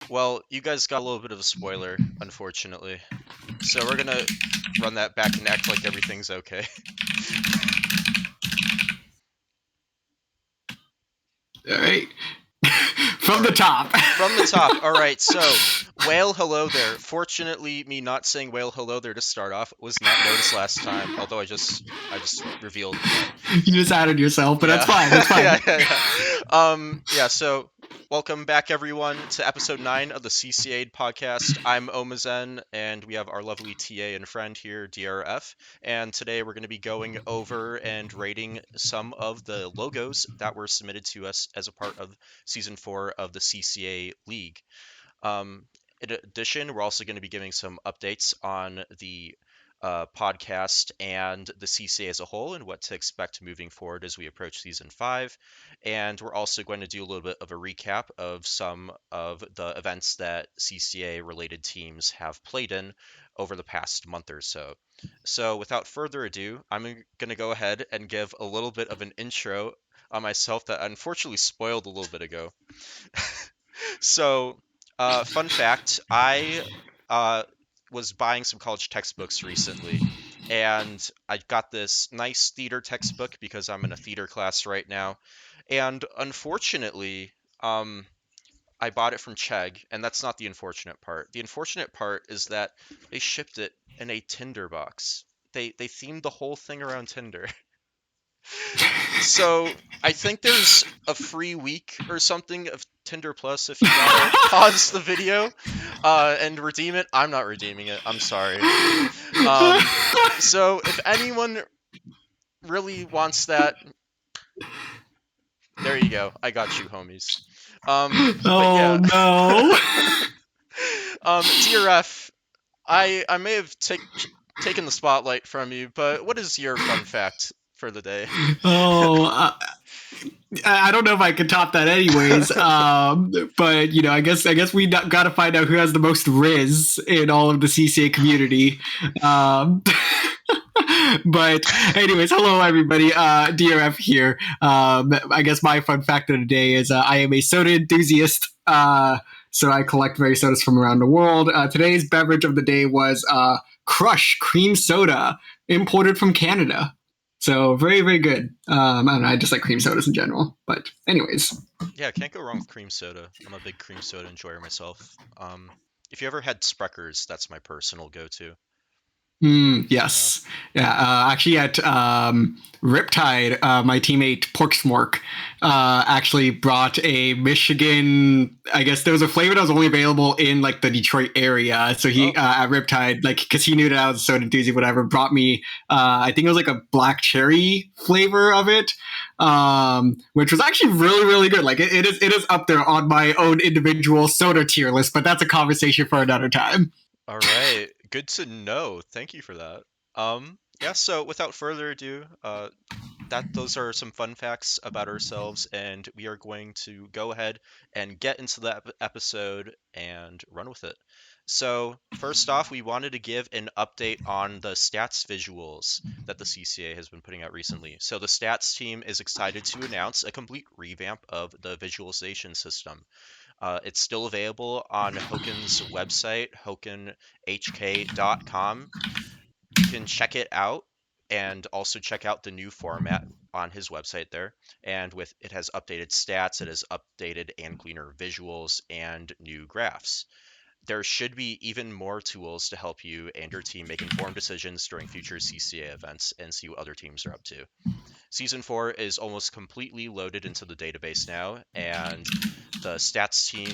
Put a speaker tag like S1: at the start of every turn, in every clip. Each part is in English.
S1: Well, you guys got a little bit of a spoiler, unfortunately. So we're gonna run that back and act like everything's okay.
S2: All right. From
S1: All
S2: the
S1: right.
S2: top.
S1: From the top. All right. So, whale hello there. Fortunately, me not saying whale hello there to start off was not noticed last time. Although I just revealed that.
S2: You just added yourself, but
S1: Yeah.
S2: that's fine. That's fine.
S1: Yeah. So, welcome back everyone to episode 9 of the CCA podcast. I'm OmaZen, and we have our lovely TA and friend here, DRF. And today we're going to be going over and rating some of the logos that were submitted to us as a part of season 4 of the CCA League. Um, in addition, we're also going to be giving some updates on the podcast and the CCA as a whole and what to expect moving forward as we approach season 5. And we're also going to do a little bit of a recap of some of the events that CCA related teams have played in over the past month or so. So, without further ado, I'm going to go ahead and give a little bit of an intro on myself that I unfortunately spoiled a little bit ago. So, fun fact, I uh, was buying some college textbooks recently, and I got this nice theater textbook because I'm in a theater class right now. And unfortunately, um, I bought it from Chegg, and that's not the unfortunate part. The unfortunate part is that they shipped it in a Tinder box. They themed the whole thing around Tinder. So I think there's a free week or something of Tinder Plus if you want to pause the video and redeem it. I'm not redeeming it. I'm sorry. So if anyone really wants that, there you go. I got you, homies. But
S2: Oh
S1: yeah,
S2: no.
S1: DRF, I may have taken the spotlight from you, but what is your fun fact for the day?
S2: Oh, I don't know if I can top that, anyways. But I guess we got to find out who has the most Riz in all of the CCA community. Um, but anyways, hello everybody. DRF here. I guess my fun fact of the day is I am a soda enthusiast. So I collect various sodas from around the world. Today's beverage of the day was Crush cream soda, imported from Canada. So very, very good. I don't know. I just like cream sodas in general. But anyways,
S1: Yeah, can't go wrong with cream soda. I'm a big cream soda enjoyer myself. If you ever had Spreckers, that's my personal go-to. Yeah.
S2: Yes. Yeah. Actually, at Riptide, my teammate Porksmork actually brought a Michigan. I guess there was a flavor that was only available in like the Detroit area. So he at Riptide, like, because he knew that I was a soda enthusiast, whatever, brought me. I think it was like a black cherry flavor of it, which was actually really, really good. Like it is up there on my own individual soda tier list, but that's a conversation for another time.
S1: All right. Good to know. Thank you for that. Yeah, so without further ado, those are some fun facts about ourselves, and we are going to go ahead and get into the episode and run with it. So, first off, we wanted to give an update on the stats visuals that the CCA has been putting out recently. So, the stats team is excited to announce a complete revamp of the visualization system. It's still available on Hoken's website, hokenhk.com. You can check it out and also check out the new format on his website there. And with it has updated stats, it has updated and cleaner visuals and new graphs. There should be even more tools to help you and your team make informed decisions during future CCA events and see what other teams are up to. Season 4 is almost completely loaded into the database now, and the stats team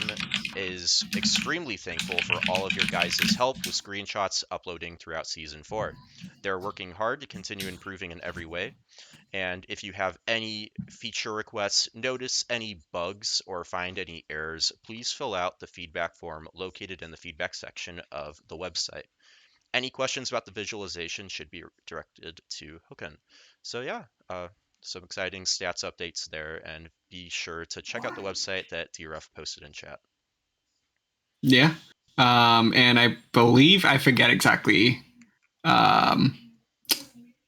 S1: is extremely thankful for all of your guys' help with screenshots uploading throughout Season 4. They're working hard to continue improving in every way, and if you have any feature requests, notice any bugs, or find any errors, please fill out the feedback form located in the feedback section of the website. Any questions about the visualization should be directed to Hoken. So yeah, some exciting stats updates there, and be sure to check out the website that DRF posted in chat.
S2: Yeah. And I believe I forget exactly um,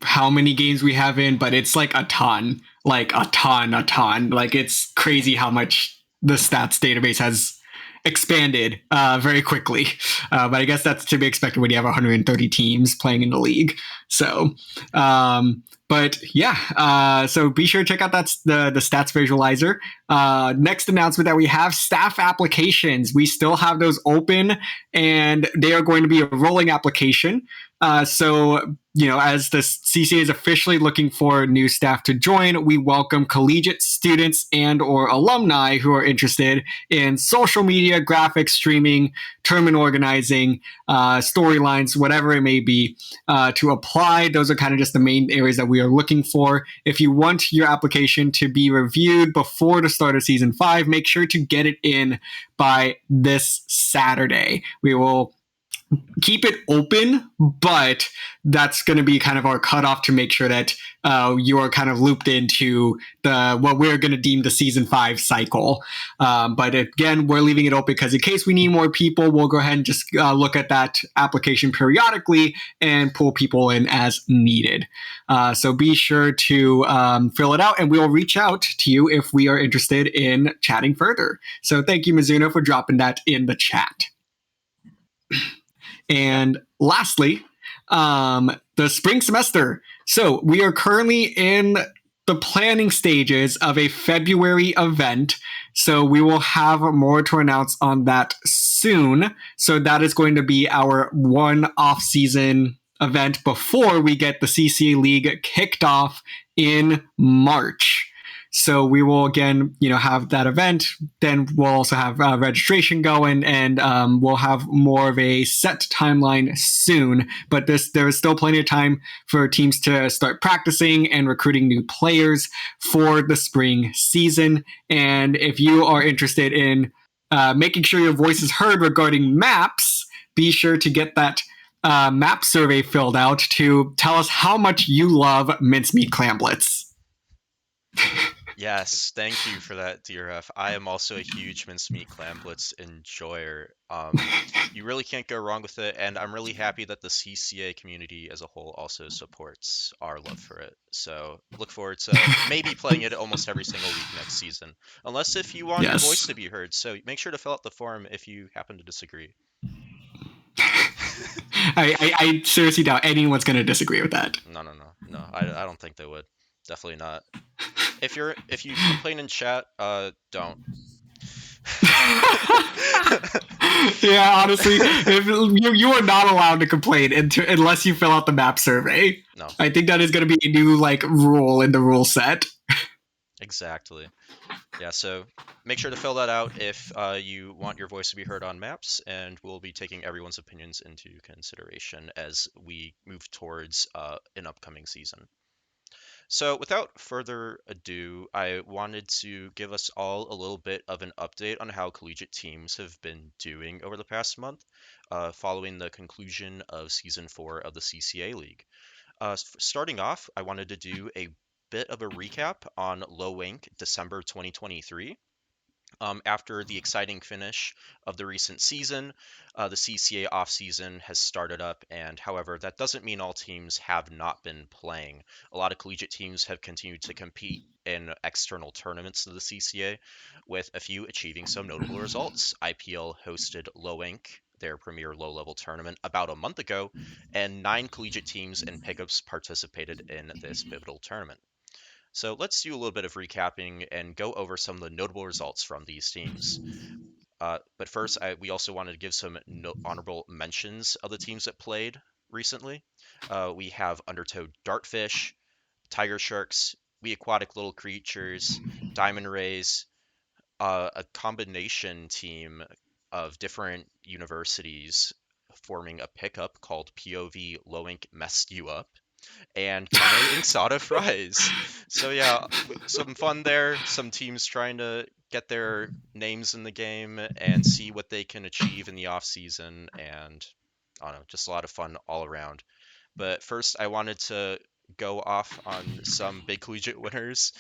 S2: how many games we have in, but it's like a ton, like a ton. Like it's crazy how much the stats database has expanded very quickly. But I guess that's to be expected when you have 130 teams playing in the league. So, but yeah, so be sure to check out the stats visualizer. Next announcement that we have, staff applications. We still have those open, and they are going to be a rolling application. So, as the CCA is officially looking for new staff to join, we welcome collegiate students and or alumni who are interested in social media, graphics, streaming, tournament organizing, storylines, whatever it may be, to apply. Those are kind of just the main areas that we are looking for. If you want your application to be reviewed before the start of season 5, make sure to get it in by this Saturday. We will keep it open, but that's going to be kind of our cutoff to make sure that you are kind of looped into what we're going to deem the season 5 cycle. But again, we're leaving it open because in case we need more people, we'll go ahead and just look at that application periodically and pull people in as needed. So be sure to fill it out, and we'll reach out to you if we are interested in chatting further. So thank you, Mizuno, for dropping that in the chat. And lastly, the spring semester. So we are currently in the planning stages of a February event. So we will have more to announce on that soon. So that is going to be our one off-season event before we get the CCA League kicked off in March. So we will again, have that event. Then we'll also have registration going, and we'll have more of a set timeline soon. But there is still plenty of time for teams to start practicing and recruiting new players for the spring season. And if you are interested in making sure your voice is heard regarding maps, be sure to get that map survey filled out to tell us how much you love mincemeat clamblets.
S1: Yes, thank you for that, DRF. I am also a huge mincemeat clamblets enjoyer. You really can't go wrong with it, and I'm really happy that the CCA community as a whole also supports our love for it. So look forward to maybe playing it almost every single week next season, unless if you want your voice to be heard. So make sure to fill out the form if you happen to disagree.
S2: I seriously doubt anyone's going to disagree with that.
S1: No. I don't think they would. Definitely not. If you complain in chat, don't.
S2: Yeah, honestly, if you are not allowed to complain unless you fill out the map survey.
S1: No.
S2: I think that is going to be a new rule in the rule set.
S1: Exactly. Yeah, so make sure to fill that out if you want your voice to be heard on maps, and we'll be taking everyone's opinions into consideration as we move towards an upcoming season. So without further ado, I wanted to give us all a little bit of an update on how collegiate teams have been doing over the past month, following the conclusion of Season 4 of the CCA League. Starting off, I wanted to do a bit of a recap on Low Inc. December 2023. After the exciting finish of the recent season, the CCA offseason has started up, and however, that doesn't mean all teams have not been playing. A lot of collegiate teams have continued to compete in external tournaments of the CCA, with a few achieving some notable results. IPL hosted Low Inc., their premier low-level tournament, about a month ago, and 9 collegiate teams and pickups participated in this pivotal tournament. So let's do a little bit of recapping and go over some of the notable results from these teams. But first, we also wanted to give some honorable mentions of the teams that played recently. We have Undertow Dartfish, Tiger Sharks, We Aquatic Little Creatures, Diamond Rays, a combination team of different universities forming a pickup called POV Low Inc. Messed You Up, and Kane Inkzada Fries. So yeah, some fun there. Some teams trying to get their names in the game and see what they can achieve in the off season, and I don't know, just a lot of fun all around. But first, I wanted to go off on some big collegiate winners.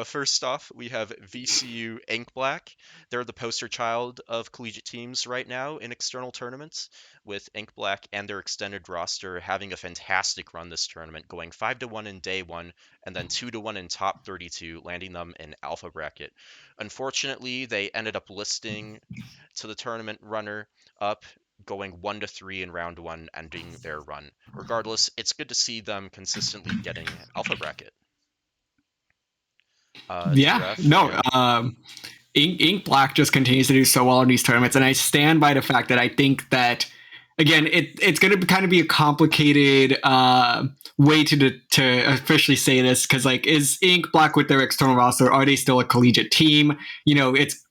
S1: First off, we have VCU Ink Black. They're the poster child of collegiate teams right now in external tournaments, with Ink Black and their extended roster having a fantastic run this tournament, going 5-1 in day one and then 2-1 in top 32, landing them in alpha bracket. Unfortunately, they ended up listing to the tournament runner up, going 1-3 in round one, ending their run. Regardless, it's good to see them consistently getting alpha bracket.
S2: Yeah,
S1: DRF,
S2: no,
S1: yeah.
S2: Ink Black just continues to do so well in these tournaments, and I stand by the fact that I think that again, it's going to kind of be a complicated way to officially say this, because like, is Ink Black with their external roster, are they still a collegiate team? It's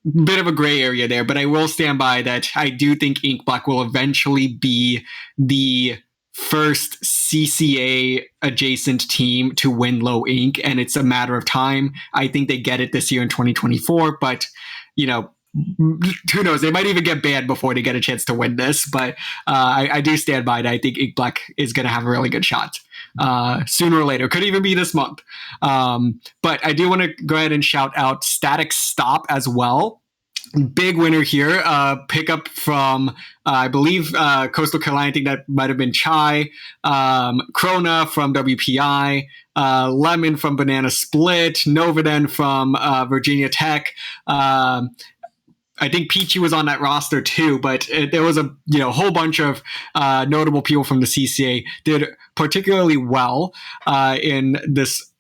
S2: a bit of a gray area there, but I will stand by that I do think Ink Black will eventually be the first CCA adjacent team to win low ink, and it's a matter of time. I think they get it this year in 2024, but who knows? They might even get banned before they get a chance to win this. But I do stand by it. I think Ink Black is going to have a really good shot sooner or later. Could even be this month. But I do want to go ahead and shout out Static Stop as well. Big winner here. Pickup from, I believe, Coastal Carolina. I think that might have been Chai. Krona from WPI. Lemon from Banana Split. Novaden from Virginia Tech. I think Peachy was on that roster too, but there was a whole bunch of notable people from the CCA did particularly well in this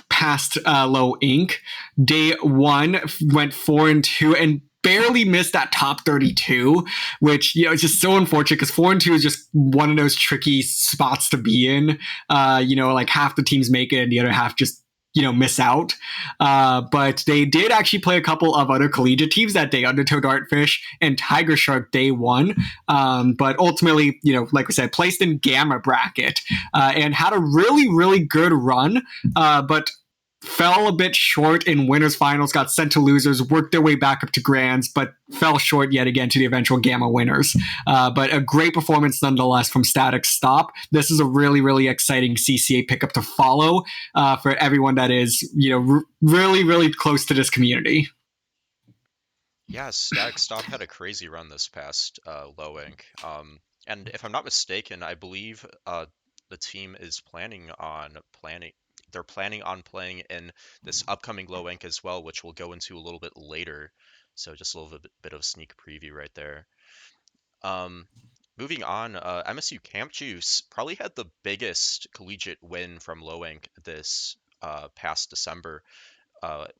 S2: past low ink. Day one went 4-2 and barely missed that top 32, which it's just so unfortunate because 4-2 is just one of those tricky spots to be in. Like half the teams make it and the other half just miss out. But they did actually play a couple of other collegiate teams that day, Undertow, Dartfish, and Tiger Shark day one. But ultimately, like we said, placed in Gamma bracket and had a really, really good run. But fell a bit short in winners finals, got sent to losers, worked their way back up to grands, but fell short yet again to the eventual Gamma winners. But a great performance nonetheless from Static Stop. This is a really, really exciting CCA pickup to follow for everyone that is, really, really close to this community.
S1: Yeah, Static Stop had a crazy run this past low ink. And if I'm not mistaken, I believe the team is they're planning on playing in this upcoming low ink as well, which we'll go into a little bit later. So just a little bit of a sneak preview right there. Moving on, MSU Camp Juice probably had the biggest collegiate win from low ink this past December.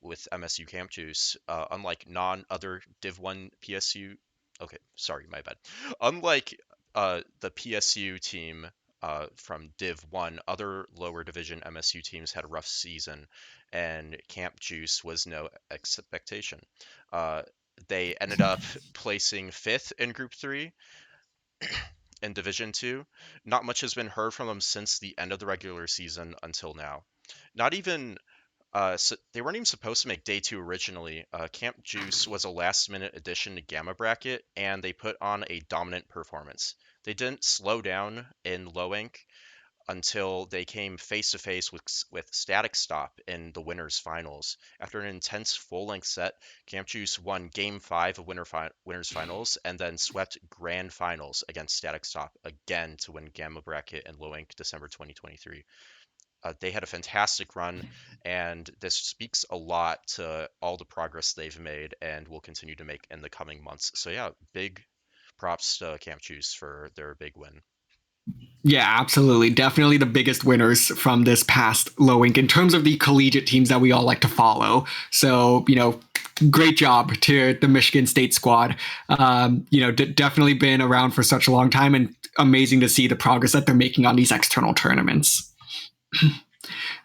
S1: With MSU Camp Juice, unlike non-other Div 1 PSU. Okay, sorry, my bad. Unlike the PSU team from Div 1, other lower division MSU teams had a rough season, and Camp Juice was no expectation. They ended up placing 5th in Group 3 in Division 2. Not much has been heard from them since the end of the regular season until now. Not even so they weren't even supposed to make day two originally. Camp Juice was a last-minute addition to Gamma Bracket, and they put on a dominant performance. They didn't slow down in low ink until they came face-to-face with Static Stop in the winners finals. After an intense full-length set, Camp Juice won Game 5 of winners finals, and then swept grand finals against Static Stop again to win Gamma Bracket and low ink December 2023. They had a fantastic run, and this speaks a lot to all the progress they've made and will continue to make in the coming months. So yeah, big props to Camp Juice for their big win.
S2: Yeah, absolutely. Definitely the biggest winners from this past low ink in terms of the collegiate teams that we all like to follow. So, great job to the Michigan State squad. Definitely been around for such a long time, and amazing to see the progress that they're making on these external tournaments.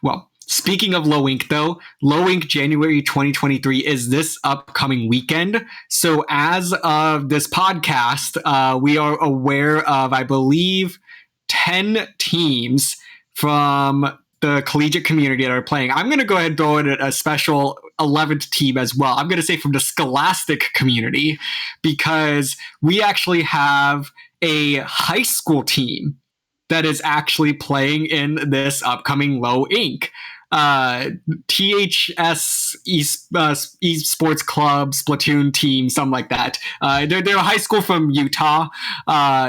S2: Well, speaking of low ink, though, low ink January 2023 is this upcoming weekend. So as of this podcast, we are aware of, I believe, 10 teams from the collegiate community that are playing. I'm going to go ahead and throw in a special 11th team as well. I'm going to say from the Scholastic community, because we actually have a high school team that is actually playing in this upcoming Low Inc. THS Esports Club, Splatoon team, something like that. They're a high school from Utah,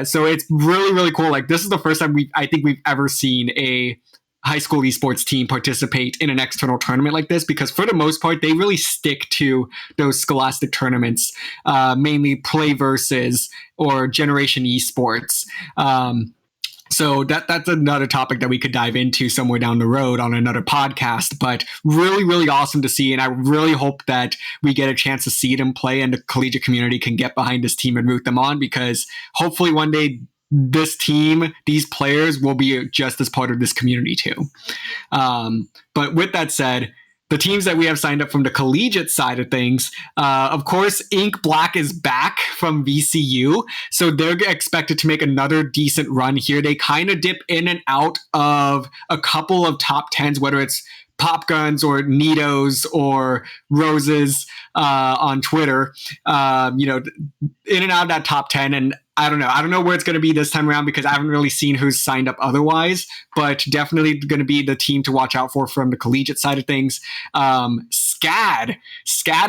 S2: so it's really really cool. Like this is the first time I think we've ever seen a high school esports team participate in an external tournament like this, because for the most part they really stick to those scholastic tournaments, mainly Play Versus or Generation Esports. So that's another topic that we could dive into somewhere down the road on another podcast, but really, really awesome to see. And I really hope that we get a chance to see them play and the collegiate community can get behind this team and root them on, because hopefully one day this team, these players will be just as part of this community too. But with that said, the teams that we have signed up from the collegiate side of things, of course, Ink Black is back from VCU, so they're expected to make another decent run here. They kind of dip in and out of a couple of top 10s, whether it's Pop Guns or Nitos or Roses on Twitter, in and out of that top 10. And I don't know where it's going to be this time around, because I haven't really seen who's signed up otherwise, but definitely going to be the team to watch out for from the collegiate side of things. SCAD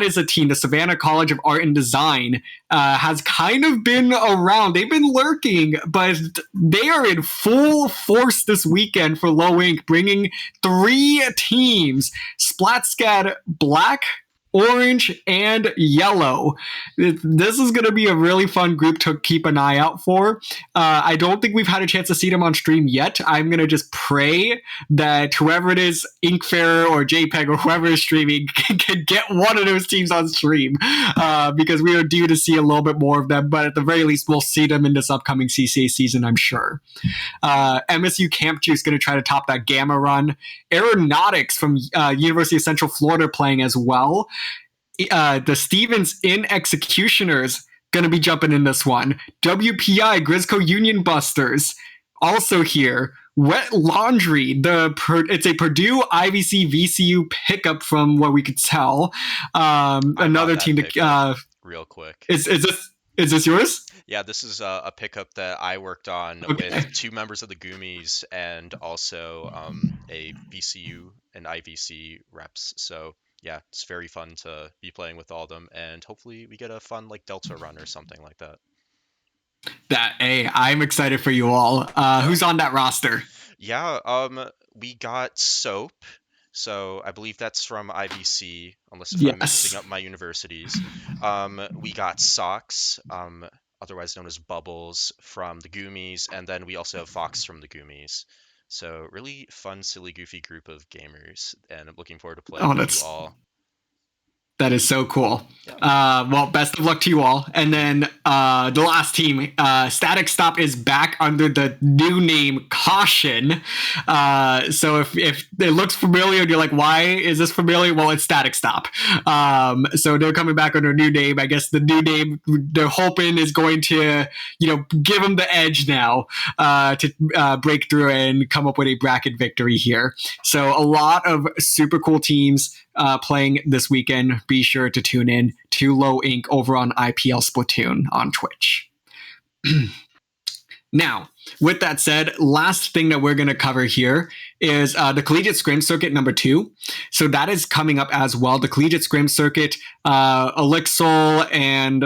S2: is a team, the Savannah College of Art and Design, has kind of been around. They've been lurking, but they are in full force this weekend for Low Inc, bringing 3 teams: SplatScad Black, Orange, and Yellow. This is going to be a really fun group to keep an eye out for. I don't think we've had a chance to see them on stream yet. I'm going to just pray that whoever it is, Inkfarer or JPEG or whoever is streaming, can get one of those teams on stream, because we are due to see a little bit more of them. But at the very least, we'll see them in this upcoming CCA season, I'm sure. MSU Camp Juice going to try to top that Gamma run. Aeronautics from University of Central Florida playing as well. The Stevens in Executioners going to be jumping in this one. WPI Grisco Union Busters also here. Wet Laundry, it's a Purdue IVC VCU pickup from what we could tell. Another team to
S1: real quick.
S2: Is this yours?
S1: Yeah, this is a pickup that I worked on with 2 members of the Gobies and also a VCU and IVC reps. So yeah, it's very fun to be playing with all of them, and hopefully we get a fun like Delta run or something like that.
S2: I'm excited for you all. Who's on that roster?
S1: Yeah, we got Soap. So I believe that's from IVC, unless if I'm mixing up my universities. We got Socks, otherwise known as Bubbles, from the Goomies, and then we also have Fox from the Goomies. So really fun, silly, goofy group of gamers, and I'm looking forward to playing with you all.
S2: That is so cool. Well, best of luck to you all. And then the last team, Static Stop, is back under the new name Caution. So if it looks familiar and you're like, why is this familiar? Well, it's Static Stop. So they're coming back under a new name. I guess the new name they're hoping is going to, give them the edge now to break through and come up with a bracket victory here. So a lot of super cool teams playing this weekend. Be sure to tune in to Low Inc over on IPL Splatoon on Twitch. Now, with that said, last thing that we're going to cover here is the Collegiate Scrim Circuit number 2. So that is coming up as well. The Collegiate Scrim Circuit, Elixir and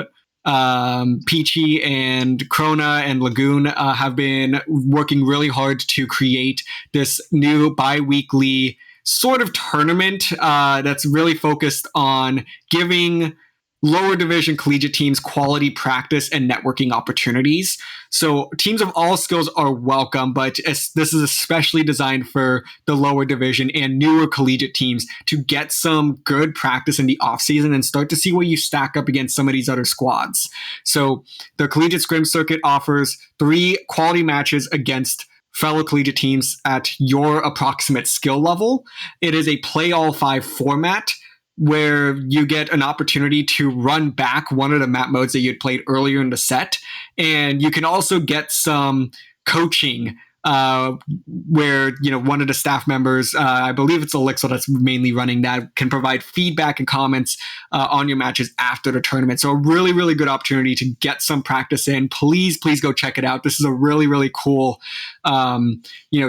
S2: Peachy and Krona and Lagoon have been working really hard to create this new bi-weekly sort of tournament that's really focused on giving lower division collegiate teams quality practice and networking opportunities. So teams of all skills are welcome, but this is especially designed for the lower division and newer collegiate teams to get some good practice in the offseason and start to see where you stack up against some of these other squads. So the Collegiate Scrim Circuit offers 3 quality matches against fellow collegiate teams at your approximate skill level. It is a play all 5 format where you get an opportunity to run back one of the map modes that you'd played earlier in the set. And you can also get some coaching where one of the staff members, I believe it's Elixir that's mainly running that, can provide feedback and comments on your matches after the tournament. So a really, really good opportunity to get some practice in. Please go check it out. This is a really, really cool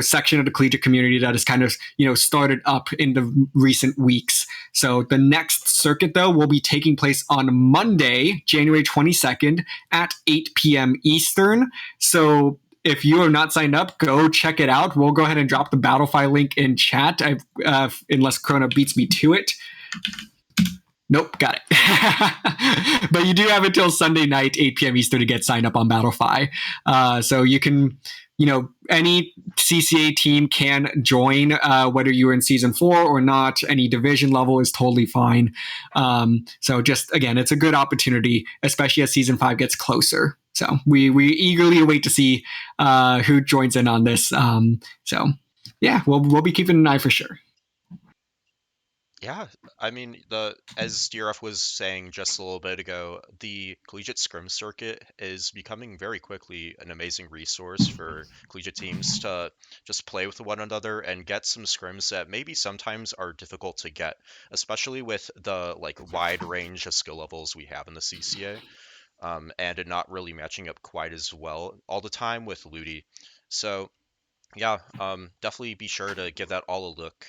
S2: section of the collegiate community that has kind of started up in the recent weeks. So the next circuit, though, will be taking place on Monday, January 22nd at 8 p.m. Eastern. So if you are not signed up, go check it out. We'll go ahead and drop the Battlefy link in chat, unless Corona beats me to it. Nope, got it. But you do have until Sunday night, 8 p.m. Eastern, to get signed up on Battlefy. So you can, any CCA team can join, whether you were in Season 4 or not. Any division level is totally fine. So just, again, it's a good opportunity, especially as Season 5 gets closer. So we eagerly await to see who joins in on this. So yeah, we'll be keeping an eye for sure.
S1: Yeah, I mean, as DRF was saying just a little bit ago, the collegiate scrim circuit is becoming very quickly an amazing resource for collegiate teams to just play with one another and get some scrims that maybe sometimes are difficult to get, especially with the wide range of skill levels we have in the CCA, and it not really matching up quite as well all the time with Ludi. So yeah, definitely be sure to give that all a look.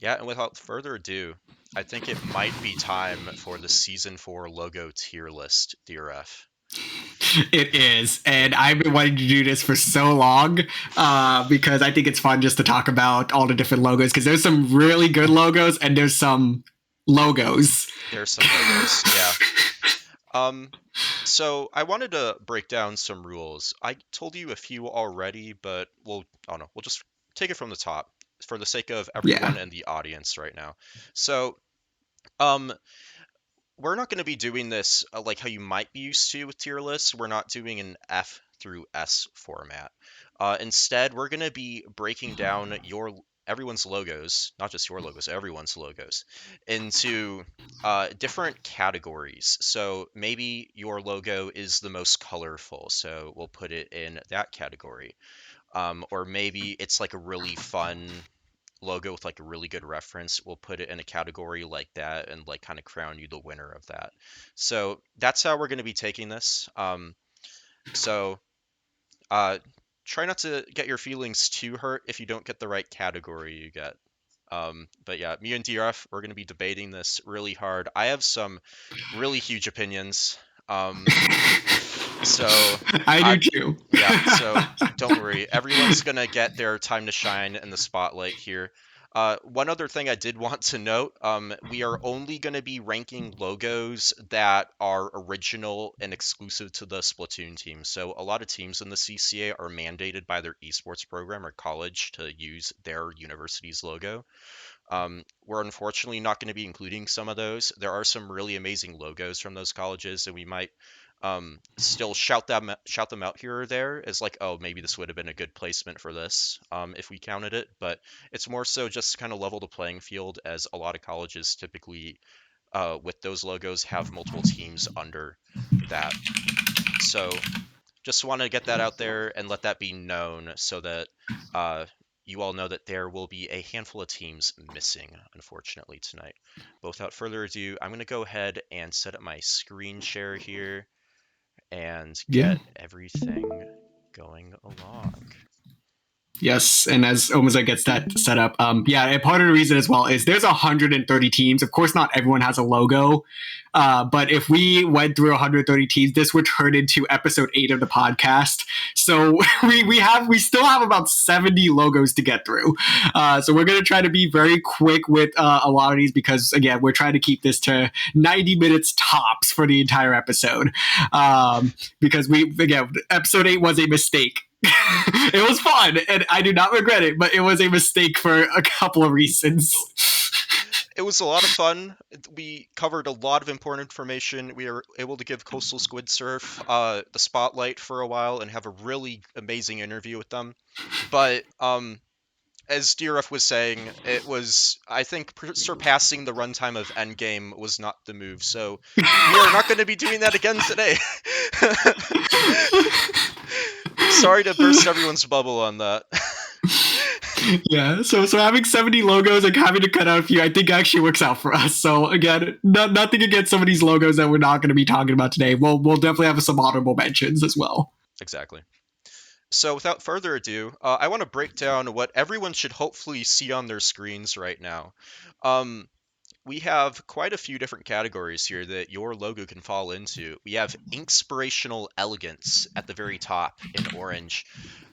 S1: Yeah, and without further ado, I think it might be time for the Season 4 logo tier list, DRF.
S2: It is, and I've been wanting to do this for so long because I think it's fun just to talk about all the different logos, because there's some really good logos and there's some logos.
S1: There's some logos, yeah. So I wanted to break down some rules. I told you a few already, but we'll just take it from the top for the sake of everyone in the audience right now. So, we're not going to be doing this like how you might be used to with tier lists. We're not doing an F through S format. Instead, we're going to be breaking down everyone's logos, not just your logos, everyone's logos, into different categories. So maybe your logo is the most colorful, so we'll put it in that category. Or maybe it's like a really fun logo with like a really good reference. We'll put it in a category like that and kind of crown you the winner of that. So that's how we're going to be taking this. So try not to get your feelings too hurt if you don't get the right category you get. But yeah, me and DRF, we're going to be debating this really hard. I have some really huge opinions. So
S2: I do too.
S1: Yeah, so don't worry. Everyone's going to get their time to shine in the spotlight here. One other thing I did want to note, we are only going to be ranking logos that are original and exclusive to the Splatoon team. So a lot of teams in the CCA are mandated by their esports program or college to use their university's logo. We're unfortunately not going to be including some of those. There are some really amazing logos from those colleges, and we might still shout them out here or there as oh, maybe this would have been a good placement for this if we counted it. But it's more so just to kind of level the playing field, as a lot of colleges typically with those logos have multiple teams under that. So just want to get that out there and let that be known so that you all know that there will be a handful of teams missing, unfortunately, tonight. But without further ado, I'm going to go ahead and set up my screen share here and get everything going along.
S2: Yes, and as OmaZen gets that set up, and part of the reason as well is there's 130 teams. Of course, not everyone has a logo, but if we went through 130 teams, this would turn into episode 8 of the podcast. So we still have about 70 logos to get through. So we're going to try to be very quick with a lot of these because, again, we're trying to keep this to 90 minutes tops for the entire episode. Because episode 8 was a mistake. It was fun, and I do not regret it, but it was a mistake for a couple of reasons.
S1: It was a lot of fun. We covered a lot of important information. We were able to give Coastal Squid Surf the spotlight for a while and have a really amazing interview with them. But as DRF was saying, it was, I think, surpassing the runtime of Endgame was not the move. So we are not going to be doing that again today. Sorry to burst everyone's bubble on that.
S2: Yeah, so having 70 logos and having to cut out a few, I think actually works out for us. So again, nothing against some of these logos that we're not going to be talking about today. We'll definitely have some honorable mentions as well.
S1: Exactly. So without further ado, I want to break down what everyone should hopefully see on their screens right now. Um, we have quite a few different categories here that your logo can fall into. We have inspirational elegance at the very top in orange.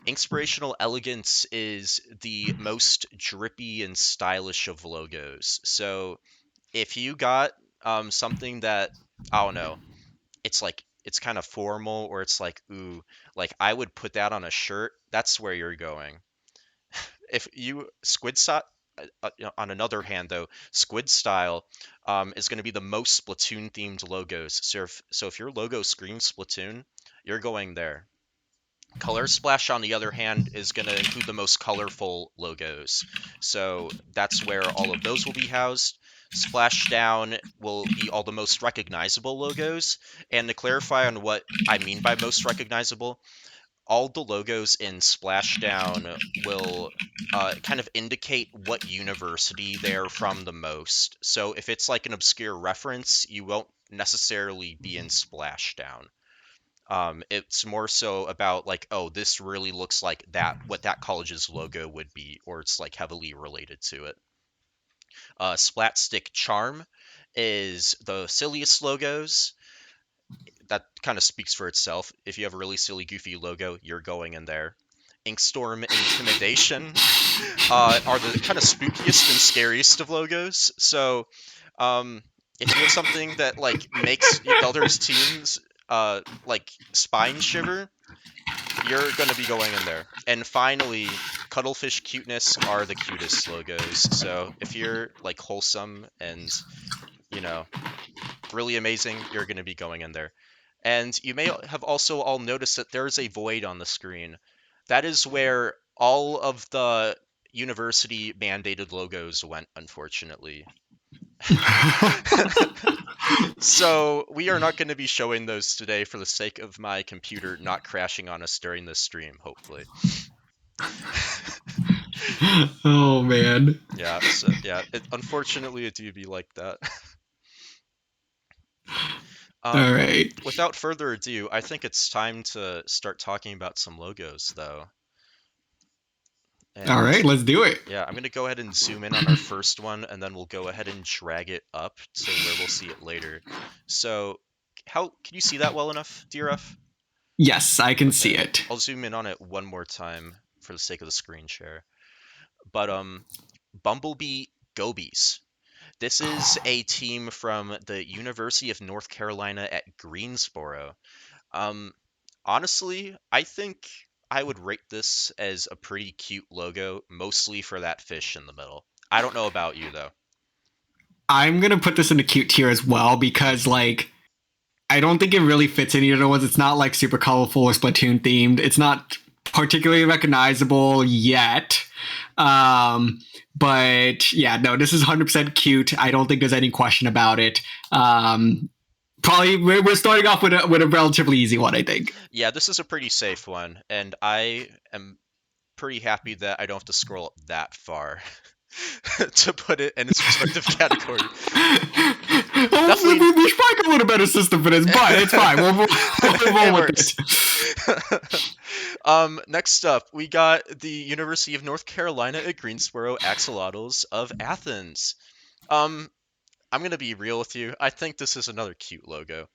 S1: Inspirational elegance is the most drippy and stylish of logos. So if you got something that, I don't know, it's kind of formal, or it's like, ooh, like I would put that on a shirt, that's where you're going. If you squid style, on another hand though, squid style is going to be the most Splatoon themed logos. So if your logo screams Splatoon, you're going there. Color Splash, on the other hand, is going to include the most colorful logos. So that's where all of those will be housed. Splashdown will be all the most recognizable logos. And to clarify on what I mean by most recognizable, all the logos in Splashdown will kind of indicate what university they're from the most. So if it's like an obscure reference, you won't necessarily be in Splashdown. It's more so about like, oh, this really looks like that, what that college's logo would be, or it's like heavily related to it. Splatstick Charm is the silliest logos. That kind of speaks for itself. If you have a really silly, goofy logo, you're going in there. Inkstorm Intimidation are the kind of spookiest and scariest of logos. So if you have something that like makes the other's teams like spine shiver, you're going to be going in there. And finally, Cuttlefish Cuteness are the cutest logos. So if you're like wholesome and, you know, really amazing, you're going to be going in there. And you may have also all noticed that there's a void on the screen. That is where all of the university mandated logos went, unfortunately. So we are not going to be showing those today for the sake of my computer not crashing on us during this stream, hopefully.
S2: Oh man.
S1: Yeah, unfortunately it do be like that.
S2: All
S1: Um,
S2: right.
S1: Without further ado, I think it's time to start talking about some logos, though.
S2: All
S1: And
S2: right, let's do it.
S1: yeah, I'm going to go ahead and zoom in on our first one, and then we'll go ahead and drag it up to where we'll see it later. So, how can you see that well enough, DRF?
S2: Yes, I can see
S1: Okay,
S2: it.
S1: I'll zoom in on it one more time for the sake of the screen share. But Bumblebee Gobies. This is a team from the University of North Carolina at Greensboro. Um, Honestly, I think I would rate this as a pretty cute logo, mostly for that fish in the middle. I don't know about you though.
S2: I'm gonna put this in the cute tier as well because like I don't think it really fits in either ones. It's not like super colorful or Splatoon themed. It's not particularly recognizable yet. Um, but yeah, no, this is 100% cute. I don't think there's any question about it. Probably we're starting off with a relatively easy one, I think.
S1: Yeah, this is a pretty safe one, and I am pretty happy that I don't have to scroll up that far to put it in its respective category.
S2: Well,
S1: Definitely.
S2: we should probably come with a better system for this, but it's fine. We'll
S1: It
S2: roll with
S1: works.
S2: it.
S1: Next up, we got the University of North Carolina at Greensboro Axolotls of Athens. Um, I'm gonna be real with you. I think this is another cute logo.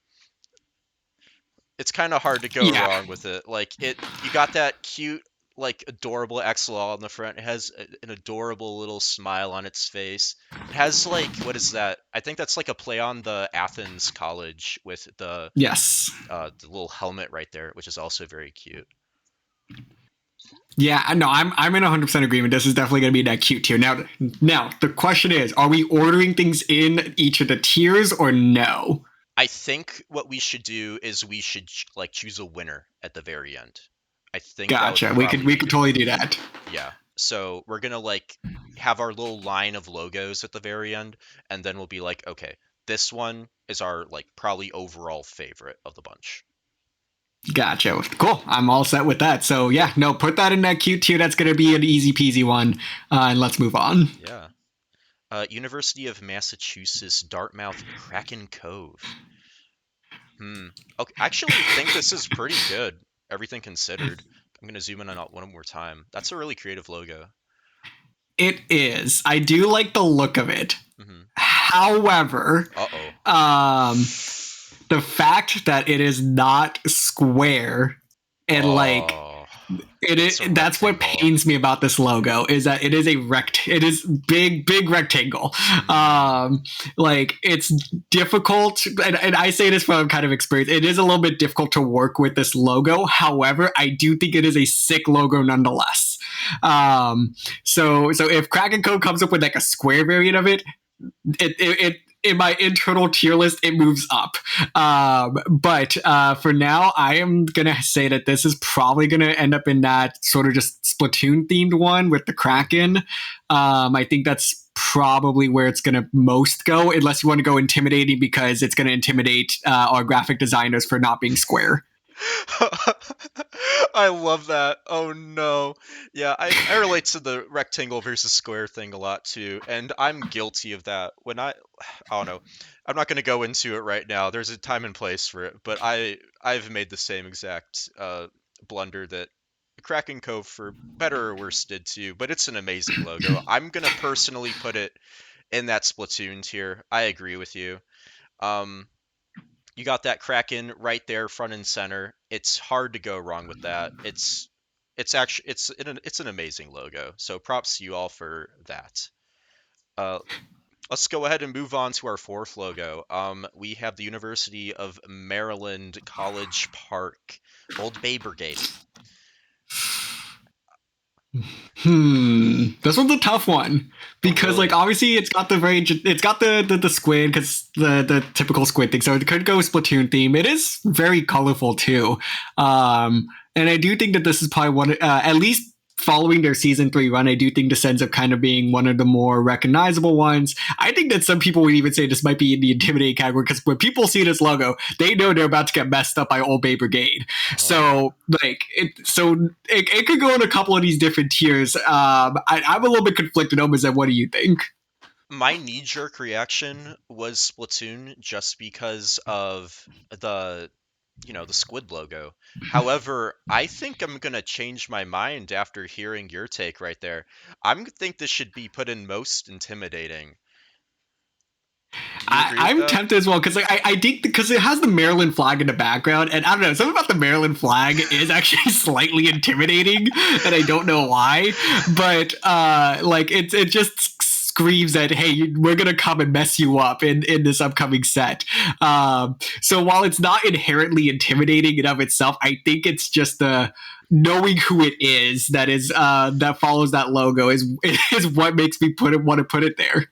S1: It's kind of hard to go
S2: Yeah.
S1: wrong with it. Like you got that cute, like adorable axolotl on the front. It has an adorable little smile on its face. It has like, what is that? I think that's like a play on the Athens College with
S2: Yes.
S1: the little helmet right there, which is also very cute.
S2: Yeah, no, I'm in 100% agreement. This is definitely going to be that cute tier. Now the question is, are we ordering things in each of the tiers or no?
S1: I think what we should do is we should like choose a winner at the very end. I think that would
S2: Gotcha. We could
S1: probably
S2: we
S1: be
S2: could
S1: good.
S2: totally do that.
S1: Yeah. So we're gonna like have our little line of logos at the very end, and then we'll be like, okay, this one is our like probably overall favorite of the bunch.
S2: Gotcha. Cool. I'm all set with that. So
S1: Cool.
S2: yeah, no, put that in that cute tier. That's going to be an easy peasy one. And let's move on.
S1: Yeah. University of Massachusetts, Dartmouth, Kraken Cove. Hmm. Okay, I actually think this is pretty good, everything considered. I'm gonna zoom in on it one more time. That's a really creative logo.
S2: It is. I do like the look of it.
S1: Hmm.
S2: However,
S1: Uh-oh.
S2: um, the fact that it is not square and like
S1: Oh, it's a
S2: that's what
S1: rectangle.
S2: pains me about this logo is that it is it is big rectangle.
S1: Hmm.
S2: um like it's difficult, and I say this from kind of experience, it is a little bit difficult to work with this logo. However, I do think it is a sick logo nonetheless. So if Kraken Code comes up with like a square variant of it, it in my internal tier list, it moves up. But for now, I am gonna say that this is probably gonna end up in that sort of just Splatoon themed one with the Kraken. I think that's probably where it's gonna most go, unless you want to go intimidating because it's gonna intimidate our graphic designers for not being square.
S1: I love that. Oh no. Yeah, I relate to the rectangle versus square thing a lot too, and I'm guilty of that. I don't know. I'm not going to go into it right now. There's a time and place for it, but I've made the same exact blunder that Kraken Cove, for better or worse, did too, but it's an amazing logo. I'm going to personally put it in that Splatoon tier. I agree with you. Um you got that Kraken right there, front and center. It's hard to go wrong with that. It's an amazing logo. So props to you all for that. Uh, let's go ahead and move on to our fourth logo. We have the University of Maryland College Park, Old Bay Brigade.
S2: This one's a tough one
S1: Oh
S2: because, like,
S1: really?
S2: obviously it's got the squid because the typical squid thing. So it could go Splatoon theme. It is very colorful too, and I do think that this is probably one, at least following their season 3 run. I do think this ends up kind of being one of the more recognizable ones. I think that some people would even say this might be in the intimidating category because when people see this logo, they know they're about to get messed up by Old Bay Brigade.
S1: Oh.
S2: So it could go in a couple of these different tiers. I'm a little bit conflicted. OmaZen, what do you think?
S1: My knee-jerk reaction was Splatoon just because of the Squid logo. However, I think I'm gonna change my mind after hearing your take right there. I'm think this should be put in most intimidating. Do you agree with
S2: I'm
S1: that?
S2: tempted as well because like, I think because it has the Maryland flag in the background, and I don't know, something about the Maryland flag is actually slightly intimidating, and I don't know why, but like it just screams that hey, we're gonna come and mess you up in this upcoming set. So while it's not inherently intimidating in of itself, I think it's just the knowing who it is that follows that logo is what makes me want to put it there.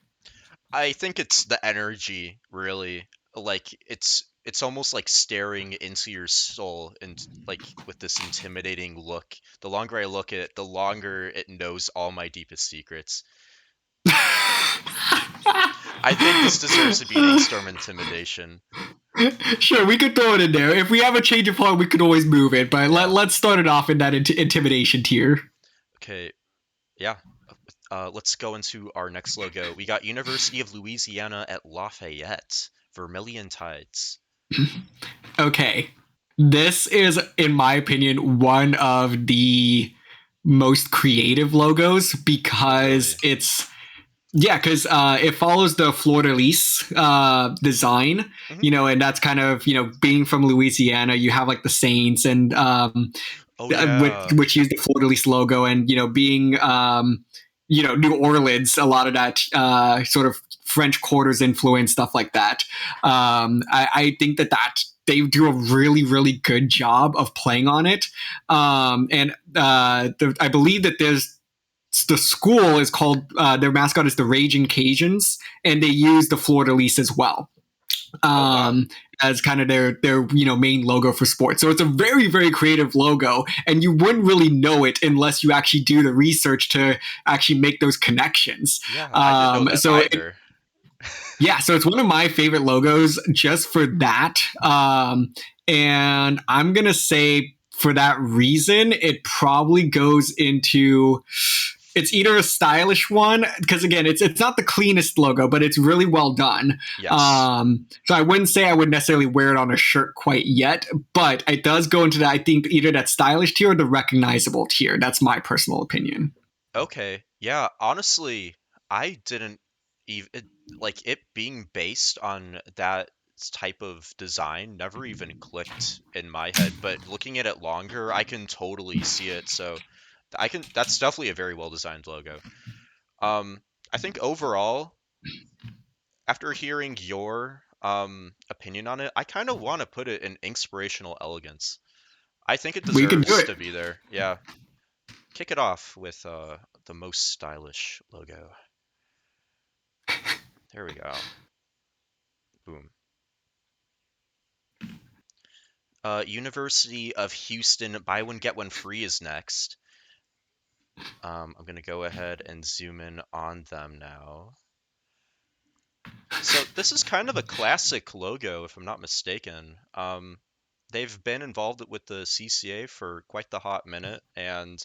S1: I think it's the energy, really. Like it's almost like staring into your soul and like with this intimidating look. The longer I look at it, the longer it knows all my deepest secrets. I think this deserves to be an 8-storm intimidation.
S2: Sure, we could throw it in there. If we have a change of heart, we could always move it. But
S1: Yeah.
S2: let's start it off in that intimidation tier.
S1: Okay. Yeah. Let's go into our next logo. We got University of Louisiana at Lafayette, Vermillion Tides.
S2: Okay, this is, in my opinion, one of the most creative logos because
S1: Really?
S2: it's yeah, because it follows the fleur de lis design,
S1: Hmm.
S2: and that's kind of being from Louisiana, you have like the Saints and
S1: Oh yeah.
S2: which use the fleur de lis logo, and being New Orleans, a lot of that sort of French Quarters influence, stuff like that. I think that they do a really really good job of playing on it, and I believe that the school is called their mascot is the Raging Cajuns, and they use the fleur de lis as well,
S1: Oh wow.
S2: um, as kind of their main logo for sports. So it's a very very creative logo, and you wouldn't really know it unless you actually do the research to actually make those connections.
S1: Yeah, I didn't know that
S2: So
S1: either.
S2: Yeah, so it's one of my favorite logos just for that. And I'm gonna say for that reason, it probably goes into it's either a stylish one because again, it's not the cleanest logo, but it's really well done.
S1: Yes.
S2: So I wouldn't say I would necessarily wear it on a shirt quite yet, but it does go into that. I think either that stylish tier or the recognizable tier. That's my personal opinion.
S1: Okay. Yeah, honestly, I didn't even like it being based on that type of design never even clicked in my head, but looking at it longer, I can totally see it. So that's definitely a very well designed logo. I think overall, after hearing your opinion on it, I kind of want to put it in inspirational elegance. I think it
S2: We can do
S1: deserves
S2: it.
S1: to be there. Yeah. Kick it off with the most stylish logo. There we go. Boom. University of Houston, buy one get one free is next. I'm gonna go ahead and zoom in on them now. So this is kind of a classic logo, if I'm not mistaken. They've been involved with the CCA for quite the hot minute, and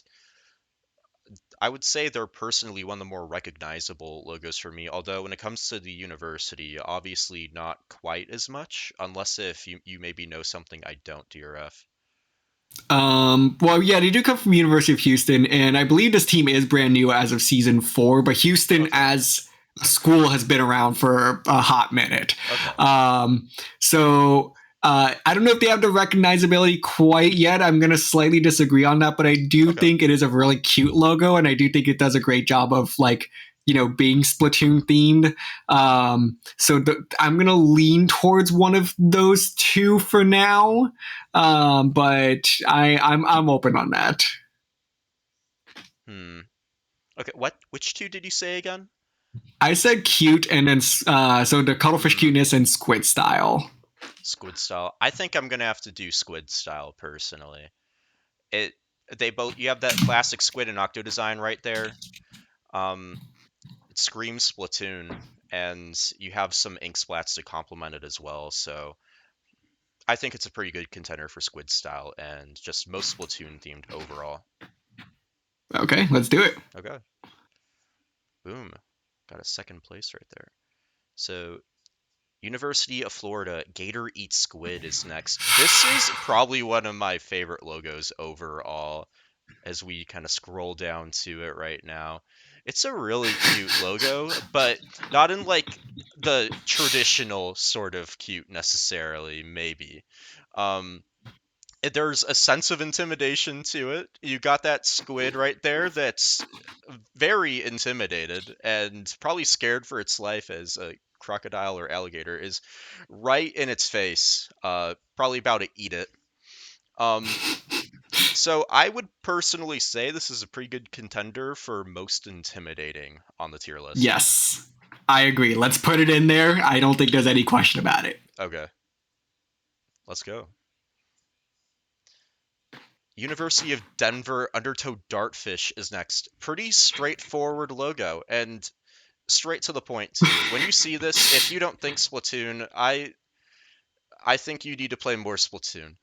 S1: I would say they're personally one of the more recognizable logos for me. Although when it comes to the university, obviously not quite as much, unless if you maybe know something I don't, DRF.
S2: Well, yeah, they do come from University of Houston, and I believe this team is brand new as of season 4. But Houston,
S1: Okay.
S2: as a school, has been around for a hot minute.
S1: Okay.
S2: I don't know if they have the recognizability quite yet. I'm going to slightly disagree on that, but I do
S1: Okay.
S2: think it is a really cute logo, and I do think it does a great job of like being Splatoon themed. I'm gonna lean towards one of those two for now, but I'm open on that.
S1: Hmm. Okay. What? Which two did you say again?
S2: I said cute, and then so the cuttlefish
S1: Hmm.
S2: cuteness and squid style.
S1: Squid style. I think I'm gonna have to do squid style personally. It. They both. You have that classic squid and octo design right there. Um. It screams Splatoon, and you have some ink splats to complement it as well. So I think it's a pretty good contender for Squid style and just most Splatoon themed overall.
S2: Okay, let's do it.
S1: Okay, boom, got a second place right there. So University of Florida, Gator Eats Squid is next. This is probably one of my favorite logos overall as we kind of scroll down to it right now. It's a really cute logo, but not in like the traditional sort of cute necessarily, maybe. Um, there's a sense of intimidation to it. You got that squid right there that's very intimidated and probably scared for its life as a crocodile or alligator is right in its face, probably about to eat it. Um, so I would personally say this is a pretty good contender for most intimidating on the tier list.
S2: Yes, I agree. Let's put it in there. I don't think there's any question about it.
S1: Okay, let's go. University of Denver Undertow Dartfish is next. Pretty straightforward logo and straight to the point too. When you see this, if you don't think Splatoon, I think you need to play more Splatoon.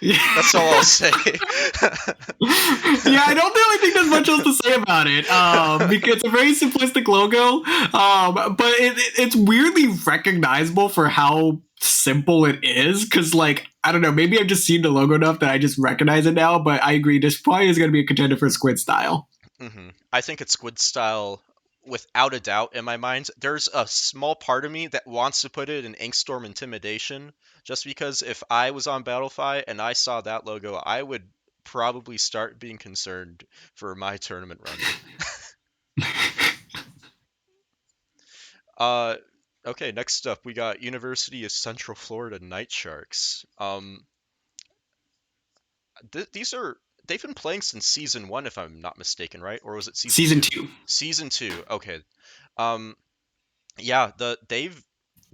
S2: Yeah.
S1: That's all I'll say.
S2: Yeah, I don't really think there's much else to say about it because it's a very simplistic logo, but it's weirdly recognizable for how simple it is. Because, like, I don't know, maybe I've just seen the logo enough that I just recognize it now. But I agree, this probably is going to be a contender for Squid style.
S1: I think it's Squid style without a doubt in my mind. There's a small part of me that wants to put it in Inkstorm Intimidation, just because if I was on Battlefy and I saw that logo, I would probably start being concerned for my tournament run. Uh, okay, next up we got University of Central Florida Night Sharks. These are they've been playing since season 1 if I'm not mistaken, right? Or was it season
S2: Season
S1: 2?
S2: 2.
S1: Season 2. Okay. Um yeah, they've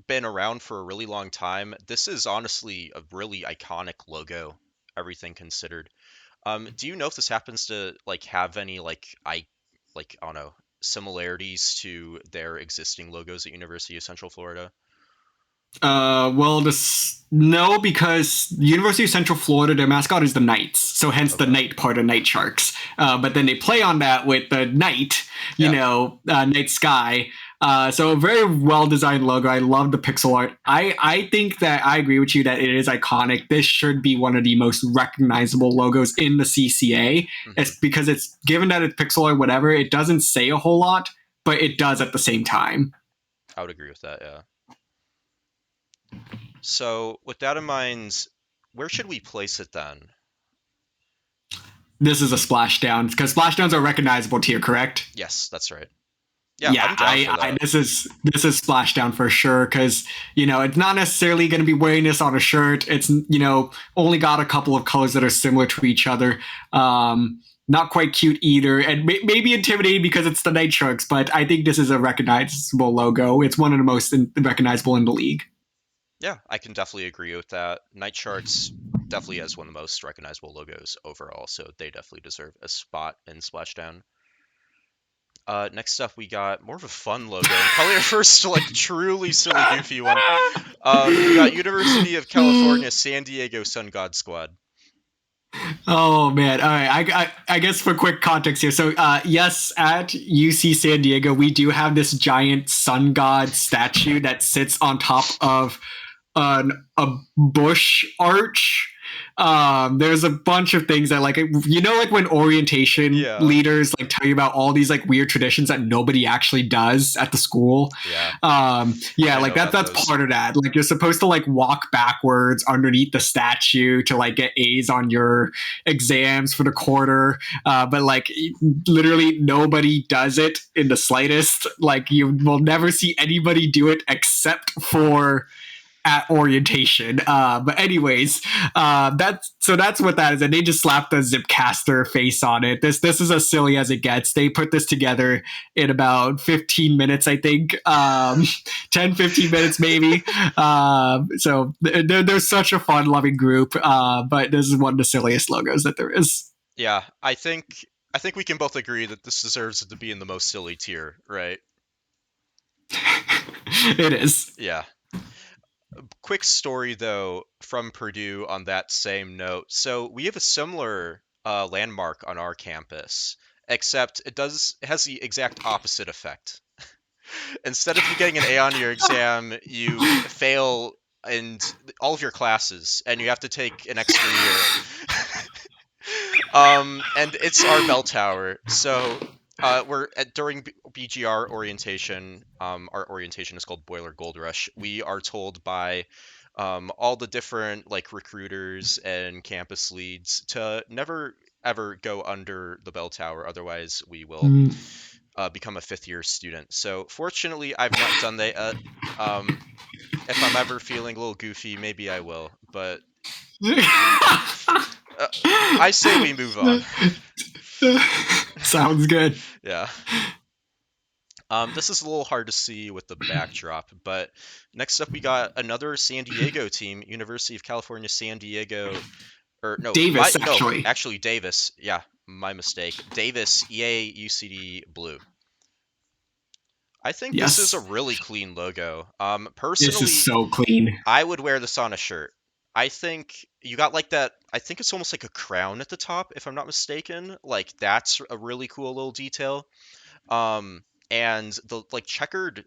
S1: been around for a really long time. This is honestly a really iconic logo, everything considered. Do you know if this happens to like have any like I don't know, similarities to their existing logos at University of Central Florida?
S2: Well, this no, because University of Central Florida, their mascot is the Knights, so hence the
S1: Okay.
S2: Knight part of Night Sharks. But then they play on that with the Night,
S1: Yeah.
S2: Night Sky. So a very well designed logo. I love the pixel art. I think that I agree with you that it is iconic. This should be one of the most recognizable logos in the CCA.
S1: Hmm.
S2: It's because it's given that it's pixel art, whatever. It doesn't say a whole lot, but it does at the same time.
S1: I would agree with that. Yeah. So with that in mind, where should we place it then?
S2: This is a splashdown because splashdowns are recognizable tier, correct?
S1: Yes, that's right. Yeah,
S2: Yeah,
S1: I'm down for that.
S2: this is splashdown for sure because it's not necessarily going to be wearing this on a shirt. It's only got a couple of colors that are similar to each other. Not quite cute either, and maybe intimidating because it's the Night Sharks. But I think this is a recognizable logo. It's one of the most recognizable in the league.
S1: Yeah, I can definitely agree with that. Night Sharks definitely has one of the most recognizable logos overall, so they definitely deserve a spot in Splashdown. Next up, we got more of a fun logo, and probably our first like truly silly goofy one. We got University of California San Diego Sun God Squad.
S2: Oh man! All right, I guess for quick context here. So yes, at UC San Diego, we do have this giant sun god statue that sits on top of a bush arch. There's a bunch of things that like when orientation
S1: Yeah,
S2: leaders like tell you about all these like weird traditions that nobody actually does at the school.
S1: yeah,
S2: Yeah,
S1: I
S2: like
S1: know
S2: that
S1: about
S2: that's
S1: those.
S2: part of that. Like you're supposed to like walk backwards underneath the statue to like get A's on your exams for the quarter. But like literally nobody does it in the slightest. Like you will never see anybody do it except for at orientation. But anyways, that's what that is, and they just slapped the Zipcaster face on it. This is as silly as it gets. They put this together in about 15 minutes, I think, 10-15 minutes maybe. So they're such a fun-loving group. But this is one of the silliest logos that there is.
S1: Yeah, I think we can both agree that this deserves to be in the most silly tier, right?
S2: It is.
S1: Yeah. Quick story though from Purdue on that same note. So we have a similar landmark on our campus, except it has the exact opposite effect. Instead of you getting an A on your exam, you fail in all of your classes, and you have to take an extra year. And it's our bell tower. So during BGR orientation. Our orientation is called Boiler Gold Rush. We are told by all the different like recruiters and campus leads to never ever go under the bell tower, otherwise we will
S2: Mm.
S1: become a fifth year student. So fortunately, I've not done that yet. Um, if I'm ever feeling a little goofy, maybe I will. But uh, I say we move on.
S2: Sounds good.
S1: Yeah. This is a little hard to see with the backdrop, but next up we got another San Diego team, University of California, San Diego, or no,
S2: Davis,
S1: no,
S2: actually.
S1: actually Davis. Yeah, my mistake. Davis, EaUCD blue. I think this is a
S2: Yes.
S1: really clean logo.
S2: This is
S1: Personally,
S2: so clean.
S1: I would wear this on a shirt. I think you got like that. I think it's almost like a crown at the top, if I'm not mistaken. Like that's a really cool little detail. And the like checkered,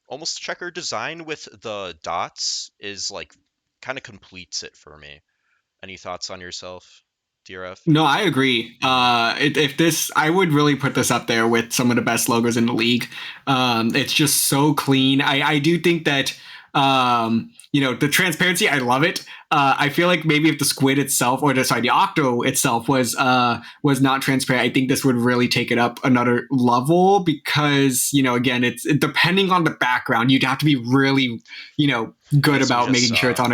S1: almost checkered design with the dots is like kind of completes it for me. Any thoughts on yourself, DRF?
S2: No, I agree.
S1: Hmm.
S2: If this, I would really put this up there with some of the best logos in the league. It's just so clean. I do think that the transparency. I love it. I feel like maybe if the squid itself, or the octo itself, was not transparent, I think this would really take it up another level because again, it's depending on the background. You'd have to be really good
S1: As we
S2: about
S1: just
S2: making sure it's
S1: saw.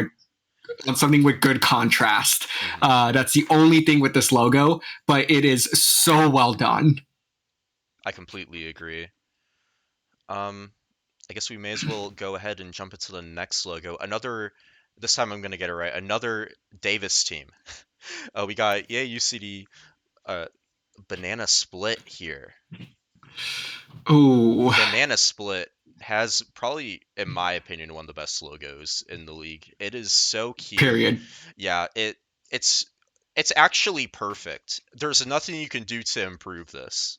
S2: on something with good contrast.
S1: Hmm.
S2: That's the only thing with this logo, but it is so well done.
S1: I completely agree. Um, I guess we may as well go ahead and jump into the next logo. Another, this time I'm gonna get it right. Another Davis team. We got EaUCD, uh, banana split here.
S2: Ooh,
S1: The Mana Split has probably, in my opinion, one of the best logos in the league. It is so cute.
S2: period.
S1: Yeah, it's it's actually perfect. There's nothing you can do to improve this.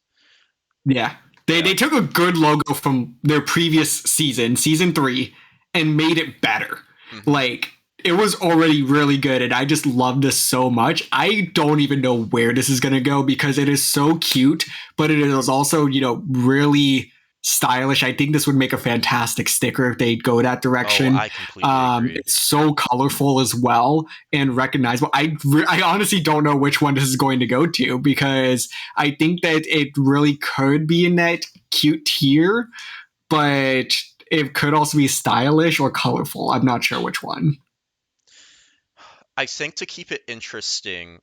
S2: Yeah. They
S1: Yeah.
S2: took a good logo from their previous season, season 3, and made it better.
S1: Hmm.
S2: Like, it was already really good, and I just love this so much. I don't even know where this is going to go because it is so cute, but it is also, really stylish. I think this would make a fantastic sticker if they go that
S1: Oh,
S2: direction.
S1: I completely agree.
S2: It's so colorful as well and recognizable. I honestly don't know which one this is going to go to because I think that it really could be in that cute tier, but it could also be stylish or colorful. I'm not sure which one.
S1: I think to keep it interesting,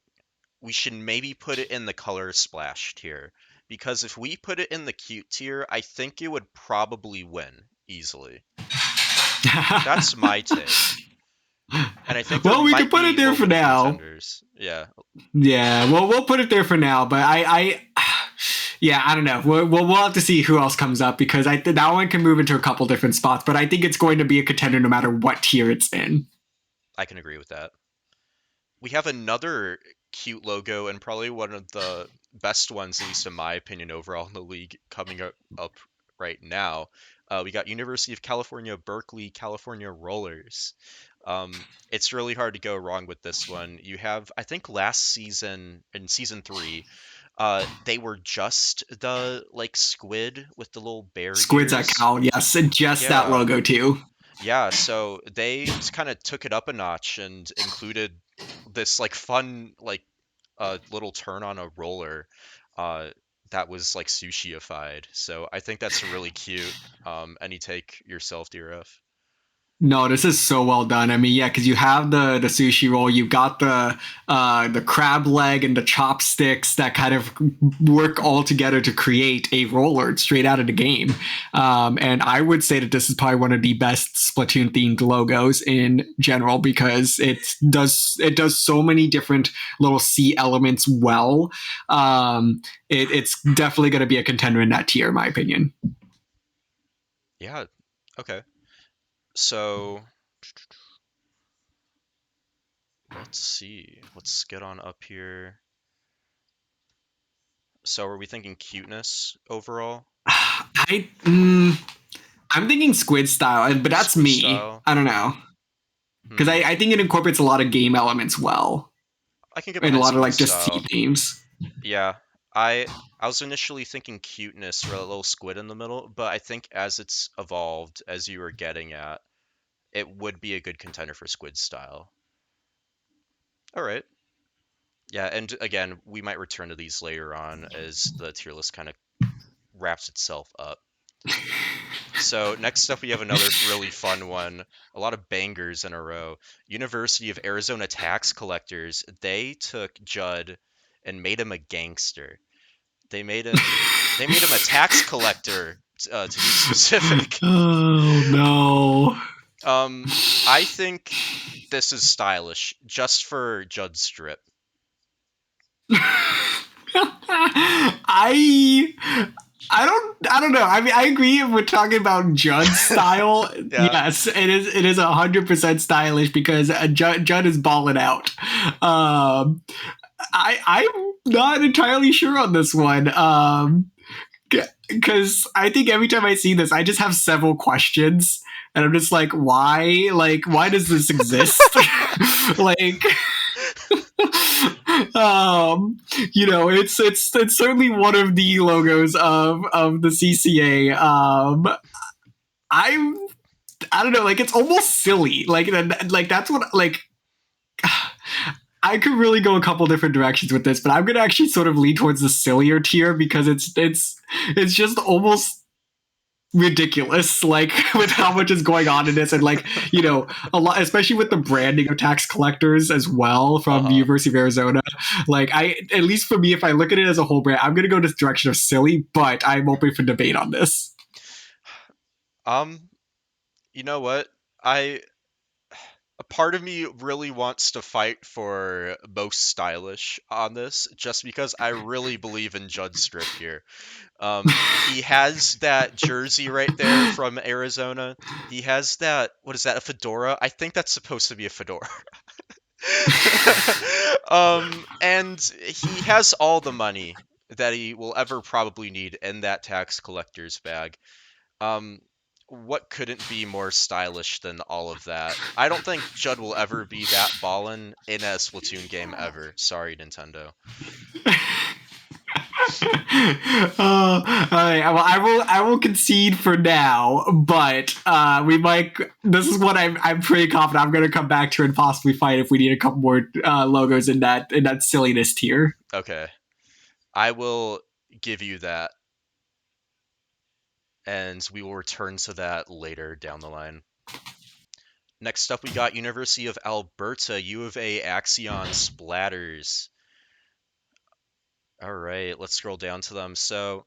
S1: we should maybe put it in the color splash tier. Because if we put it in the cute tier, I think it would probably win easily. That's my take. And I think there
S2: Well, we can
S1: might
S2: put it
S1: be
S2: there for
S1: local
S2: now.
S1: contenders. Yeah,
S2: Yeah, well, we'll put it there for now. But yeah, I don't know. We'll have to see who else comes up because that one can move into a couple different spots. But I think it's going to be a contender no matter what tier it's in.
S1: I can agree with that. We have another cute logo and probably one of the best ones, at least in my opinion, overall in the league coming up right now. We got University of California, Berkeley, California Rollers. It's really hard to go wrong with this one. You have, I think, last season in season 3, they were just the like squid with the little bear
S2: Squids at
S1: ears.
S2: Cal, yes, and just that
S1: Yeah,
S2: logo too.
S1: yeah. So they kind of took it up a notch and included this like fun like little turn on a roller uh, that was like sushiified. So I think that's really cute. Any take yourself, DRF?
S2: No, this is so well done. I mean, yeah, because you have the sushi roll, you've got the crab leg and the chopsticks that kind of work all together to create a roller straight out of the game. And I would say that this is probably one of the best Splatoon themed logos in general because it does so many different little C elements well. It's definitely going to be a contender in that tier, in my opinion.
S1: Yeah. Okay. So let's see. Let's get on up here. So are we thinking cuteness overall?
S2: I'm thinking squid style, but that's
S1: Squid
S2: me.
S1: style?
S2: I don't know because
S1: Hmm.
S2: I think it incorporates a lot of game elements well
S1: I can get
S2: and a
S1: behind
S2: lot of
S1: squid
S2: like just C
S1: style.
S2: themes.
S1: Yeah. I was initially thinking cuteness for a little squid in the middle, but I think as it's evolved, as you were getting at, it would be a good contender for squid style. All right. Yeah, and again, we might return to these later on as the tier list kind of wraps itself up. So next up, we have another really fun one. A lot of bangers in a row. University of Arizona tax collectors. They took Judd and made him a gangster. They made him. They made him a tax collector, to be specific.
S2: Oh no.
S1: Um, I think this is stylish, just for Judd's strip.
S2: I I don't know. I mean, I agree if we're talking about Judd's style.
S1: Yeah.
S2: Yes, it is 100% stylish because Judd is balling out. I'm not entirely sure on this one. Because I think every time I see this, I just have several questions, and I'm just like, why? Like, why does this exist? like, um, it's certainly one of the logos of the CCA. I I don't know, like it's almost silly. Like that's what like I could really go a couple different directions with this, but I'm gonna actually sort of lean towards the sillier tier because it's just almost ridiculous, like with how much is going on in this, and like a lot, especially with the branding of tax collectors as well from the
S1: Uh-huh.
S2: University of Arizona. Like at least for me, if I look at it as a whole brand, I'm gonna go this direction of silly, but I'm open for debate on this.
S1: Um, you know what? I part of me really wants to fight for most stylish on this, just because I really believe in Judd Strip here. He has that jersey right there from Arizona. He has that, what is that, a fedora? I think that's supposed to be a fedora. And he has all the money that he will ever probably need in that tax collector's bag. Um, what couldn't be more stylish than all of that? I don't think Judd will ever be that ballin' in a Splatoon game ever. Sorry, Nintendo.
S2: All right. Well, I will concede for now, but we might. This is what I'm pretty confident I'm going to come back to and possibly fight if we need a couple more logos in that silliness tier.
S1: Okay, I will give you that, and we will return to that later down the line. Next up, we got University of Alberta, U of A Axion Splatters. All right, let's scroll down to them. So,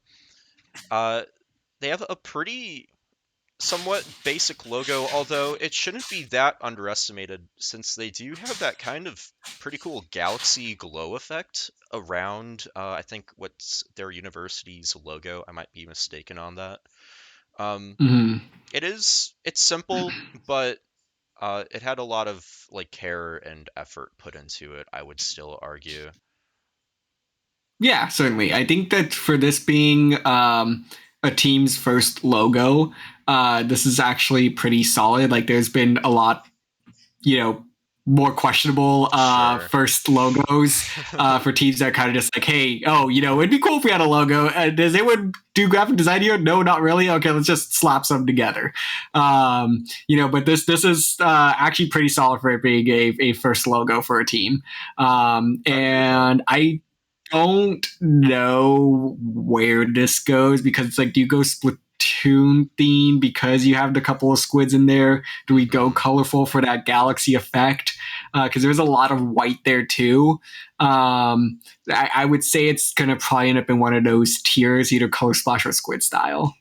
S1: uh, they have a pretty somewhat basic logo, although it shouldn't be that underestimated since they do have that kind of pretty cool galaxy glow effect around, I think, what's their university's logo. I might be mistaken on that. Um,
S2: Mm-hmm.
S1: it's simple, but it had a lot of like care and effort put into it, I would still argue.
S2: Yeah, certainly. I think that for this being a team's first logo, this is actually pretty solid. Like, there's been a lot, you know, more questionable
S1: Sure.
S2: first logos for teams that are kind of just like, hey, oh, it'd be cool if we had a logo. Does anyone do graphic design here? No, not really. Okay, let's just slap some together. But this is actually pretty solid for it being a first logo for a team.
S1: I agree though.
S2: And I don't know where this goes because it's like, do you go Splatoon theme because you have the couple of squids in there? Do we go
S1: Hmm.
S2: colorful for that galaxy effect? Because there's a lot of white there too. I would say it's gonna probably end up in one of those tiers, either color splash or squid style.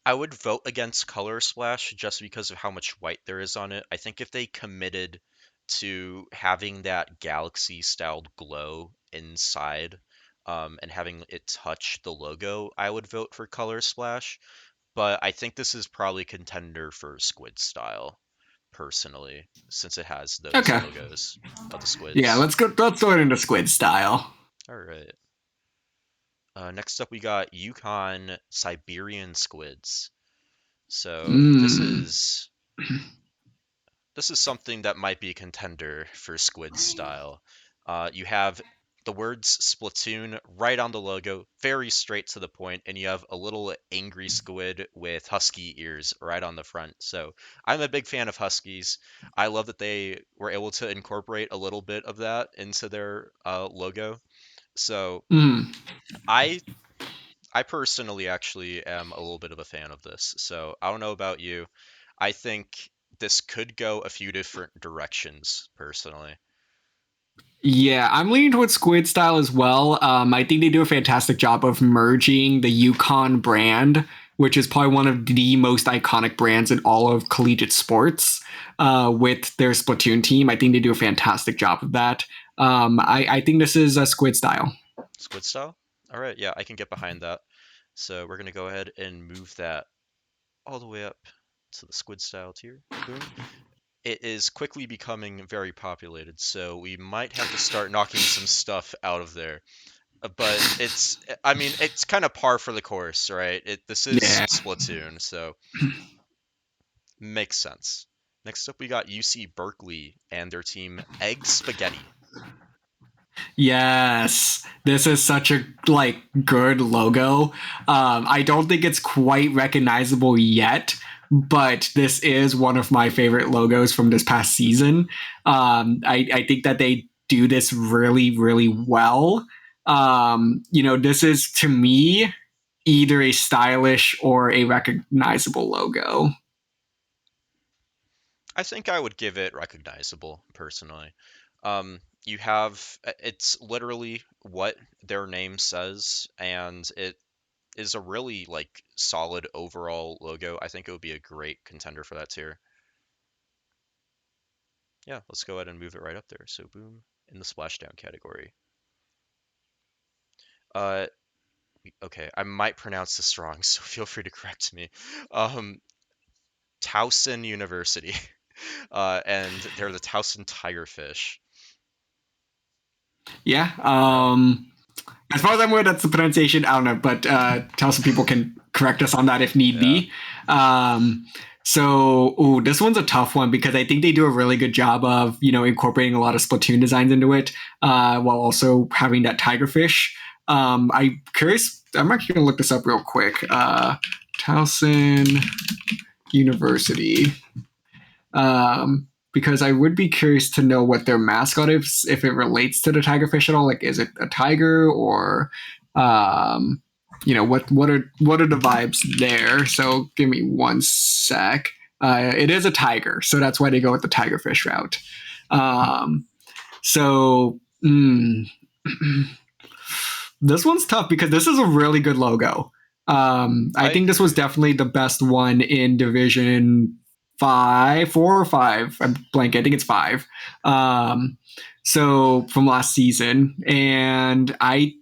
S1: I would vote against Color Splash just because of how much white there is on it. I think if they committed to having that galaxy styled glow inside, and having it touch the logo, I would vote for Color Splash. But I think this is probably contender for Squid style, personally, since it has those
S2: Okay,
S1: logos of the
S2: yeah,
S1: squids.
S2: let's throw it into squid style.
S1: All right. Next up, we got Yukon Siberian squids. So
S2: Mm.
S1: this is something that might be a contender for Squid style. You have the words Splatoon right on the logo, very straight to the point, and you have a little angry squid with husky ears right on the front. So I'm a big fan of huskies. I love that they were able to incorporate a little bit of that into their logo. So
S2: Mm.
S1: I I personally actually am a little bit of a fan of this. So I don't know about you. I think this could go a few different directions, personally.
S2: Yeah, I'm leaning towards Squid style as well. I think they do a fantastic job of merging the UConn brand, which is probably one of the most iconic brands in all of collegiate sports, with their Splatoon team. I think they do a fantastic job of that. I think this is a Squid style.
S1: Squid style? All right, yeah, I can get behind that. So we're going to go ahead and move that all the way up to the squid style tier. Boom. It is quickly becoming very populated, so we might have to start knocking some stuff out of there. But I mean, it's kind of par for the course, right? This is
S2: Yeah.
S1: Splatoon, so makes sense. Next up, we got UC Berkeley and their team Egg Spaghetti.
S2: Yes, this is such a good logo. I don't think it's quite recognizable yet, but this is one of my favorite logos from this past season. I think that they do this really, really well. This is to me either a stylish or a recognizable logo.
S1: I think I would give it recognizable, personally. You have it's literally what their name says, and it is a really like solid overall logo. I think it would be a great contender for that tier. Yeah, let's go ahead and move it right up there. So boom, in the splashdown category. Uh, okay, I might pronounce this wrong, so feel free to correct me. Um, Towson University, and they're the Towson Tigerfish.
S2: Yeah.
S1: Yeah,
S2: As far as I'm aware, that's the pronunciation. I don't know, but tell some people can correct us on that if need
S1: yeah,
S2: be. Um, so, ooh, this one's a tough one because I think they do a really good job of incorporating a lot of Splatoon designs into it, while also having that tigerfish. I'm curious. I'm actually gonna look this up real quick. Towson University. Because I would be curious to know what their mascot is, if it relates to the tigerfish at all. Like, is it a tiger or, what are the vibes there? So give me one sec. It is a tiger, so that's why they go with the tigerfish route. Um, so this one's tough because this is a really good logo. I
S1: I
S2: think this was
S1: agree.
S2: definitely the best one in Division 5, 4 or 5. I'm blank. I think it's 5. So from last season, and I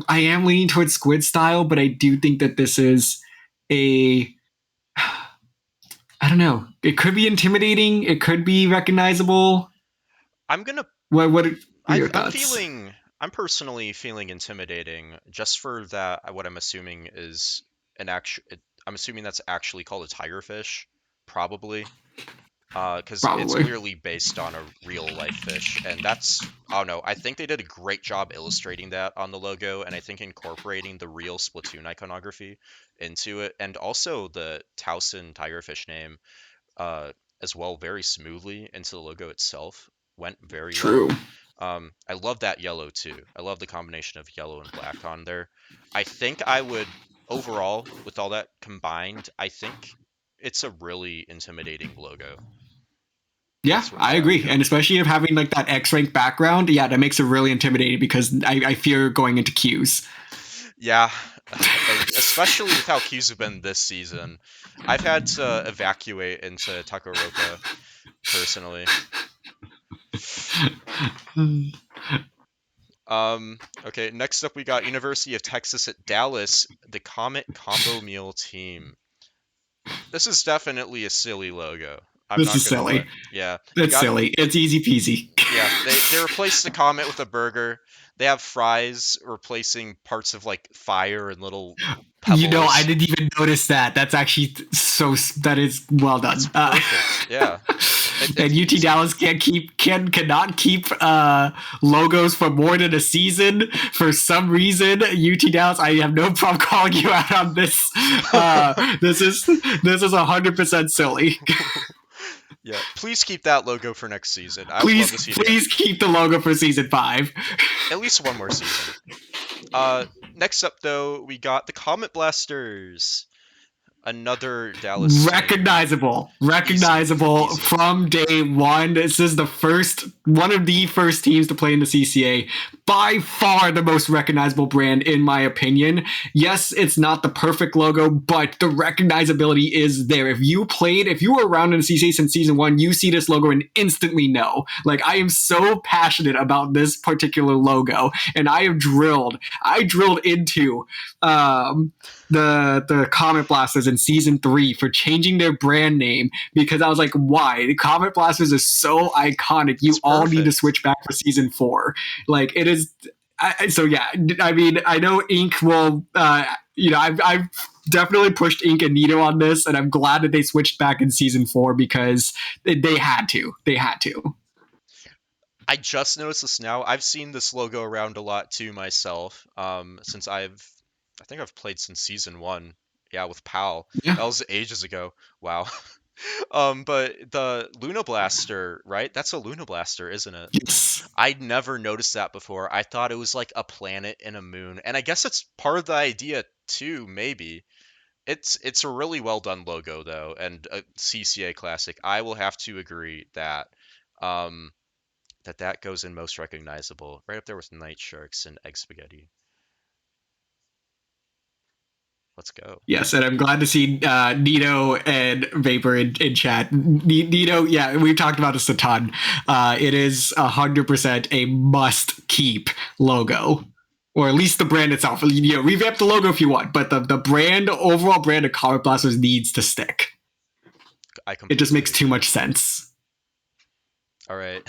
S2: am leaning towards Squid style, but I do think that this is a I don't know. It could be intimidating. It could be recognizable.
S1: I'm gonna.
S2: What are your
S1: I'm
S2: thoughts?
S1: feeling. I'm personally feeling intimidating just for that. What I'm assuming is an actual. I'm assuming that's actually called a tigerfish, probably. Because it's
S2: Probably
S1: clearly based on a real life fish, and that's I don't know. I think they did a great job illustrating that on the logo, and I think incorporating the real Splatoon iconography into it, and also the Towson Tigerfish name uh, as well, very smoothly into the logo itself. Went very
S2: true.
S1: well. I love that yellow too. I love the combination of yellow and black on there. I think I would overall, with all that combined, I think it's a really intimidating logo.
S2: Yeah,
S1: That's
S2: I
S1: how I
S2: agree,
S1: feel.
S2: and especially if having like that X rank background, yeah, that makes it really intimidating because I fear going into queues.
S1: Yeah, especially with how Q's have been this season. I've had to evacuate into Takaroka personally. Okay, next up we got University of Texas at Dallas, the Comet Combo Meal team. This is definitely a silly logo. I'm
S2: This
S1: not
S2: is
S1: gonna lie.
S2: silly.
S1: Yeah, you
S2: It's
S1: got
S2: silly. It's easy peasy.
S1: yeah. They replaced the Comet with a burger. They have fries replacing parts of like fire and little
S2: I
S1: pebbles.
S2: didn't even notice that. That's actually so. That is well
S1: It's
S2: done.
S1: perfect. Yeah,
S2: And
S1: it's
S2: UT
S1: easy.
S2: Dallas cannot keep logos for more than a season for some reason. UT Dallas, I have no problem calling you out on this. This is 100% silly.
S1: Yeah, please keep that logo for next season. I would love
S2: please
S1: to see it again.
S2: please keep the logo for season 5.
S1: Yeah, at least one more season. Next up though, we got the Comet Blasters, another Dallas team. Easy,
S2: Recognizable
S1: easy.
S2: from day one. This is one of the first teams to play in the CCA. By far the most recognizable brand, in my opinion. Yes, it's not the perfect logo, but the recognizability is there. If you were around in the CCA since season 1, you see this logo and instantly know. Like, I am so passionate about this particular logo, and I drilled into the Comet Blasters in season 3 for changing their brand name because I was like, why? The Comet Blasters is so iconic.
S1: It's
S2: You all need to
S1: perfect.
S2: switch back for season 4. Like it is. So yeah, I mean, I know Ink will. I've definitely pushed Ink and Nito on this, and I'm glad that they switched back in season 4 because they had to. They had to.
S1: I just noticed this now. I've seen this logo around a lot too myself. Since I think I've played since season 1. Yeah, with Pal.
S2: Yeah.
S1: That was ages ago. Wow. But the Luna Blaster, right? That's a Luna Blaster, isn't it?
S2: Yes.
S1: I'd never noticed that before. I thought it was like a planet and a moon. And I guess it's part of the idea too, maybe. It's a really well done logo though, and a CCA classic. I will have to agree that um that goes in most recognizable, right up there with Night Sharks and Egg Spaghetti. Let's go.
S2: Yes, and I'm glad to see Nito and Vapor in chat. Nito, yeah, we've talked about this a ton. It is 100% a must keep logo, or at least the brand itself. Revamp the logo if you want, but the brand, overall brand of Comet Blasters needs to stick.
S1: I
S2: It just
S1: completely
S2: makes too
S1: agree.
S2: much sense.
S1: All right.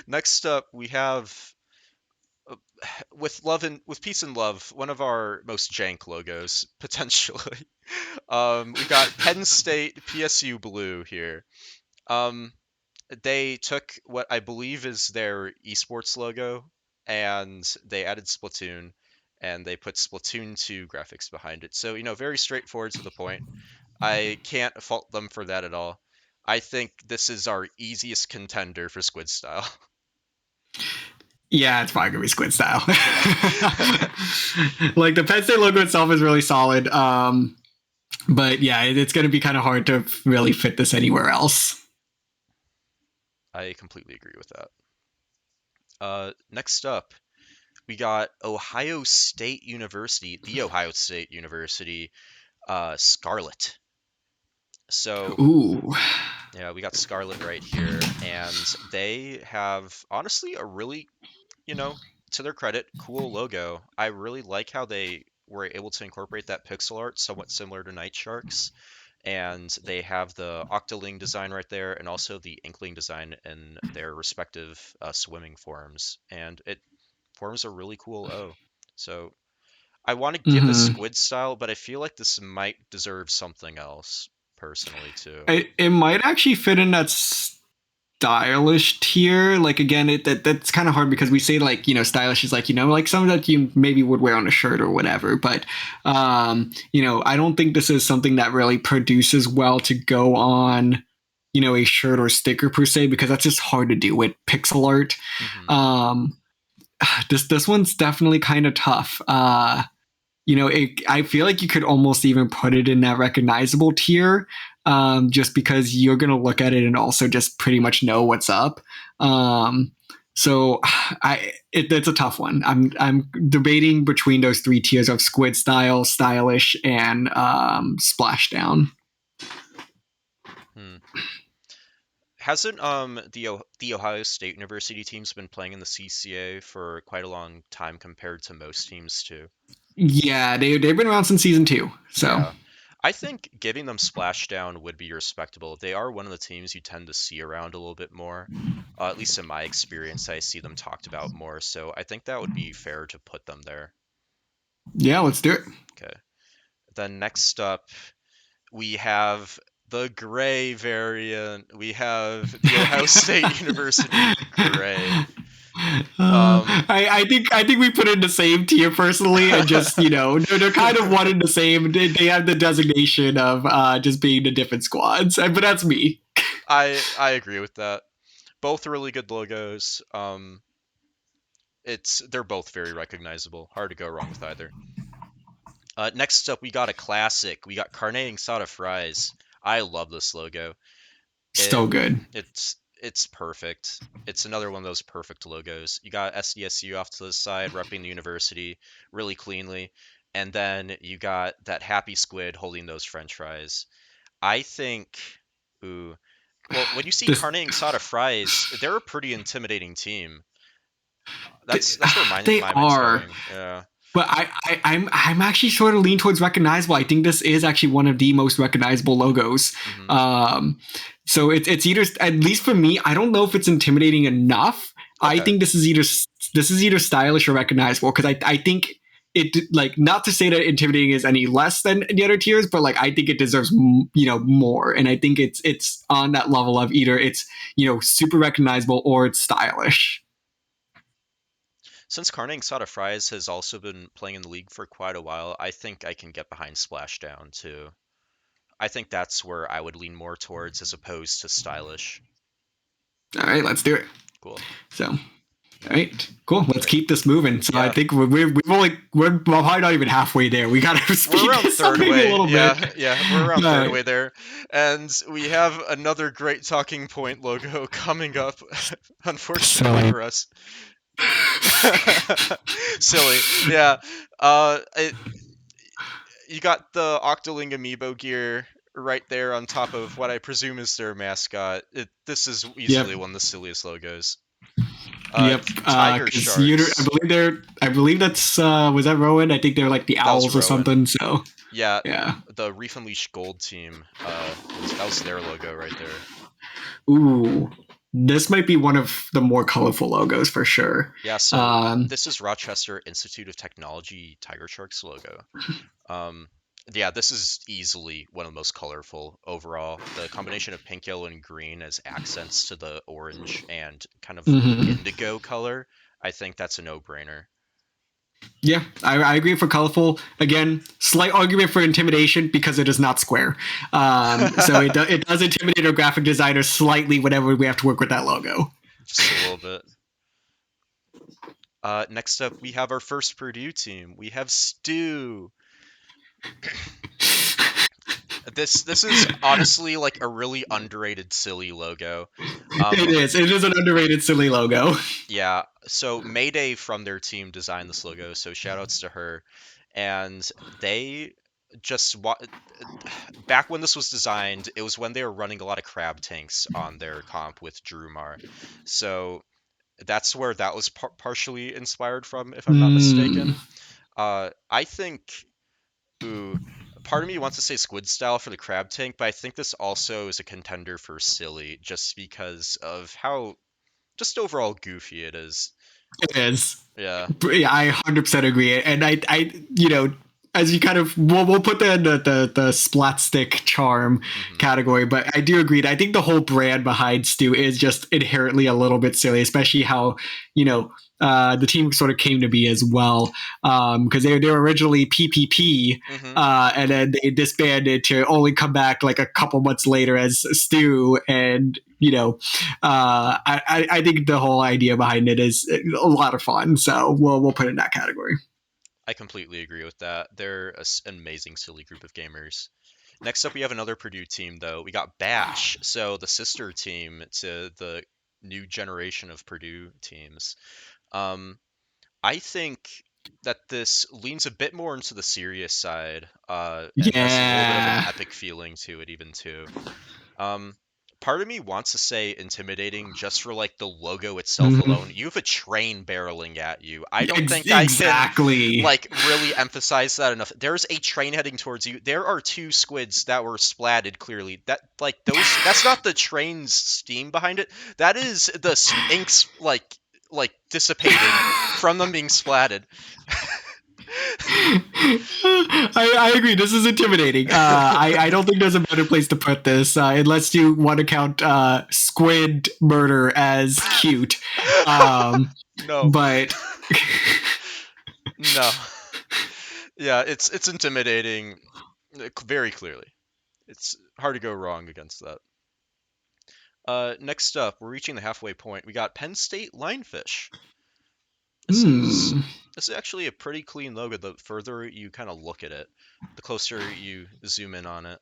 S1: Next up, we have uh, with peace and love, one of our most jank logos potentially. We got Penn State PSU blue here. Um, they took what I believe is their esports logo and they added Splatoon and they put Splatoon 2 graphics behind it. So, very straightforward to the point. I can't fault them for that at all. I think this is our easiest contender for Squid style.
S2: Yeah, it's probably gonna be Squid style.
S1: Yeah.
S2: Like the Penn State logo itself is really solid. But yeah, it's going to be kind of hard to really fit this anywhere else.
S1: I completely agree with that. Next up, we got Ohio State University, the Ohio State University, Scarlet. So
S2: Ooh.
S1: yeah, we got Scarlet right here, and they have honestly a really, you know, to their credit, cool logo. I really like how they were able to incorporate that pixel art, somewhat similar to Night Sharks, and they have the Octoling design right there, and also the Inkling design in their respective swimming forms, and it forms a really cool O. So I want to give this
S2: Mm-hmm.
S1: Squid style, but I feel like this might deserve something else personally too.
S2: It might actually fit in that stylish tier. Like again, that's kind of hard because we say like stylish is like like some that you maybe would wear on a shirt or whatever. But I don't think this is something that really produces well to go on a shirt or sticker per se because that's just hard to do with pixel art.
S1: Hmm.
S2: Um, this one's definitely kind of tough. I feel like you could almost even put it in that recognizable tier, just because you're gonna look at it and also just pretty much know what's up. So it's a tough one. I'm debating between those three tiers of Squid style, stylish, and splashdown.
S1: Hmm. Hasn't the Ohio State University teams been playing in the CCA for quite a long time compared to most teams too?
S2: Yeah, they've been around since season 2. So
S1: Yeah. I think giving them Splashdown would be respectable. They are one of the teams you tend to see around a little bit more. At least in my experience, I see them talked about more. So I think that would be fair to put them there.
S2: yeah, let's do it.
S1: Okay. Then next up, we have the gray variant. We have the Ohio State University gray.
S2: I think we put in the same tier personally, and just they're kind of one and the same. They have the designation of just being the different squads, but that's me.
S1: I agree with that. Both really good logos. They're both very recognizable. Hard to go wrong with either. Next up, we got a classic. We got Carnating Soda Fries. I love this logo. It
S2: So good.
S1: it's perfect. It's another one of those perfect logos. You got SDSU off to the side, repping the university really cleanly, and then you got that happy squid holding those French fries. I think, ooh, well, when you see
S2: This
S1: Carnating Soda Fries, they're a pretty intimidating team.
S2: they,
S1: That's where
S2: they
S1: my mind's
S2: are.
S1: going. Yeah.
S2: But I'm actually sort of lean towards recognizable. I think this is actually one of the most recognizable logos.
S1: Hmm.
S2: So it's either, at least for me, I don't know if it's intimidating enough. I
S1: Okay.
S2: think this is either stylish or recognizable because I think it, like, not to say that intimidating is any less than the other tiers, but like I think it deserves more, and I think it's on that level of either it's super recognizable or it's stylish.
S1: Since Carnating Soda Fries has also been playing in the league for quite a while, I think I can get behind Splashdown too. I think that's where I would lean more towards as opposed to stylish.
S2: All right, let's do it.
S1: Cool.
S2: So, all right, cool. Let's
S1: Great.
S2: keep this moving. So I
S1: Yeah,
S2: think we're probably not even halfway there. We got to
S1: we're
S2: speed
S1: around
S2: this up
S1: third
S2: maybe a
S1: way.
S2: little bit.
S1: Yeah, we're
S2: All
S1: around third
S2: right.
S1: way there. And we have another great talking point logo coming up, unfortunately
S2: So
S1: for us. Silly. Yeah. It, you got the Octoling amiibo gear right there on top of what I presume is their mascot. This is
S2: Yep.
S1: easily one of the silliest logos.
S2: Yep.
S1: Tiger
S2: Because I
S1: sharks.
S2: believe I believe that's was that Rowan? I think they're like the
S1: That was
S2: owls or
S1: Rowan.
S2: something. So
S1: Yeah,
S2: yeah.
S1: the Reef Unleashed Gold team. That was their logo right there.
S2: Ooh, this might be one of the more colorful logos for sure.
S1: Yeah, so
S2: Um,
S1: this is Rochester Institute of Technology Tiger Sharks logo. Um, yeah, this is easily one of the most colorful overall. The combination of pink, yellow, and green as accents to the orange and kind of
S2: mhm.
S1: indigo color, I think that's a no-brainer.
S2: Yeah, I agree for colorful. Again, slight argument for intimidation because it is not square. So it does intimidate our graphic designers slightly whenever we have to work with that logo.
S1: Just a little bit. Next up, we have our first Purdue team. We have Stu. This is honestly like a really underrated silly logo.
S2: It
S1: Um,
S2: is. It is an underrated silly logo.
S1: yeah, so Mayday from their team designed this logo, so shout outs to her. And they just back when this was designed, it was when they were running a lot of crab tanks on their comp with Drumar. So that's where that was partially inspired from, if I'm not
S2: Mm,
S1: mistaken. I think, ooh, part of me wants to say Squid style for the crab tank, but I think this also is a contender for silly, just because of how just overall goofy it is.
S2: it is.
S1: Yeah.
S2: Yeah, I 100% agree. And as you kind of, we'll put that in the splat stick charm
S1: Hmm.
S2: category, but I do agree. I think the whole brand behind Stu is just inherently a little bit silly, especially how, you know, the team sort of came to be as well. Because they were originally PPP,
S1: Hmm.
S2: and then they disbanded to only come back like a couple months later as Stu. And I think the whole idea behind it is a lot of fun. So we'll put it in that category.
S1: I completely agree with that. They're an amazing, silly group of gamers. Next up, we have another Purdue team, though. We got Bash, so the sister team to the new generation of Purdue teams. Um, I think that this leans a bit more into the serious side, and has a little bit of an
S2: Yeah.
S1: epic feeling to it, even too. Um, Part of me wants to say intimidating just for like the logo itself
S2: Mhm.
S1: alone. You have a train barreling at you. I don't think I can
S2: Exactly.
S1: like really emphasize that enough. There's a train heading towards you. There are two squids that were splatted clearly. That like those that's not the train's steam behind it. That is the inks dissipating from them being splatted.
S2: I agree. This is intimidating. I don't think there's a better place to put this unless you want to count Squid murder as cute. Um,
S1: No.
S2: but
S1: No. Yeah, it's intimidating very clearly. It's hard to go wrong against that. Next up, we're reaching the halfway point. We got Penn State Linefish. This is
S2: hmm,
S1: this is actually a pretty clean logo. The further you kind of look at it, the closer you zoom in on it.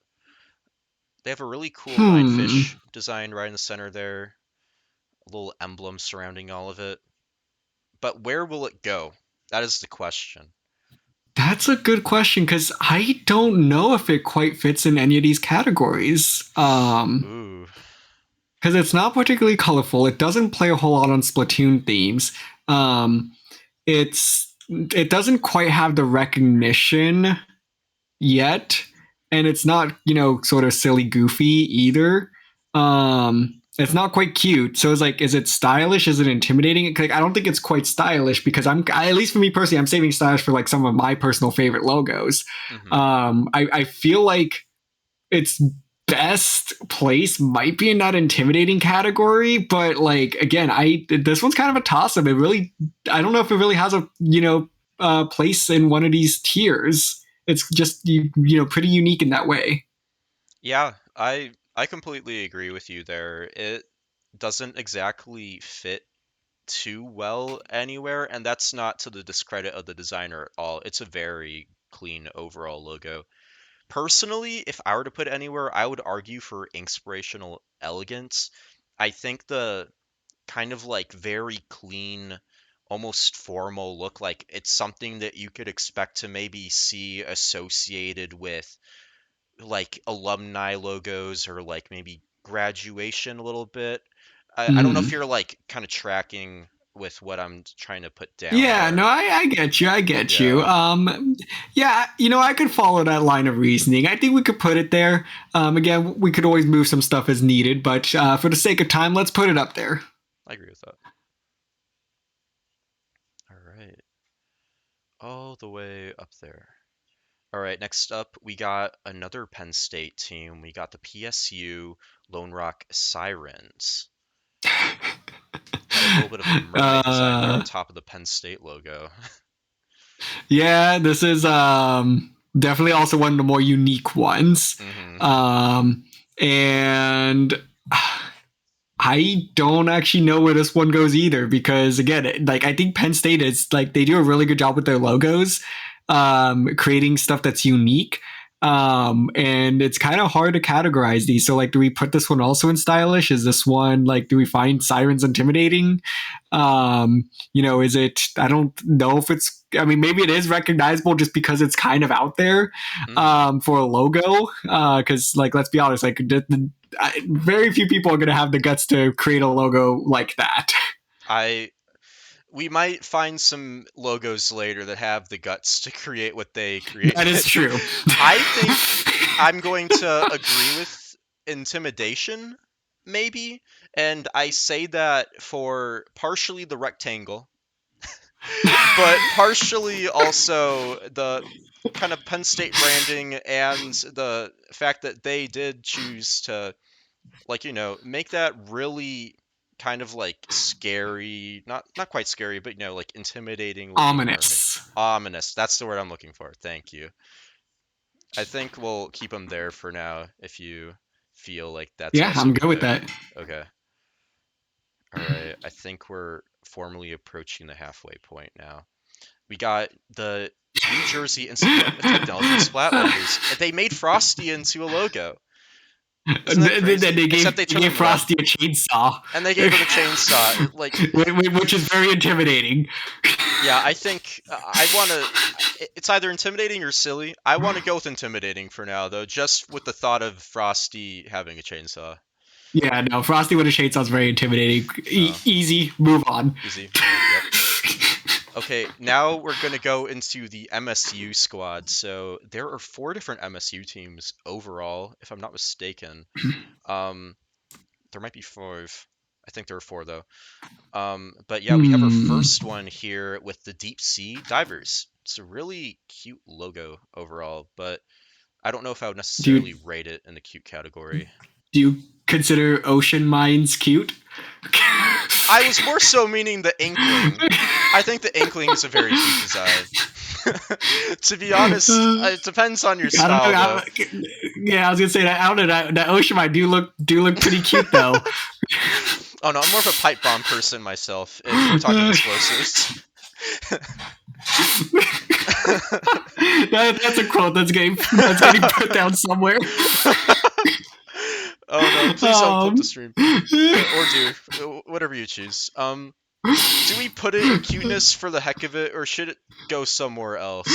S1: They have a really cool
S2: hmm.
S1: lionfish design right in the center there, a little emblem surrounding all of it. But where will it go? That is the question.
S2: That's a good question because I don't know if it quite fits in any of these categories.
S1: Ooh.
S2: Because it's not particularly colorful. It doesn't play a whole lot on Splatoon themes. Um, it doesn't quite have the recognition yet, and it's not sort of silly goofy either. It's not quite cute. So it's like, is it stylish? Is it intimidating? Like, I don't think it's quite stylish because at least for me personally, I'm saving stylish for like some of my personal favorite logos.
S1: Hmm.
S2: I feel like its best place might be in that intimidating category, but like again, I this one's kind of a toss up. It really, I don't know if it really has a place in one of these tiers. It's just pretty unique in that way.
S1: Yeah, I completely agree with you there. It doesn't exactly fit too well anywhere, and that's not to the discredit of the designer at all. It's a very clean overall logo. Personally, if I were to put it anywhere, I would argue for inspirational elegance. I think the kind of like very clean almost formal look. Like it's something that you could expect to maybe see associated with like alumni logos or like maybe graduation a little bit. I don't know if
S2: Mm.
S1: you're like kind of tracking with what I'm trying to put down
S2: Yeah, no,
S1: there.
S2: I get you. I get you.
S1: Yeah,
S2: Yeah, I could follow that line of reasoning. I think we could put it there. Again, we could always move some stuff as needed, but for the sake of time, let's put it up there.
S1: I agree with that. All right. All the way up there. All right, next up, we got another Penn State team. We got the PSU Lone Rock Sirens. Got a little bit of a mermaid design there on
S2: Uh,
S1: top of the Penn State logo.
S2: yeah, this is definitely also one of the more unique ones.
S1: hmm
S2: Um, and I don't actually know where this one goes either because again, like I think Penn State is like they do a really good job with their logos, creating stuff that's unique. And it's kind of hard to categorize these. So like, do we put this one also in stylish? Is this one like, do we find sirens intimidating? Is it, I don't know if it's, I mean, maybe it is recognizable just because it's kind of out there,
S1: hmm
S2: for a logo. Cause like, let's be honest, like very few people are going to have the guts to create a logo like that.
S1: I we might find some logos later that have the guts to create what they
S2: That is
S1: created.
S2: true.
S1: I think I'm going to agree with intimidation, maybe, and I say that for partially the rectangle, but partially also the kind of Penn State branding and the fact that they did choose to, like, make that really kind of like scary, not quite scary, but like intimidating looking mermaid.
S2: Ominous.
S1: Ominous. That's the word I'm looking for. Thank you. I think we'll keep them there for now if you feel like that's
S2: Yeah,
S1: also
S2: I'm good
S1: good
S2: with
S1: there.
S2: that.
S1: Okay. All right. I think we're formally approaching the halfway point now. We got the New Jersey Institute of Technology Splatlanders. They made Frosty into a logo. Isn't that crazy?
S2: They
S1: Except
S2: gave
S1: they
S2: they
S1: turned
S2: gave
S1: him red.
S2: Frosty a chainsaw,
S1: And they gave him a chainsaw. Like,
S2: which is very intimidating.
S1: yeah, I think I want to. It's either intimidating or silly. I want to go with intimidating for now, though, just with the thought of Frosty having a chainsaw.
S2: Yeah, no, Frosty with a chainsaw is very intimidating.
S1: No,
S2: Easy, move on.
S1: easy. Yep. Okay, now we're going to go into the MSU squad. So there are 4 different MSU teams overall, if I'm not mistaken. Um, there might be 5. I think there are 4 though. But yeah, we have our
S2: Hmm.
S1: first one here with the Deep Sea Divers. It's a really cute logo overall, but I don't know if I would
S2: Do you
S1: necessarily rate it in the cute category.
S2: do you consider ocean mines cute?
S1: I was more so meaning the Inkling. I think the Inkling is a very cute design. To be honest, it depends on your
S2: I don't know.
S1: style, though.
S2: Yeah, I was gonna say that. I don't know. That ocean mine do look pretty cute though.
S1: Oh no, I'm more of a pipe bomb person myself, if we're talking explosives.
S2: That's a quote that's getting put down somewhere.
S1: Oh no, please don't clip the
S2: Um,
S1: stream. Or do. Whatever you choose. Do we put it in cuteness for the heck of it, or should it go somewhere else?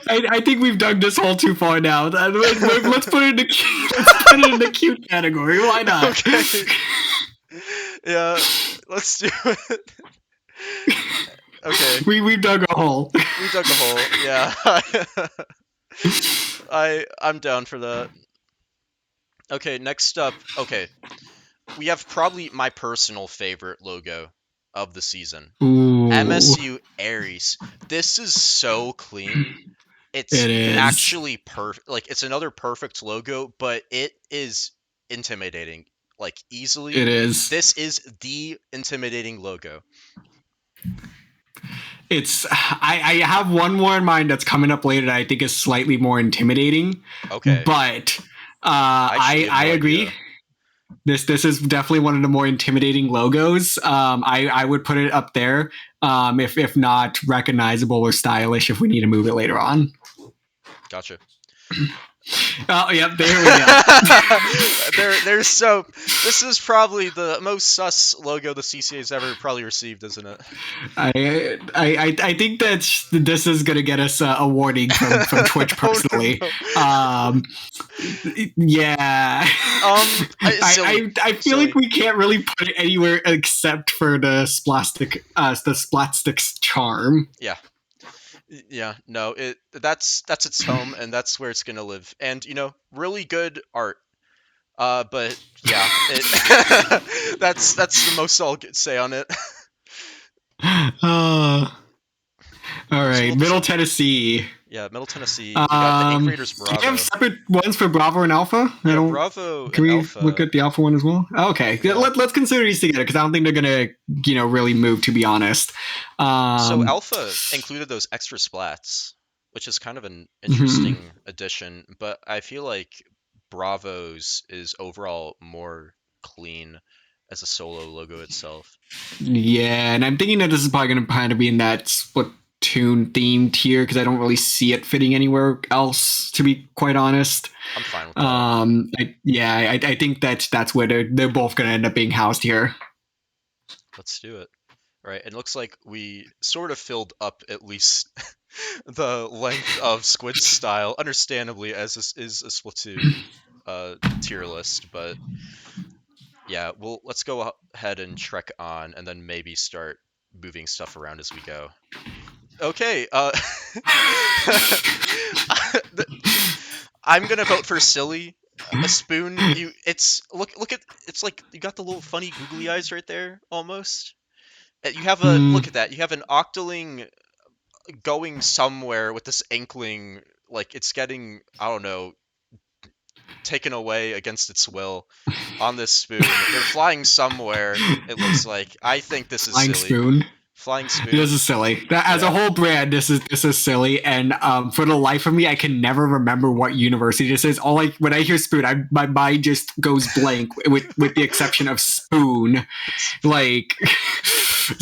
S2: I think we've dug this hole too far now. Let's put it in the let's put it in the cute category. Why not?
S1: Okay. Yeah, let's do it. Okay,
S2: We've dug a hole.
S1: we dug a hole. Yeah. I'm down for that. Okay, next up. Okay, we have probably my personal favorite logo of the season.
S2: Ooh,
S1: MSU Aries. This is so clean. It's
S2: it is.
S1: actually perfect. Like it's another perfect logo, but it is intimidating. Like easily.
S2: It is.
S1: This is the intimidating logo.
S2: It's. I have one more in mind that's coming up later that I think is slightly more intimidating,
S1: Okay.
S2: but
S1: I actually have
S2: I
S1: no
S2: agree.
S1: idea.
S2: This is definitely one of the more intimidating logos. I would put it up there. If not recognizable or stylish, if we need to move it later on.
S1: Gotcha.
S2: Oh, yep, there we go.
S1: There's so. This is probably the most sus logo the CCA's ever probably received, isn't it?
S2: I think that this is gonna get us a warning from Twitch
S1: Oh
S2: personally.
S1: no.
S2: Yeah,
S1: Silly,
S2: I feel like
S1: silly.
S2: we can't really put it anywhere except for the Splatstick's charm.
S1: Yeah, yeah. No, that's its home, and that's where it's gonna live. And really good art. But yeah, that's the most I'll say on it.
S2: Uh, all
S1: So
S2: right, Middle Tennessee.
S1: yeah, Middle Tennessee. We got the Ink Raiders
S2: Do you have
S1: Bravo.
S2: separate ones for Bravo and Alpha? I
S1: Yeah,
S2: don't.
S1: Bravo
S2: Can
S1: and
S2: we look
S1: Alpha.
S2: at the Alpha one as well? Okay,
S1: Yeah.
S2: let's consider these together because I don't think they're gonna, really move. To be honest.
S1: So Alpha included those extra splats, which is kind of an
S2: Mhm.
S1: interesting addition. But I feel like Bravo's is overall more clean as a solo logo itself.
S2: Yeah, and I'm thinking that this is probably going to kind of be in that Splatoon themed here because I don't really see it fitting anywhere else, to be quite honest.
S1: I'm fine with that.
S2: I think that's where they're both going to end up being housed here.
S1: Let's do it. Right, it looks like we sort of filled up at least the length of Squid's style, understandably, as this is a Splatoon tier list, but yeah, let's go ahead and trek on, and then maybe start moving stuff around as we go. Okay, I'm gonna vote for silly. A spoon, it's look at it's like you got the little funny googly eyes right there, almost. You have
S2: Hmm.
S1: look at that. You have an octoling going somewhere with this inkling, like it's getting, I don't know, taken away against its will on this spoon. They're flying somewhere, it looks like. I think this is
S2: Flying
S1: silly.
S2: spoon.
S1: Flying
S2: This
S1: spoon.
S2: is silly. As a
S1: Yeah.
S2: whole brand, this is silly, and for the life of me, I can never remember what university this is. When I hear spoon, my mind just goes blank, with the exception of spoon. Like,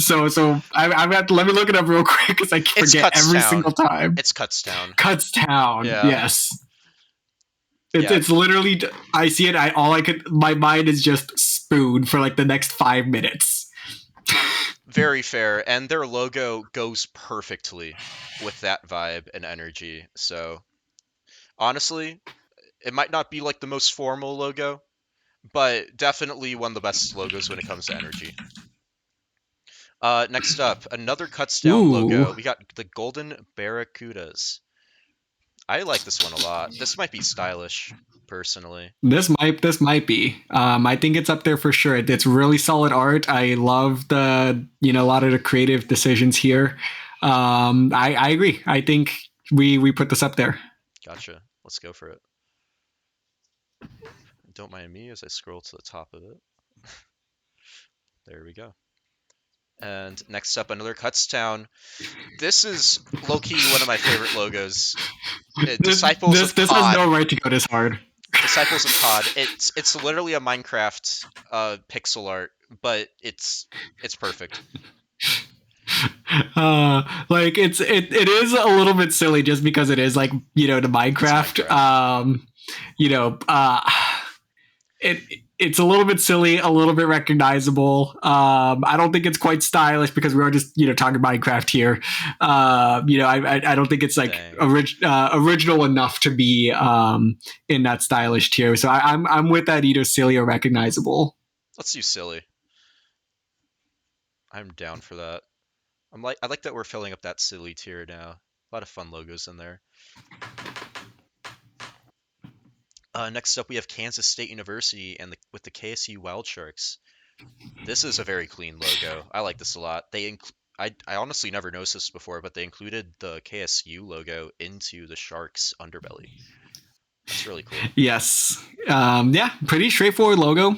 S2: I'm at. Let me look it up real quick because I
S1: It's
S2: forget every
S1: Cutstown.
S2: single time.
S1: It's Cutstown.
S2: Cutstown,
S1: Yeah.
S2: yes.
S1: Yeah.
S2: It's literally. I see it. My mind is just spoon for like the next 5 minutes.
S1: Very fair. And their logo goes perfectly with that vibe and energy. So honestly, it might not be like the most formal logo, but definitely one of the best logos when it comes to energy. Next up, another Cutstown
S2: Ooh.
S1: logo. We got the Golden Barracudas. I like this one a lot. This might be stylish, personally.
S2: This might be. I think it's up there for sure. It's really solid art. I love the a lot of the creative decisions here. I agree. I think we put this up there.
S1: Gotcha. Let's go for it. Don't mind me as I scroll to the top of it. There we go. And next up, another Cutstown. This is low-key one of my favorite logos. Disciples of
S2: This has no
S1: COD.
S2: right to go this hard.
S1: Disciples of COD. It's literally a Minecraft pixel art, but it's perfect.
S2: Like it is a little bit silly just because it is like the
S1: It's
S2: Minecraft.
S1: Minecraft.
S2: You know, it it's a little bit silly, a little bit recognizable. I don't think it's quite stylish because we are just talking Minecraft here. I don't think it's like
S1: Dang.
S2: original enough to be in that stylish tier. So I'm with that either silly or recognizable.
S1: Let's do silly. I'm down for that. I like that we're filling up that silly tier now. A lot of fun logos in there. Next up, we have Kansas State University and with the KSU Wild Sharks. This is a very clean logo. I like this a lot. I honestly never noticed this before, but they included the KSU logo into the Sharks underbelly. That's really cool.
S2: Yes. Yeah, pretty straightforward logo.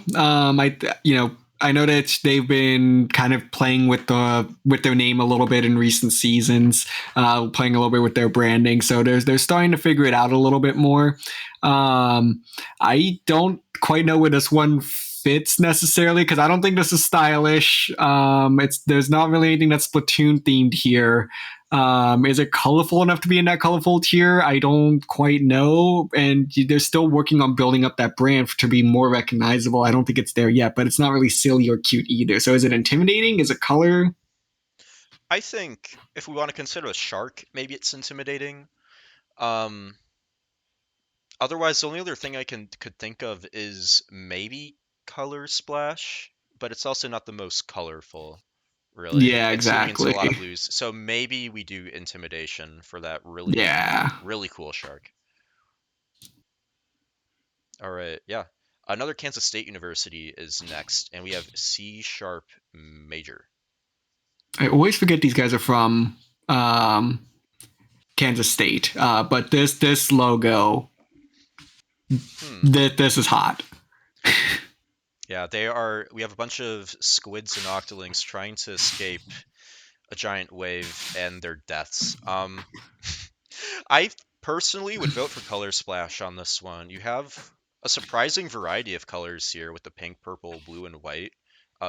S2: I know that they've been kind of playing with their name a little bit in recent seasons, playing a little bit with their branding. So they're starting to figure it out a little bit more. I don't quite know where this one fits necessarily because I don't think this is stylish. There's not really anything that's Splatoon themed here. Is it colorful enough to be in that colorful tier? I don't quite know. And they're still working on building up that brand to be more recognizable. I don't think it's there yet, but it's not really silly or cute either. So is it intimidating? Is it color?
S1: I think if we want to consider a shark, maybe it's intimidating. Um, Otherwise, the only other thing I could think of is maybe color splash, but it's also not the most colorful, really.
S2: Yeah,
S1: It's moving into a
S2: exactly.
S1: lot of blues, so maybe we do intimidation for that really,
S2: Yeah.
S1: really cool shark. All right, yeah. Another Kansas State University is next, and we have C sharp major.
S2: I always forget these guys are from um, Kansas State. But this logo,
S1: Hmm.
S2: this is hot.
S1: Yeah, they are. We have a bunch of squids and octolings trying to escape a giant wave and their deaths. I personally would vote for Color Splash on this one. You have a surprising variety of colors here with the pink, purple, blue, and white,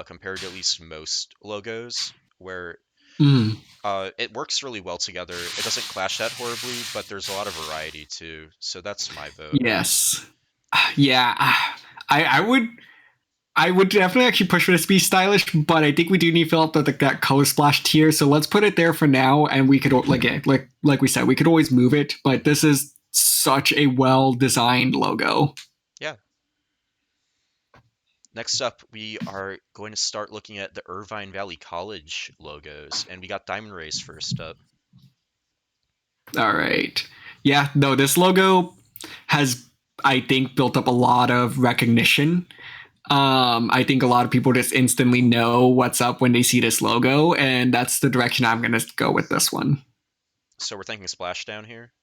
S1: compared to at least most logos, where
S2: Mm,
S1: it works really well together. It doesn't clash that horribly, but there's a lot of variety too. So that's my vote.
S2: yes. Yeah. I would. I would definitely actually push for this to be stylish, but I think we do need to fill up that color splash tier. So let's put it there for now, and we could like we said, we could always move it. But this is such a well designed logo.
S1: Yeah. Next up, we are going to start looking at the Irvine Valley College logos, and we got Diamond Rays first up.
S2: All right. Yeah, no, this logo has, I think, built up a lot of recognition. I think a lot of people just instantly know what's up when they see this logo, and that's the direction I'm going to go with this one.
S1: So we're thinking Splashdown here.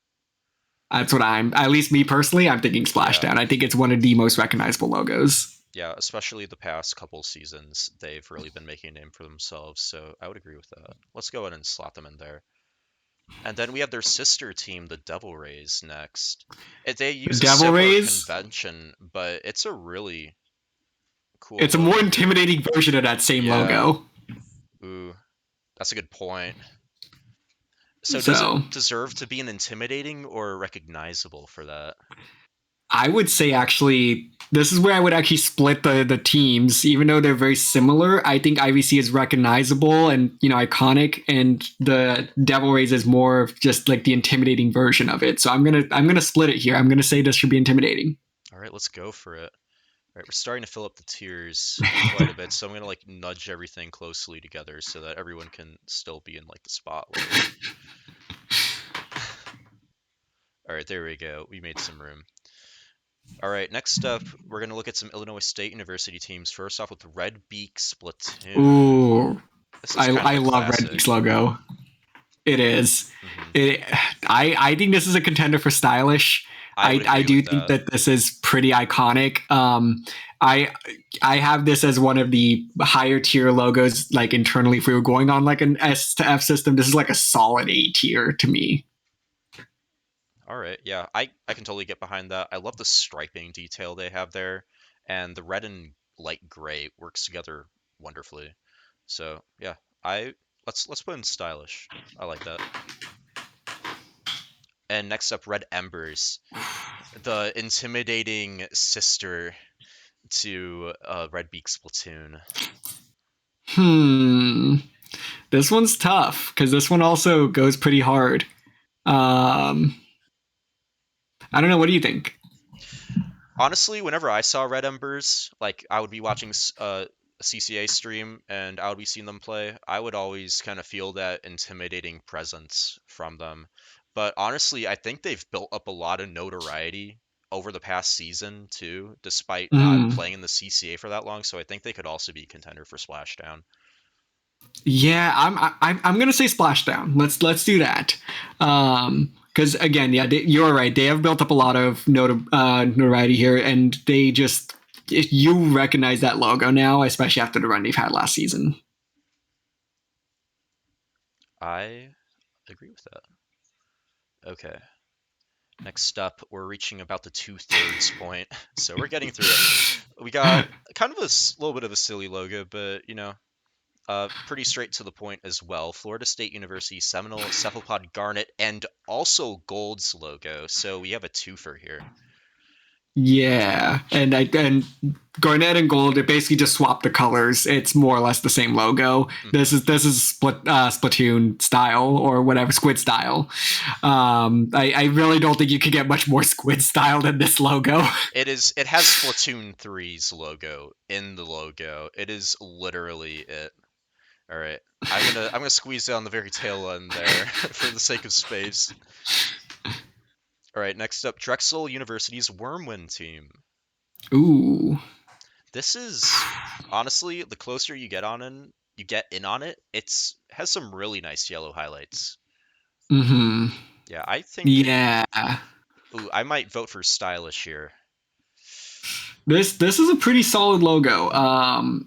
S2: That's what at least me personally, I'm thinking
S1: Yeah.
S2: Splashdown. I think it's one of the most recognizable logos.
S1: Yeah, especially the past couple seasons, they've really been making a name for themselves, so I would agree with that. Let's go ahead and slot them in there. And then we have their sister team, the Devil Rays, next. They
S2: The
S1: use a
S2: Devil
S1: similar
S2: Rays,
S1: convention, but it's a really cool
S2: it's a more
S1: logo here.
S2: intimidating version of that same
S1: Yeah,
S2: logo.
S1: ooh, that's a good point. So does it
S2: So
S1: deserve to be an intimidating or recognizable for that?
S2: I would say actually this is where I would actually split the teams, even though they're very similar. I think IVC is recognizable and iconic, and the Devil Rays is more of just like the intimidating version of it. So I'm gonna split it here. I'm gonna say this should be intimidating.
S1: All right, let's go for it. All right, we're starting to fill up the tiers quite a bit, so I'm gonna like nudge everything closely together so that everyone can still be in like the spotlight. All right, there we go. We made some room. All right, next up, we're gonna look at some Illinois State University teams. First off, with Red Beak Splatoon.
S2: Ooh,
S1: This is kind of
S2: I
S1: a
S2: love Red Beak's
S1: classic.
S2: logo. It is.
S1: Hmm.
S2: It. I think this is a contender for stylish.
S1: I would
S2: I
S1: agree
S2: do
S1: with
S2: think
S1: that.
S2: that this is pretty iconic. I I have this as one of the higher tier logos, like internally. If we were going on like an S to F system, this is like a solid A tier to me.
S1: All right, yeah, I can totally get behind that. I love the striping detail they have there, and the red and light gray works together wonderfully. So yeah, I let's put in stylish. I like that. And next up, Red Embers, the intimidating sister to Red Beak Splatoon.
S2: Hmm. This one's tough because this one also goes pretty hard. Um, I don't know. What do you think?
S1: Honestly, whenever I saw Red Embers, like I would be watching a CCA stream and I would be seeing them play, I would always kind of feel that intimidating presence from them. But honestly, I think they've built up a lot of notoriety over the past season too, despite not
S2: Mm.
S1: playing in the CCA for that long. So I think they could also be a contender for Splashdown.
S2: Yeah, I'm gonna say splashdown. Let's do that. Because again, yeah, you're right. They have built up a lot of notoriety here, and they just you recognize that logo now, especially after the run they've had last season.
S1: I agree with that. Okay. Next up, we're reaching about the 2/3 point, so we're getting through it. We got kind of a little bit of a silly logo, but pretty straight to the point as well. Florida State University Seminole Cephalopod Garnet and also Gold's logo, so we have a twofer here.
S2: Yeah, and Garnet and Gold, it basically just swapped the colors. It's more or less the same logo.
S1: Mm-hmm.
S2: This is Splatoon style or whatever, Squid style. I really don't think you could get much more Squid style than this logo.
S1: It has Splatoon 3's logo in the logo. It is literally it. All right, I'm gonna squeeze down the very tail end there for the sake of space. All right, next up, Drexel University's Wormwind team.
S2: Ooh.
S1: This is honestly the closer you get in on it, has some really nice yellow highlights.
S2: Mm-hmm.
S1: Yeah, I think.
S2: Yeah.
S1: Ooh, I might vote for stylish here.
S2: This is a pretty solid logo. I'll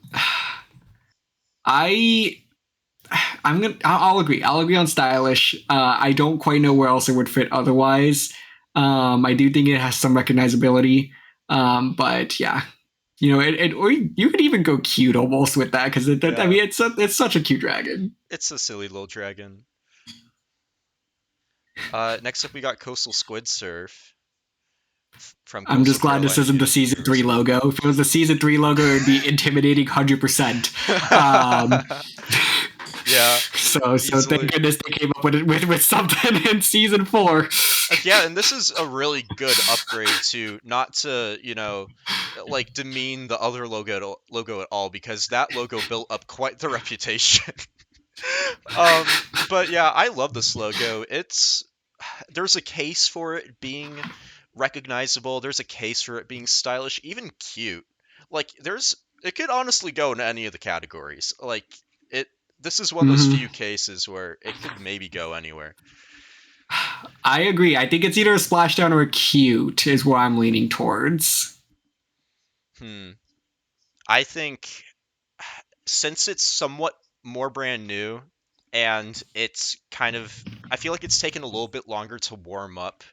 S2: agree. I'll agree on stylish. I don't quite know where else it would fit otherwise. I do think it has some recognizability. But yeah, or you could even go cute almost with that because I mean it's such a cute dragon.
S1: It's a silly little dragon. Next up, we got Coastal Squid Surf.
S2: I'm just glad this isn't the season 3 logo. If it was the season 3 logo, it would be intimidating 100%.
S1: Yeah.
S2: So thank goodness they came up with something in season 4.
S1: Yeah, and this is a really good upgrade to not to demean the other logo at all, because that logo built up quite the reputation. But yeah, I love this logo. There's a case for it being recognizable. There's a case for it being stylish, even cute. It could honestly go in any of the categories. This is one of those few cases where it could maybe go anywhere.
S2: I agree. I think it's either a splashdown or a cute is what I'm leaning towards.
S1: I think since it's somewhat more brand new and I feel like it's taken a little bit longer to warm up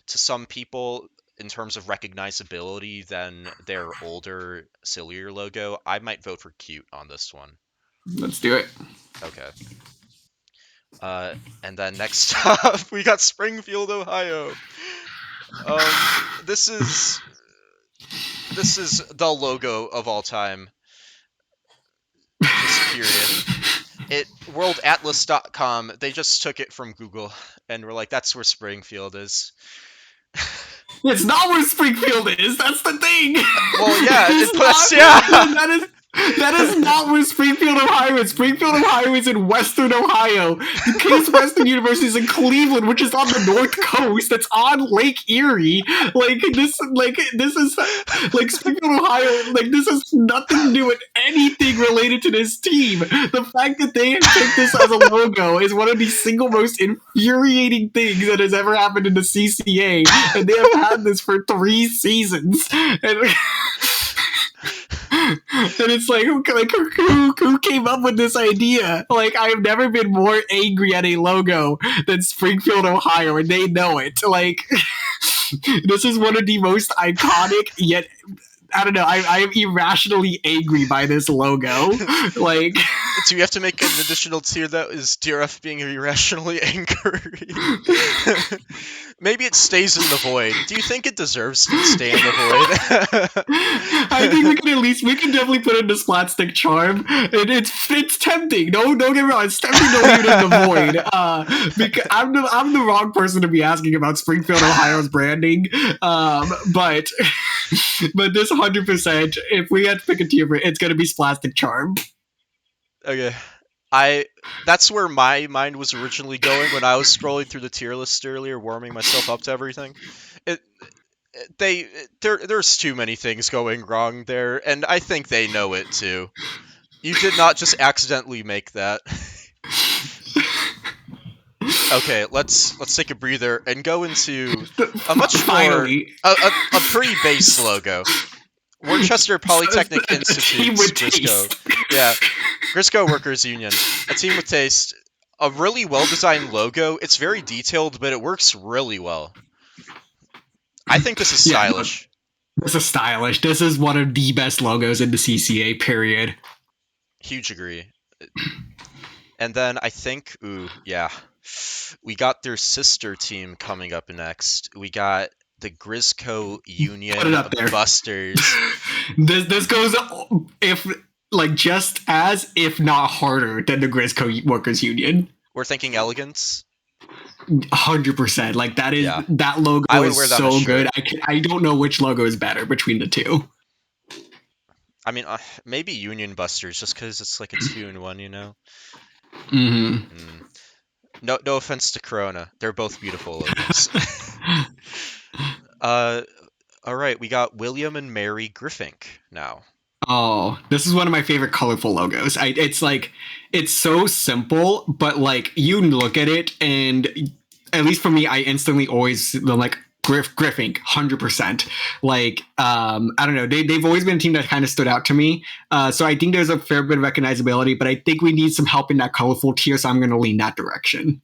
S1: to some people in terms of recognizability than their older, sillier logo, I might vote for cute on this one.
S2: Let's do it.
S1: Okay. And then next up, we got Springfield, Ohio. This is the logo of all time. Just period. Worldatlas.com, they just took it from Google and were like, that's where Springfield is.
S2: It's not where Springfield is. That's the thing.
S1: Well, yeah,
S2: that is not where Springfield, Ohio is. Springfield, Ohio is in Western Ohio. The Case Western University is in Cleveland, which is on the North Coast. That's on Lake Erie. This is Springfield, Ohio. This has nothing to do with anything related to this team. The fact that they have picked this as a logo is one of the single most infuriating things that has ever happened in the CCA, and they have had this for 3 seasons. And it's who came up with this idea? I have never been more angry at a logo than Springfield, Ohio, and they know it. This is one of the most iconic, yet I don't know. I am irrationally angry by this logo.
S1: Do we have to make an additional tier that is DRF being irrationally angry? Maybe it stays in the void. Do you think it deserves to stay in the void?
S2: I think we can definitely put it in the Splatstick charm. It's tempting. Don't get me wrong. It's tempting to leave it in the void. Because I'm the wrong person to be asking about Springfield, Ohio's branding. But this 100%, if we had to pick a tier, it's going to be Splatstick charm.
S1: Okay. That's where my mind was originally going when I was scrolling through the tier list earlier, warming myself up to everything. There's too many things going wrong there, and I think they know it too. You did not just accidentally make that. Okay, let's take a breather and go into a much more a pretty base logo. Worcester Polytechnic Institute, Grisco. Yeah, Grisco Workers Union. A team with taste. A really well-designed logo. It's very detailed, but it works really well. I think this is
S2: Yeah, no,
S1: stylish.
S2: this is stylish. This is one of the best logos in the CCA. Period.
S1: Huge agree. And then I think, ooh, yeah, we got their sister team coming up next. We got the Grisco
S2: Put it
S1: Union
S2: up there.
S1: Busters.
S2: This goes if like just as if not harder than the Grisco Workers Union.
S1: We're thinking elegance.
S2: 100%. Like
S1: Yeah,
S2: that logo
S1: I would
S2: is
S1: wear that on a
S2: so good.
S1: shirt.
S2: I don't know which logo is better between the two.
S1: I mean, maybe Union Busters, just because it's like a 2-in-1, you know.
S2: Mm-hmm.
S1: No offense to Corona, they're both beautiful logos. uh, all right, we got William and Mary Griffink now.
S2: Oh, this is one of my favorite colorful logos. It's like it's so simple, but like you look at it, and at least for me, I instantly always like Griffink, 100%. Like I don't know, they've always been a team that kind of stood out to me. So I think there's a fair bit of recognizability, but I think we need some help in that colorful tier. So I'm going to lean that direction.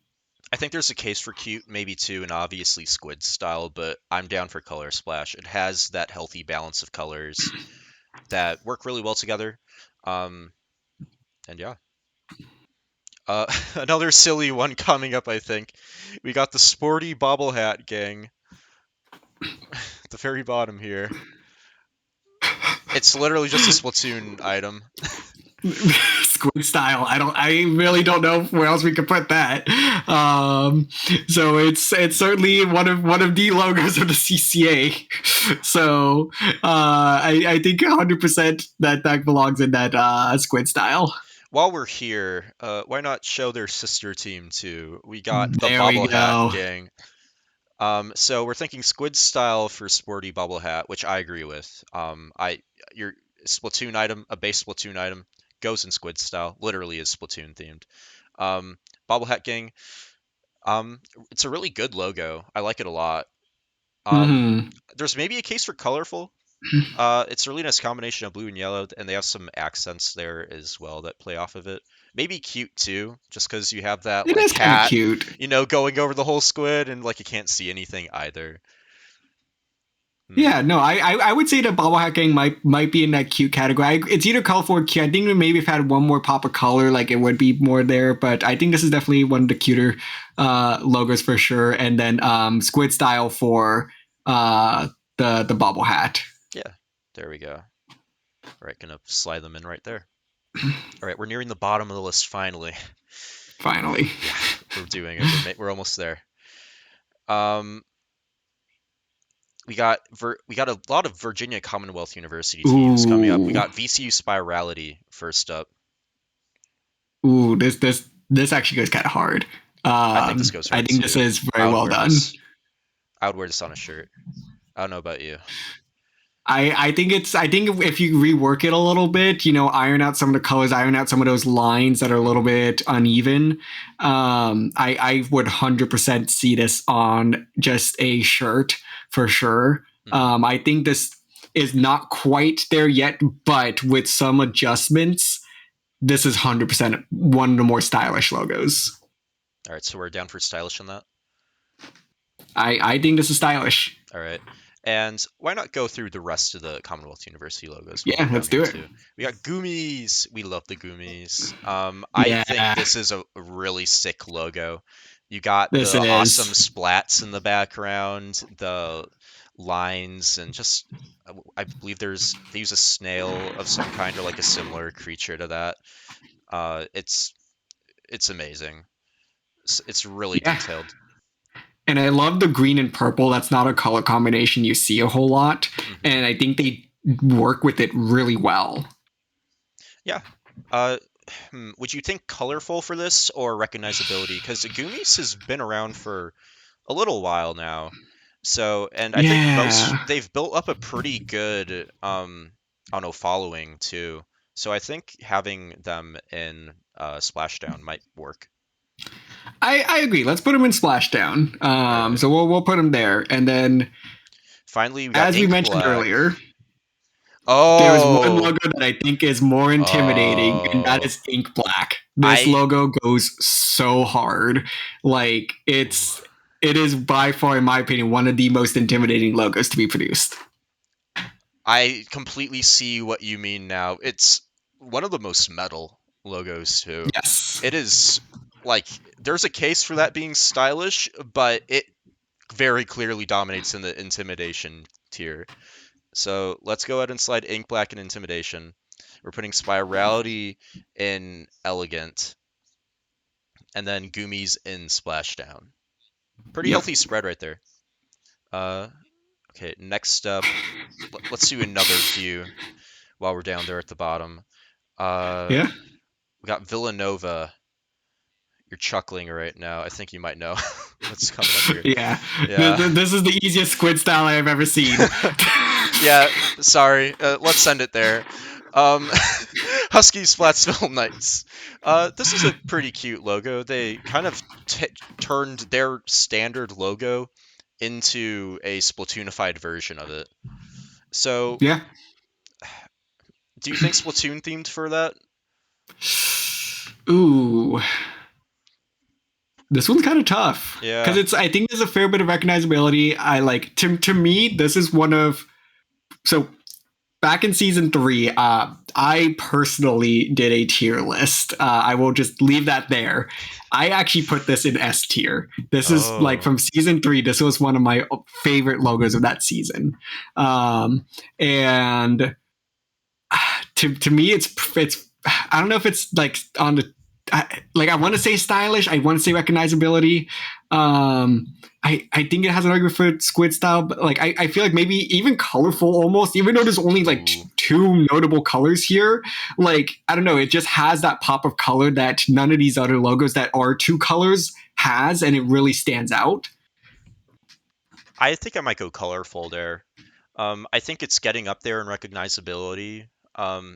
S1: I think there's a case for cute, maybe too, and obviously Squid style, but I'm down for Color Splash. It has that healthy balance of colors that work really well together. Um, and yeah. Another silly one coming up, I think. We got the Sporty Bobble Hat Gang at the very bottom here. It's literally just a Splatoon item.
S2: Squid style. I really don't know where else we could put that. So it's certainly one of the logos of the CCA. So I think 100% that belongs in that squid style.
S1: While we're here, why not show their sister team too? We got the
S2: There we
S1: Bobble Hat
S2: go.
S1: Gang. So we're thinking Squid style for Sporty Bubble Hat, which I agree with. Your Splatoon item, a base Splatoon item, goes in Squid style. Literally is Splatoon themed. Bobble Hat Gang. It's a really good logo. I like it a lot.
S2: Mm-hmm.
S1: There's maybe a case for colorful. It's a really nice combination of blue and yellow, and they have some accents there as well that play off of it. Maybe cute too, just because you have that
S2: It
S1: like
S2: is kind of
S1: hat,
S2: cute.
S1: going over the whole squid, and like you can't see anything either.
S2: Yeah, no, I would say the bobble hacking might be in that cute category. It's either colorful or cute. I think maybe if it had one more pop of color, like it would be more there. But I think this is definitely one of the cuter logos for sure. And then squid style for the bobble hat.
S1: Yeah, there we go. All right, gonna slide them in right there. All right, we're nearing the bottom of the list finally.
S2: Finally,
S1: Yeah, we're doing it. We're almost there. We got a lot of Virginia Commonwealth University teams coming up. We got VCU Spirality first up.
S2: Ooh, this actually goes kind of hard.
S1: I think this goes hard
S2: I think
S1: too.
S2: this is very well done.
S1: I would wear this on a shirt. I don't know about you.
S2: I think if you rework it a little bit, iron out some of the colors, iron out some of those lines that are a little bit uneven, I would 100% see this on just a shirt for sure. Mm-hmm. I think this is not quite there yet, but with some adjustments, this is 100% one of the more stylish logos.
S1: All right, so we're down for stylish on that.
S2: I think this is stylish.
S1: All right. And why not go through the rest of the Commonwealth University logos?
S2: Yeah, let's do it.
S1: Too. We got Gobies. We love the Gobies. I think this is a really sick logo. You got the awesome splats in the background, the lines, and just I believe they use a snail of some kind or like a similar creature to that. It's amazing. It's really detailed.
S2: And I love the green and purple. That's not a color combination you see a whole lot. Mm-hmm. And I think they work with it really well.
S1: Yeah. Would you think colorful for this or recognizability? Because Gobies has been around for a little while now. So, and I think they've built up a pretty good, following too. So I think having them in Splashdown might work.
S2: I agree. Let's put them in Splashdown. Right. So we'll put them there, and then
S1: finally, we got
S2: as we mentioned earlier,
S1: there's
S2: one logo that I think is more intimidating, and that is Ink Black. This logo goes so hard. Like it's it is by far, in my opinion, one of the most intimidating logos to be produced.
S1: I completely see what you mean now. It's one of the most metal logos too.
S2: Yes.
S1: It is like there's a case for that being stylish, but it very clearly dominates in the intimidation tier. So let's go ahead and slide ink black and intimidation. We're putting spirality in elegant, and then Gobies in splashdown. Pretty
S2: Yep.
S1: healthy spread right there. Okay, next up, let's do another few while we're down there at the bottom.
S2: Yeah.
S1: We got Villanova. You're chuckling right now. I think you might know what's coming up here.
S2: Yeah.
S1: Yeah.
S2: This is the easiest squid style I have ever seen.
S1: Yeah, sorry. Let's send it there. Husky Splatsville Knights. This is a pretty cute logo. They kind of turned their standard logo into a Splatoonified version of it. So,
S2: Yeah.
S1: do you think Splatoon themed for that?
S2: Ooh. This one's kind of tough.
S1: Yeah.
S2: Because I think there's a fair bit of recognizability. I like to me, this is one of so back in season 3, I personally did a tier list. I will just leave that there. I actually put this in S tier. This is like from season 3. This was one of my favorite logos of that season. And to me, it's I don't know if it's like on the I want to say stylish. I want to say recognizability. I think it has an argument for squid style, but like I feel like maybe even colorful almost, even though there's only like two notable colors here. Like, I don't know, it just has that pop of color that none of these other logos that are 2 colors has, and it really stands out.
S1: I think I might go colorful there. I think it's getting up there in recognizability.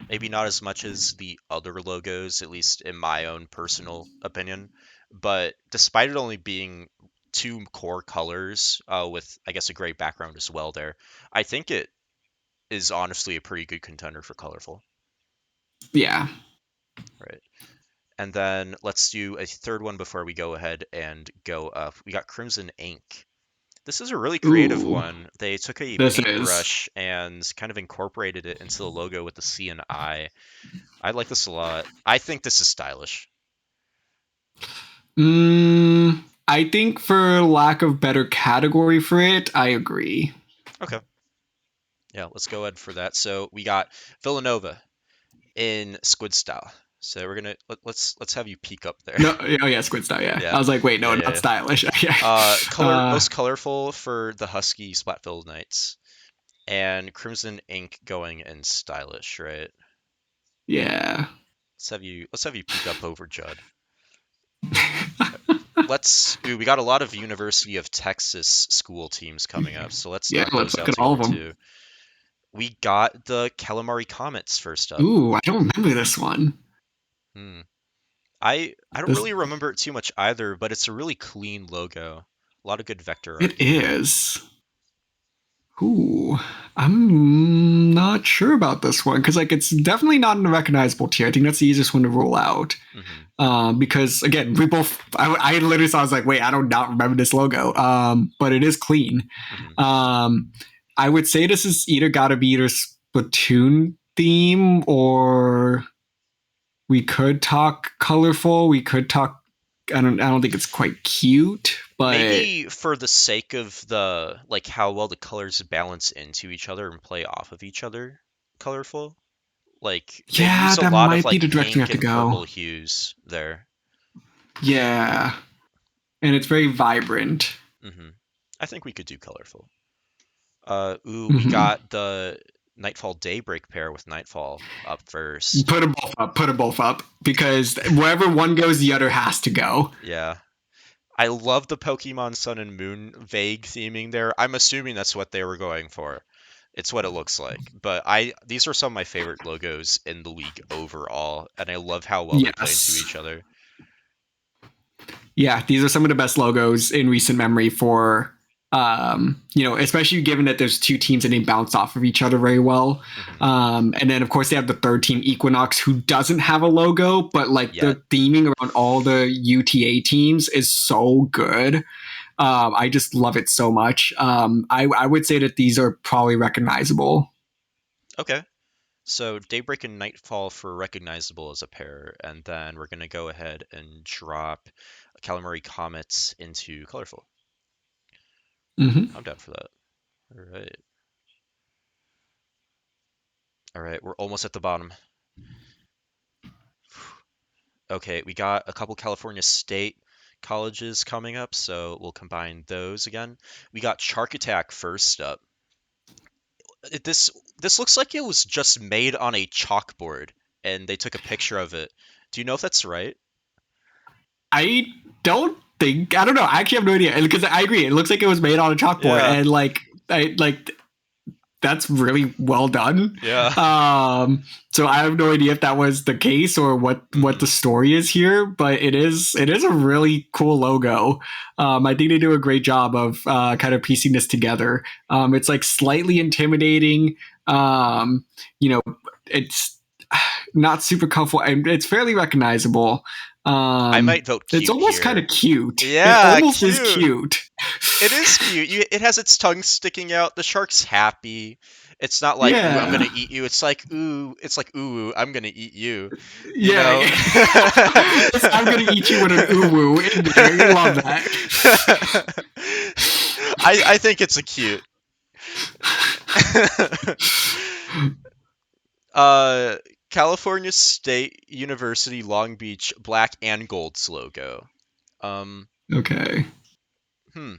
S1: Maybe not as much as the other logos, at least in my own personal opinion. But despite it only being 2 core colors with, I guess, a gray background as well there, I think it is honestly a pretty good contender for colorful.
S2: Yeah.
S1: Right. And then let's do a third one before we go ahead and go up. We got Crimson Ink. This is a really creative one. They took a paintbrush and kind of incorporated it into the logo with the C and I. I like this a lot. I think this is stylish.
S2: I think for lack of better category for it, I agree.
S1: Okay. Yeah, let's go ahead for that. So we got Villanova in squid style. So we're gonna let's have you peek up there.
S2: No, oh yeah, squid style. Yeah. I was like, wait, no, not stylish.
S1: Most colorful for the Husky Splatville Knights, and Crimson Ink going in stylish, right?
S2: Yeah.
S1: Let's have you peek up over Judd. We got a lot of University of Texas school teams coming up, so let's
S2: let's look at all of them. Too.
S1: We got the Calamari Comets first up.
S2: Ooh, I don't remember this one.
S1: I don't really remember it too much either, but it's a really clean logo. A lot of good vector art.
S2: It is. Ooh, I'm not sure about this one because like it's definitely not in a recognizable tier. I think that's the easiest one to rule out. Because again, we both I literally saw I was like, wait, I don't not remember this logo. But it is clean. I would say this is either gotta be either Splatoon theme or we could talk colorful. We could talk. I don't think it's quite cute, but
S1: maybe for the sake of the like how well the colors balance into each other and play off of each other, colorful. Like
S2: yeah,
S1: use a
S2: that
S1: lot
S2: might
S1: of, like,
S2: be the direction you have to go.
S1: Purple hues there.
S2: Yeah, and it's very vibrant.
S1: I think we could do colorful. We got the Nightfall Daybreak pair with Nightfall up first.
S2: Put them both up. Because wherever one goes, the other has to go.
S1: Yeah. I love the Pokemon Sun and Moon vague theming there. I'm assuming that's what they were going for. It's what it looks like. But these are some of my favorite logos in the league overall, and I love how well they play into each other.
S2: Yeah, these are some of the best logos in recent memory for especially given that there's 2 teams and they bounce off of each other very well. And then of course they have the third team, Equinox, who doesn't have a logo, but like the theming around all the UTA teams is so good. I just love it so much. I would say that these are probably recognizable.
S1: Okay. So Daybreak and Nightfall for recognizable as a pair, and then we're gonna go ahead and drop Calamari Comets into colorful.
S2: Mm-hmm.
S1: I'm down for that. All right. All right, we're almost at the bottom. Okay, we got a couple California State colleges coming up, so we'll combine those again. We got Shark Attack first up. This looks like it was just made on a chalkboard, and they took a picture of it. Do you know if that's right?
S2: I I don't know. I actually have no idea because I agree. It looks like it was made on a chalkboard,
S1: Yeah,
S2: and that's really well done.
S1: yeah.
S2: So I have no idea if that was the case or what the story is here, but it is a really cool logo. I think they do a great job of kind of piecing this together. It's like slightly intimidating. You know, it's not super colorful. It's fairly recognizable.
S1: I might vote
S2: It's
S1: cute
S2: almost kind of
S1: here.
S2: cute. It
S1: Yeah,
S2: almost is
S1: cute.
S2: cute.
S1: It is cute. It has its tongue sticking out. The shark's happy. It's not like, ooh, I'm gonna
S2: Yeah.
S1: eat you. It's like, ooh, I'm gonna eat you. You
S2: Yeah.
S1: know?
S2: I'm gonna eat you with an uwu in there. You love that.
S1: I think it's a cute. uh, California State University Long Beach black and gold's logo. Um,
S2: Okay.
S1: hmm.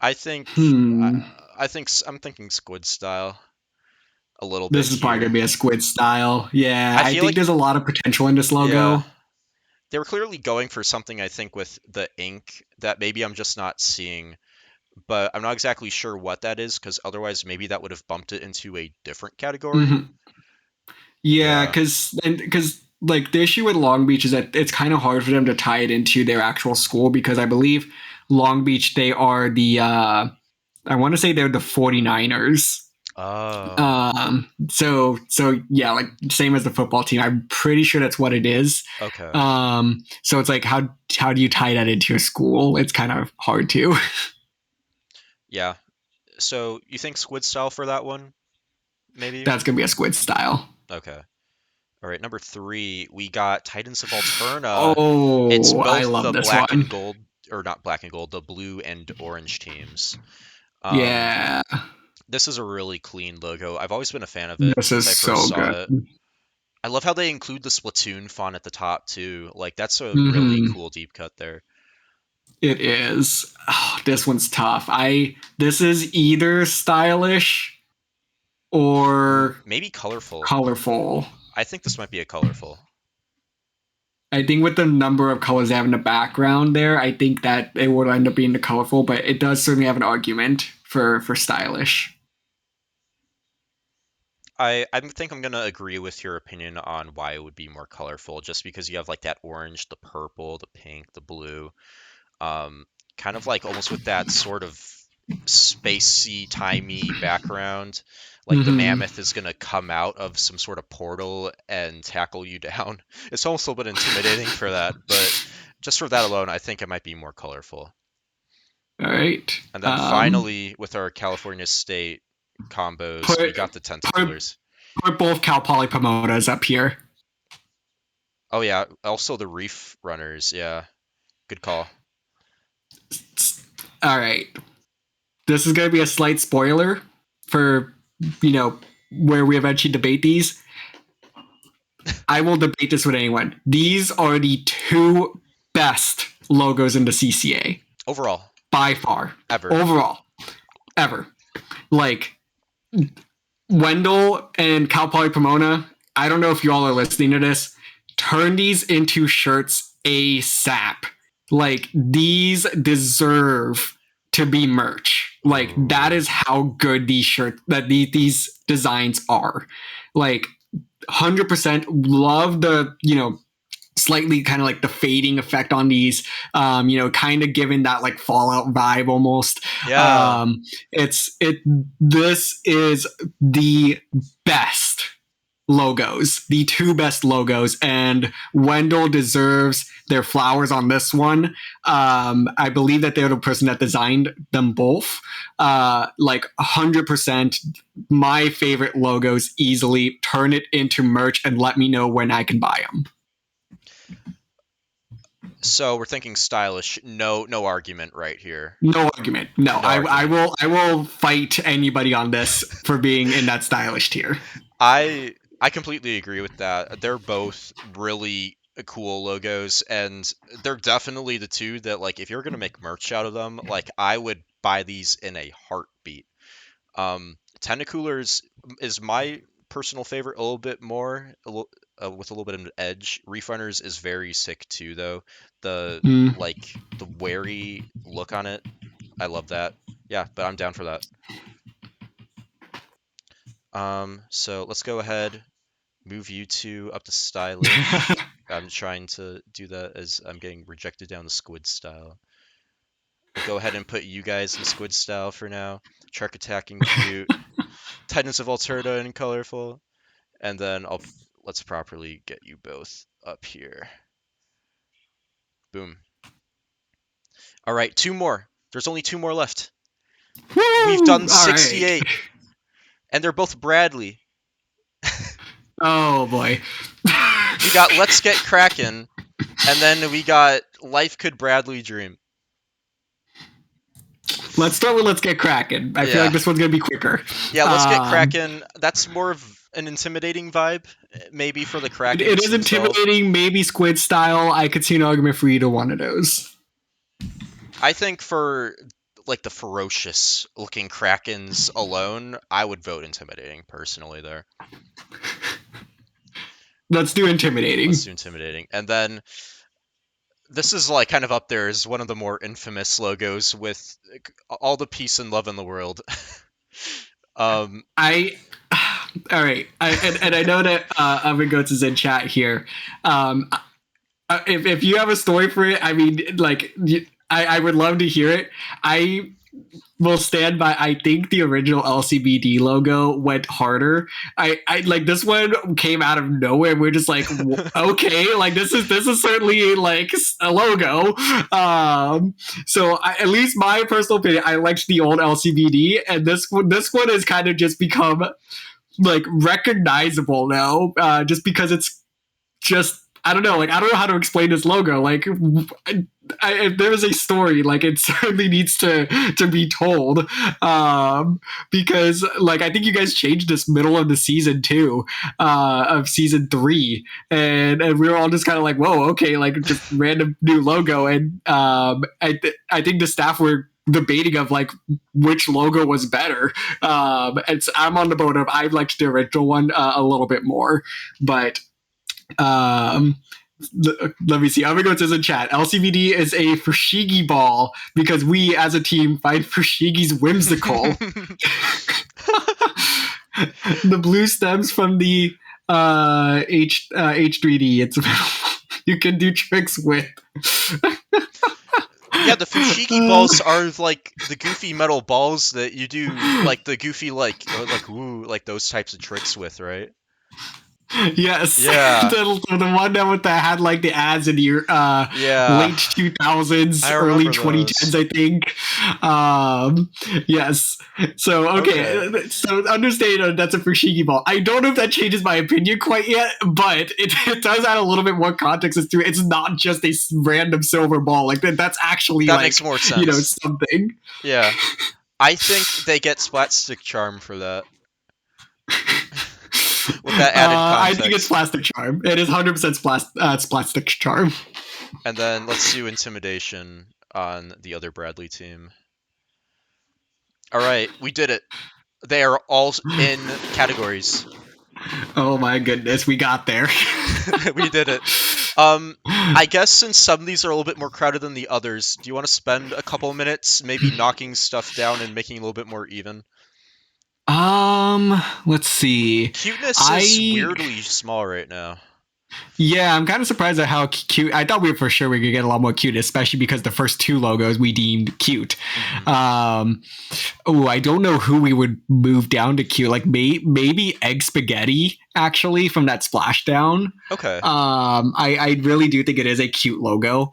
S1: I think
S2: Hmm.
S1: I'm thinking squid style a little bit
S2: This is probably
S1: here.
S2: gonna be a squid style. Yeah,
S1: I
S2: I
S1: feel
S2: think
S1: like,
S2: there's a lot of potential in this
S1: yeah,
S2: logo.
S1: they were clearly going for something, I think, with the ink that maybe I'm just not seeing, but I'm not exactly sure what that is because otherwise maybe that would have bumped it into a different category.
S2: Hmm. Yeah,
S1: Yeah.
S2: because like the issue with Long Beach is that it's kind of hard for them to tie it into their actual school because I believe Long Beach they are the I want to say they're the 49ers.
S1: Oh,
S2: So yeah, like same as the football team. I'm pretty sure that's what it is.
S1: okay.
S2: So it's like how do you tie that into a school? It's kind of hard to.
S1: Yeah. So you think squid style for that one? Maybe?
S2: That's gonna be a squid style.
S1: Okay. All right, number three, we got Titans of Alterna. It's
S2: Oh, I
S1: both
S2: love
S1: the
S2: this
S1: black and
S2: one.
S1: gold, or not black and gold, the blue and orange teams. Um,
S2: Yeah,
S1: this is a really clean logo. I've always been a fan of it
S2: this
S1: since
S2: is
S1: I first
S2: so
S1: saw
S2: good.
S1: it. I love how they include the Splatoon font at the top too. Like that's a really
S2: Hmm.
S1: cool deep cut there.
S2: It is. Oh, this one's tough. This is either stylish
S1: Ooh,
S2: or
S1: maybe colorful.
S2: colorful.
S1: I think this might be a colorful.
S2: I think with the number of colors they have in the background there, I think that it would end up being the colorful, but it does certainly have an argument for stylish.
S1: I think I'm gonna agree with your opinion on why it would be more colorful, just because you have like that orange, the purple, the pink, the blue, um, kind of like almost with that sort of spacey, timey background. Like the
S2: Hmm.
S1: mammoth is gonna come out of some sort of portal and tackle you down. It's almost a little bit intimidating for that, but just for that alone, I think it might be more colorful.
S2: All right.
S1: And then finally, with our California State combos, we
S2: Put
S1: got the
S2: put
S1: tentacoolers.
S2: put both Cal Poly Pomonas up here.
S1: Oh yeah, also the reef runners. Yeah, good call.
S2: All right. This is going to be a slight spoiler for you know where we eventually debate these. I will debate this with anyone. These are the two best logos in the CCA
S1: Overall,
S2: by far,
S1: ever.
S2: overall, ever. Like Wendell and Cal Poly Pomona. I don't know if you all are listening to this. Turn these into shirts ASAP. Like these deserve to be merch. Like that
S1: Ooh.
S2: is how good these shirts that these designs are. Like 100% love the slightly kind of like the fading effect on these, kind of giving that like Fallout vibe almost.
S1: Yeah.
S2: It's it. This is the best. logos, the two best logos, and Wendell deserves their flowers on this one. I believe that they're the person that designed them both. Like 100%, my favorite logos easily. Turn it into merch and let me know when I can buy them.
S1: So we're thinking stylish. No argument right here.
S2: No argument. No,
S1: argument.
S2: I will fight anybody on this for being in that stylish tier.
S1: I completely agree with that. They're both really cool logos, and they're definitely the two that, like, if you're gonna make merch out of them, like, I would buy these in a heartbeat. Tentacoolers is my personal favorite a little bit more, with a little bit of an edge. Reefrunners is very sick too, though. The like the wary look on it, I love that. Yeah, but I'm down for that. So let's go ahead, move you two up to stylish. I'm trying to do that as I'm getting rejected down the squid style. We'll go ahead and put you guys in squid style for now. Shark attacking cute. Titans of Alberta and colorful. And then let's properly get you both up here. Boom. All right, 2 more. There's only 2 more left.
S2: Woo!
S1: We've done
S2: All
S1: 68.
S2: right.
S1: And they're both Bradley.
S2: Oh boy.
S1: We got Let's Get Kraken, and then we got Life Could Bradley Dream.
S2: Let's start with Let's Get Kraken. I feel like this one's going to be quicker.
S1: Yeah, Let's Get Kraken. That's more of an intimidating vibe, maybe, for the Kraken.
S2: It is intimidating, maybe Squid style. I could see an argument for either one of those.
S1: I think for, like, the ferocious looking Krakens alone, I would vote intimidating personally there.
S2: Let's do intimidating.
S1: Let's do intimidating. And then this is, like, kind of up there as one of the more infamous logos with all the peace and love in the world.
S2: All right. I know that Oven Goats is in chat here. If you have a story for it, I mean, like, I would love to hear it. I will stand by. I think the original LCBD logo went harder. I like this one came out of nowhere. We're just like, okay, like this is certainly like a logo. So at least my personal opinion, I liked the old LCBD, and this one has kind of just become like recognizable now, just because it's just. I don't know. Like, I don't know how to explain this logo. Like, if there is a story, like, it certainly needs to be told. Because, like, I think you guys changed this middle of the season too, of season 3, and we were all just kind of like, whoa, okay, like, just random new logo. And I think the staff were debating of like which logo was better. And so I'm on the boat of I liked the original one a little bit more, but. Let me see. I'm gonna go to the chat. LCVD is a Fushigi ball because we, as a team, find Fushigi's whimsical. The blue stems from the H3D. It's you can do tricks with.
S1: Yeah, the Fushigi balls are like the goofy metal balls that you do like the goofy like those types of tricks with, right?
S2: Yes.
S1: Yeah.
S2: the one that had like the ads in your late 2000s, early 2010s, I think. Yes. So okay. So understand that's a Fushigi ball. I don't know if that changes my opinion quite yet, but it does add a little bit more context as to it's not just a random silver ball. Like that's actually
S1: that makes more sense.
S2: You know, something.
S1: Yeah. I think they get Splatstick Charm for that. With that added context.
S2: I think it's Plastic Charm. It is 100% Plastic Charm.
S1: And then let's do Intimidation on the other Bradley team. All right, we did it. They are all in categories.
S2: Oh my goodness, we got there.
S1: We did it. I guess since some of these are a little bit more crowded than the others, do you want to spend a couple minutes maybe knocking stuff down and making it a little bit more even?
S2: Let's see.
S1: Cuteness is weirdly small right now.
S2: Yeah, I'm kind of surprised at how cute. I thought we were for sure we could get a lot more cute, especially because the first two logos we deemed cute.
S1: Hmm.
S2: Um, oh, I don't know who we would move down to cute. Like maybe Egg Spaghetti actually from that splashdown.
S1: Okay.
S2: I really do think it is a cute logo.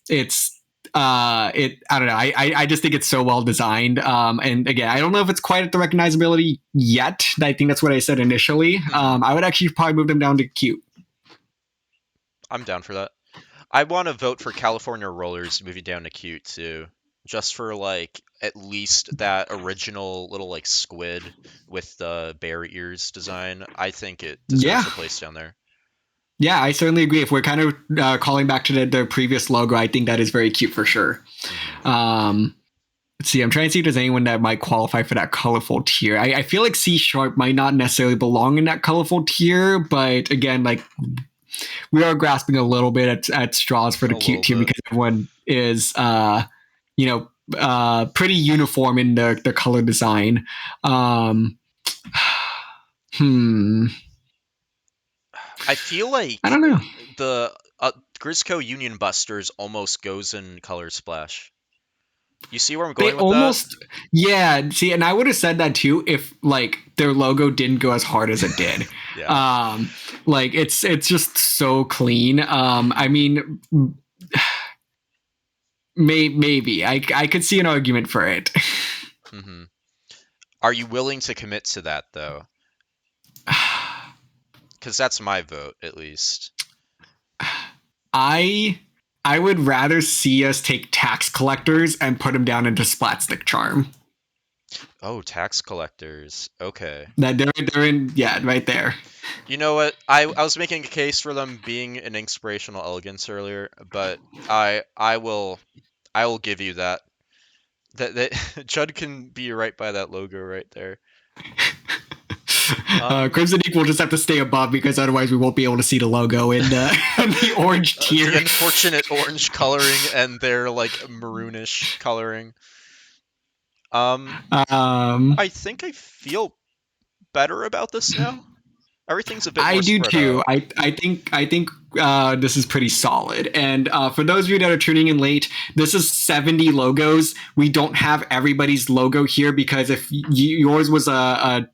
S2: It's I don't know. I just think it's so well designed. And again, I don't know if it's quite at the recognizability yet. I think that's what I said initially.
S1: Hmm.
S2: I would actually probably move them down to cute.
S1: I'm down for that. I want to vote for California Rollers moving down to cute too, just for like at least that original little like squid with the bear ears design. I think it deserves
S2: Yeah,
S1: a place down there.
S2: yeah, I certainly agree. If we're kind of calling back to the previous logo, I think that is very cute for sure.
S1: Hmm.
S2: Um, let's see. I'm trying to see if there's anyone that might qualify for that colorful tier. I feel like C Sharp might not necessarily belong in that colorful tier, but again, like we are grasping a little bit at straws for
S1: A
S2: the
S1: little
S2: cute tier
S1: bit.
S2: because everyone is, you know, pretty uniform in their color design. Um, hmm.
S1: I feel
S2: I
S1: like
S2: don't know.
S1: the Grisco Union Busters almost goes in Color Splash. You see where I'm
S2: They
S1: going with that?
S2: almost, yeah. See, and I would have said that too if like their logo didn't go as hard as it did.
S1: Yeah.
S2: Um, like it's just so clean. I mean, maybe I could see an argument for it.
S1: Hmm. Are you willing to commit to that though? Because that's my vote, at least.
S2: I I would rather see us take tax collectors and put them down into Splatstick Charm.
S1: Oh, tax collectors. Okay.
S2: That they're in, yeah, right there.
S1: You know what? I was making a case for them being an inspirational elegance earlier, but I will give you that. That Judd can be right by that logo right there. Um,
S2: Crimson Ink will just have to stay above because otherwise we won't be able to see the logo in, in the orange
S1: the
S2: tier.
S1: unfortunate orange coloring and their like maroonish coloring. Um,
S2: Um,
S1: I think I feel better about this now. Everything's a bit
S2: I
S1: more
S2: do
S1: spread
S2: too.
S1: out.
S2: I think this is pretty solid. And for those of you that are tuning in late, this is 70 logos. We don't have everybody's logo here because if yours was a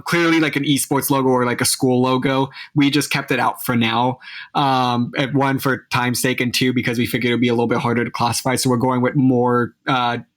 S2: clearly like an esports logo or like a school logo, we just kept it out for now. At one for time's sake, and two because we figured it'd be a little bit harder to classify. So we're going with more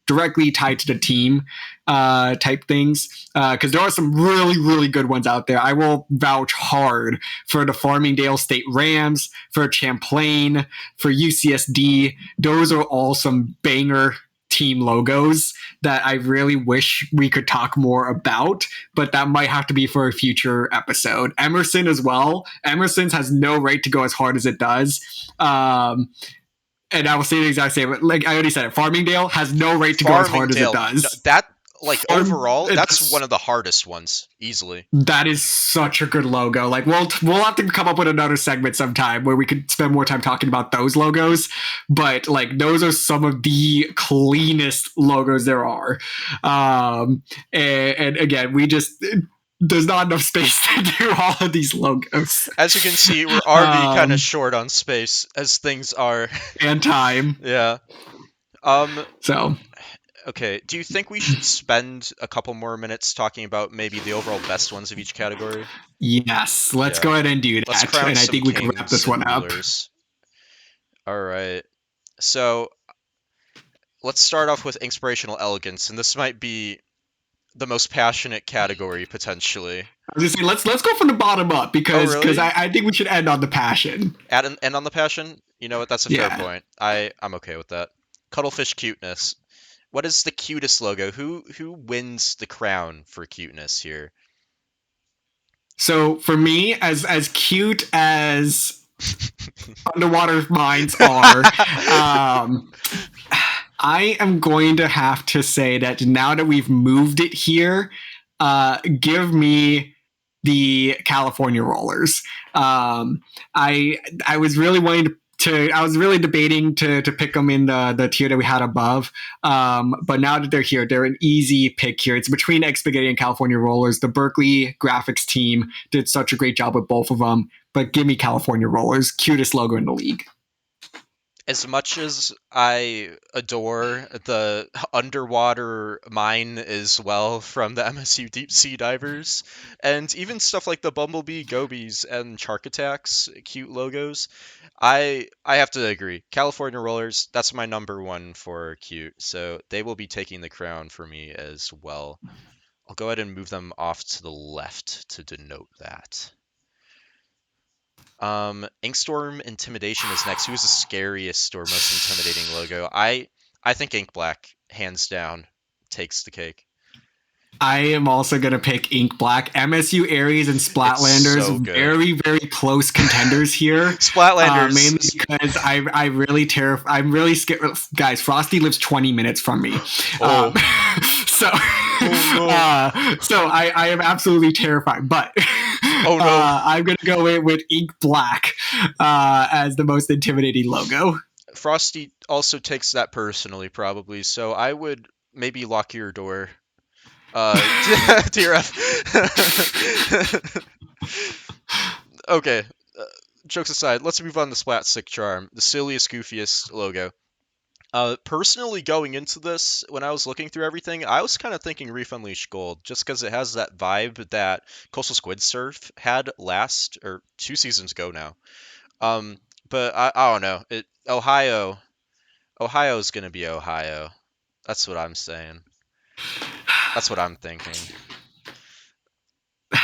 S2: directly tied to the team type things because there are some really good ones out there. I will vouch hard for the Farmingdale State Rams, for Champlain, for UCSD. Those are all some banger team logos that I really wish we could talk more about, but that might have to be for a future episode. Emerson as well. Emerson's has no right to go as hard as it does. And I will say the exact same. Like I already said it, Farmingdale has no right to go as hard as it
S1: Farmingdale, no,
S2: does.
S1: that like overall, that's
S2: That's
S1: one of the hardest ones, easily.
S2: that is such a good logo. Like we'll have to come up with another segment sometime where we could spend more time talking about those logos. But like those are some of the cleanest logos there are. And again, we just there's not enough space to do all of these logos.
S1: As you can see, we're already kind of
S2: Um,
S1: short on space as things are.
S2: and time.
S1: Yeah. Um,
S2: So
S1: okay, do you think we should spend a couple more minutes talking about maybe the overall best ones of each category?
S2: yes, let's
S1: Yeah.
S2: go ahead and do
S1: Let's
S2: that.
S1: crown
S2: And I
S1: some
S2: think we can wrap
S1: kings
S2: this
S1: and
S2: one up.
S1: rulers. All right. So, let's start off with inspirational elegance, and this might be the most passionate category potentially.
S2: I was just saying, let's go from the bottom up
S1: Oh,
S2: because
S1: really?
S2: I think we should end on the passion.
S1: End on the passion? You know what? That's a fair
S2: Yeah.
S1: point. I'm okay with that. Cuttlefish cuteness. What is the cutest logo? Who wins the crown for cuteness here?
S2: So for me, as cute as underwater mines are, I am going to have to say that now that we've moved it here, give me the California rollers. I was really wanting I was really debating to pick them in the tier that we had above. But now that they're here, they're an easy pick here. It's between Xpaghetti and California Rollers. The Berkeley graphics team did such a great job with both of them. But give me California Rollers, cutest logo in the league.
S1: As much as I adore the underwater mine as well from the MSU deep sea divers, and even stuff like the Bumblebee, Gobies, and Shark Attacks cute logos, I have to agree. California Rollers, that's my number one for cute, so they will be taking the crown for me as well. I'll go ahead and move them off to the left to denote that. Inkstorm Intimidation is next. Who is the scariest or most intimidating logo? I think Ink Black, hands down, takes the cake.
S2: I am also going to pick Ink Black. MSU Aries and Splatlanders,
S1: so
S2: very, very close contenders here.
S1: Splatlanders.
S2: Mainly because I'm really scared. Guys, Frosty lives 20 minutes from me.
S1: Oh.
S2: So I am absolutely terrified. But
S1: oh, no.
S2: I'm going to go in with Ink Black as the most intimidating logo.
S1: Frosty also takes that personally, probably. So I would maybe lock your door. DRF. Okay, jokes aside, let's move on to Splat Sick Charm, the silliest, goofiest logo. Personally, going into this, when I was looking through everything, I was kind of thinking Reef Unleashed Gold, just because it has that vibe that Coastal Squid Surf had last, or 2 seasons ago now. But I don't know. Ohio's gonna be Ohio. That's what I'm saying. That's what I'm thinking.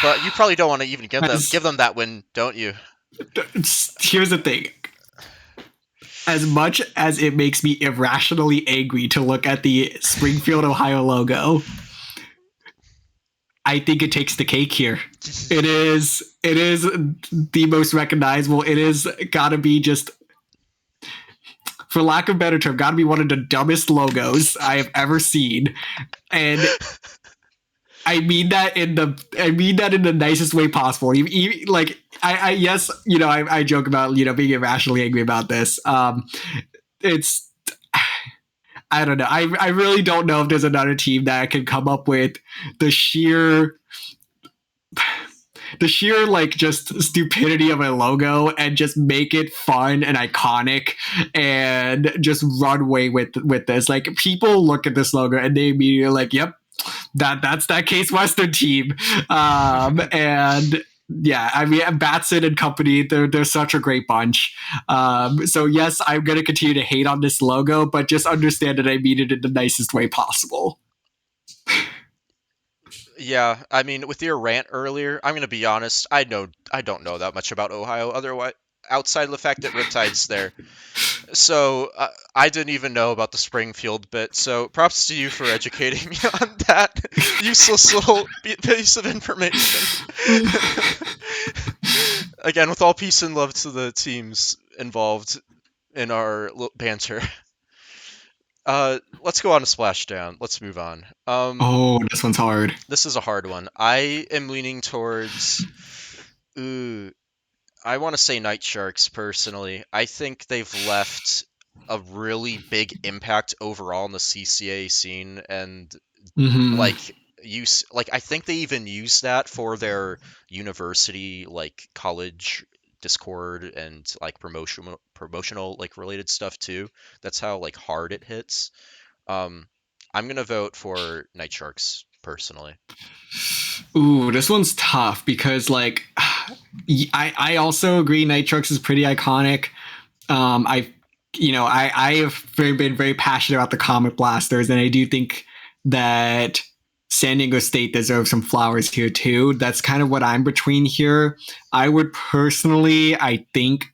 S1: But you probably don't want to even give them that win, don't you?
S2: Here's the thing. As much as it makes me irrationally angry to look at the Springfield, Ohio logo, I think it takes the cake here. It is the most recognizable. It is gotta be just, for lack of a better term, gotta be one of the dumbest logos I have ever seen. And I mean that in the nicest way possible. Yes, I joke about, being irrationally angry about this. It's, I don't know. I really don't know if there's another team that can come up with the sheer like just stupidity of a logo and just make it fun and iconic and just run away with this. Like, people look at this logo and they immediately like, yep, that's that Case Western team. And yeah, I mean, Batson and company, they're such a great bunch. So yes, I'm going to continue to hate on this logo, but just understand that I mean it in the nicest way possible.
S1: Yeah, I mean, with your rant earlier, I'm gonna be honest. I don't know that much about Ohio, otherwise, outside of the fact that Riptide's there. So I didn't even know about the Springfield bit. So props to you for educating me on that useless little piece of information. Again, with all peace and love to the teams involved in our banter. Let's go on to Splashdown. Let's move on.
S2: This one's hard.
S1: This is a hard one. I am leaning towards. I want to say Night Sharks personally. I think they've left a really big impact overall in the CCA scene, and I think they even use that for their university, like college Discord and like promotional like related stuff too. That's how like hard it hits. I'm gonna vote for Night Sharks personally.
S2: Ooh, this one's tough because like I also agree Night Sharks is pretty iconic. I have been very passionate about the Comet Blasters, and I do think that San Diego State deserves some flowers here too. That's kind of what I'm between here. I would personally, I think,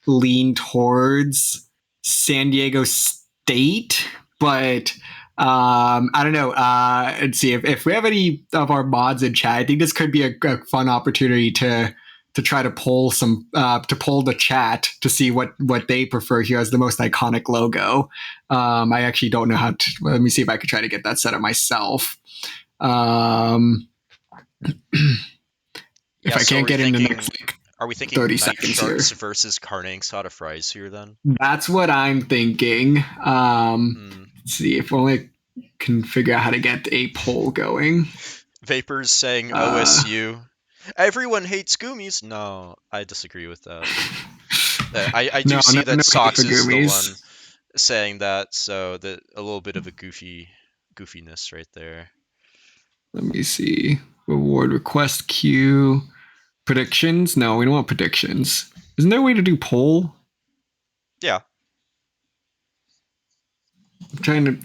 S2: lean towards San Diego State, but I don't know. Let's see if we have any of our mods in chat. I think this could be a fun opportunity to try to poll the chat to see what they prefer here as the most iconic logo. I actually don't know how to. Let me see if I could try to get that set up myself. If I can't get in the next link.
S1: Are we thinking
S2: 30
S1: night
S2: seconds here.
S1: sharks versus carne asada fries here then?
S2: That's what I'm thinking.
S1: Hmm.
S2: Let's see if only I can figure out how to get a poll going.
S1: Vapors saying
S2: Uh,
S1: OSU. Everyone hates Gobies. No, I disagree with that. I do
S2: no,
S1: see that
S2: no hate
S1: Socks
S2: for
S1: is the one
S2: Goomies.
S1: saying that, so that a little bit of a goofiness right there.
S2: Let me see. Reward request queue. Predictions? No, we don't want predictions. Isn't there a way to do poll?
S1: Yeah.
S2: I'm trying to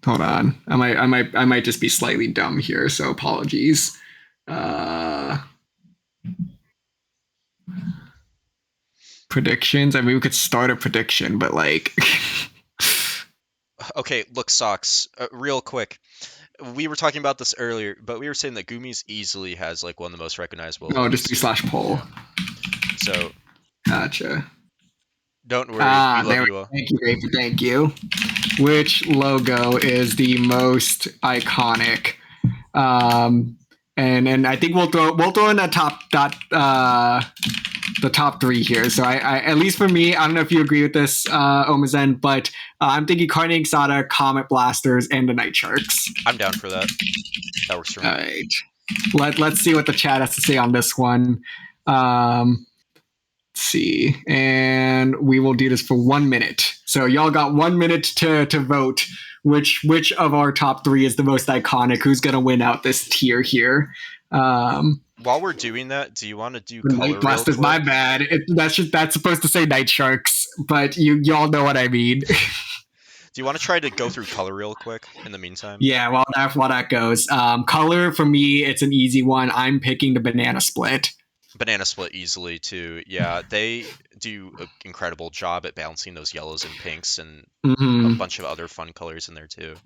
S2: hold on. I might just be slightly dumb here, so apologies. Predictions. I mean, we could start a prediction, but like,
S1: Okay, look, Socks. Real quick. We were talking about this earlier, but we were saying that Goomies easily has like one of the most recognizable
S2: no, just
S1: logos
S2: do
S1: too.
S2: slash poll.
S1: Yeah. So
S2: Gotcha.
S1: don't worry, we love
S2: There we
S1: you
S2: go.
S1: all.
S2: Thank you, Vapor. Thank you. Which logo is the most iconic? Um, and I think we'll throw in the top three here. So I at least for me, I don't know if you agree with this, OmaZen, but I'm thinking Carne Asada, Comet Blasters, and the Night Sharks.
S1: I'm down for that. That works for me.
S2: All right. Let's see what the chat has to say on this one. Let's see, and we will do this for 1 minute. So y'all got 1 minute to vote which of our top three is the most iconic. Who's gonna win out this tier here?
S1: While we're doing that, do you want to do color
S2: Night
S1: real
S2: Blasters,
S1: quick?
S2: my bad. That's supposed to say Night Sharks, but y'all know what I mean.
S1: Do you want to try to go through color real quick in the meantime?
S2: Yeah, well, that's while that goes. Color for me, it's an easy one. I'm picking the banana split.
S1: Banana split easily too. Yeah, they do an incredible job at balancing those yellows and pinks and a
S2: Mm-hmm.
S1: bunch of other fun colors in there too.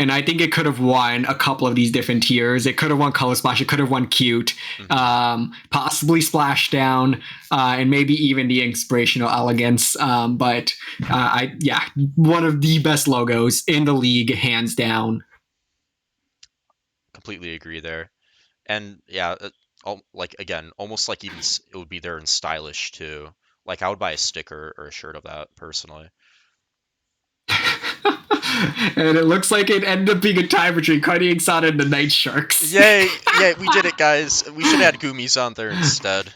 S2: And I think it could have won a couple of these different tiers. It could have won Color Splash. It could have won Cute, possibly Splashdown, and maybe even the Inspirational Elegance. But one of the best logos in the league, hands down.
S1: Completely agree there. And yeah, like again, almost like even it would be there in stylish too. Like I would buy a sticker or a shirt of that personally.
S2: And it looks like it ended up being a tie between Carne Asada and the Night Sharks.
S1: Yay! Yeah, we did it, guys. We should add Goomies on there instead.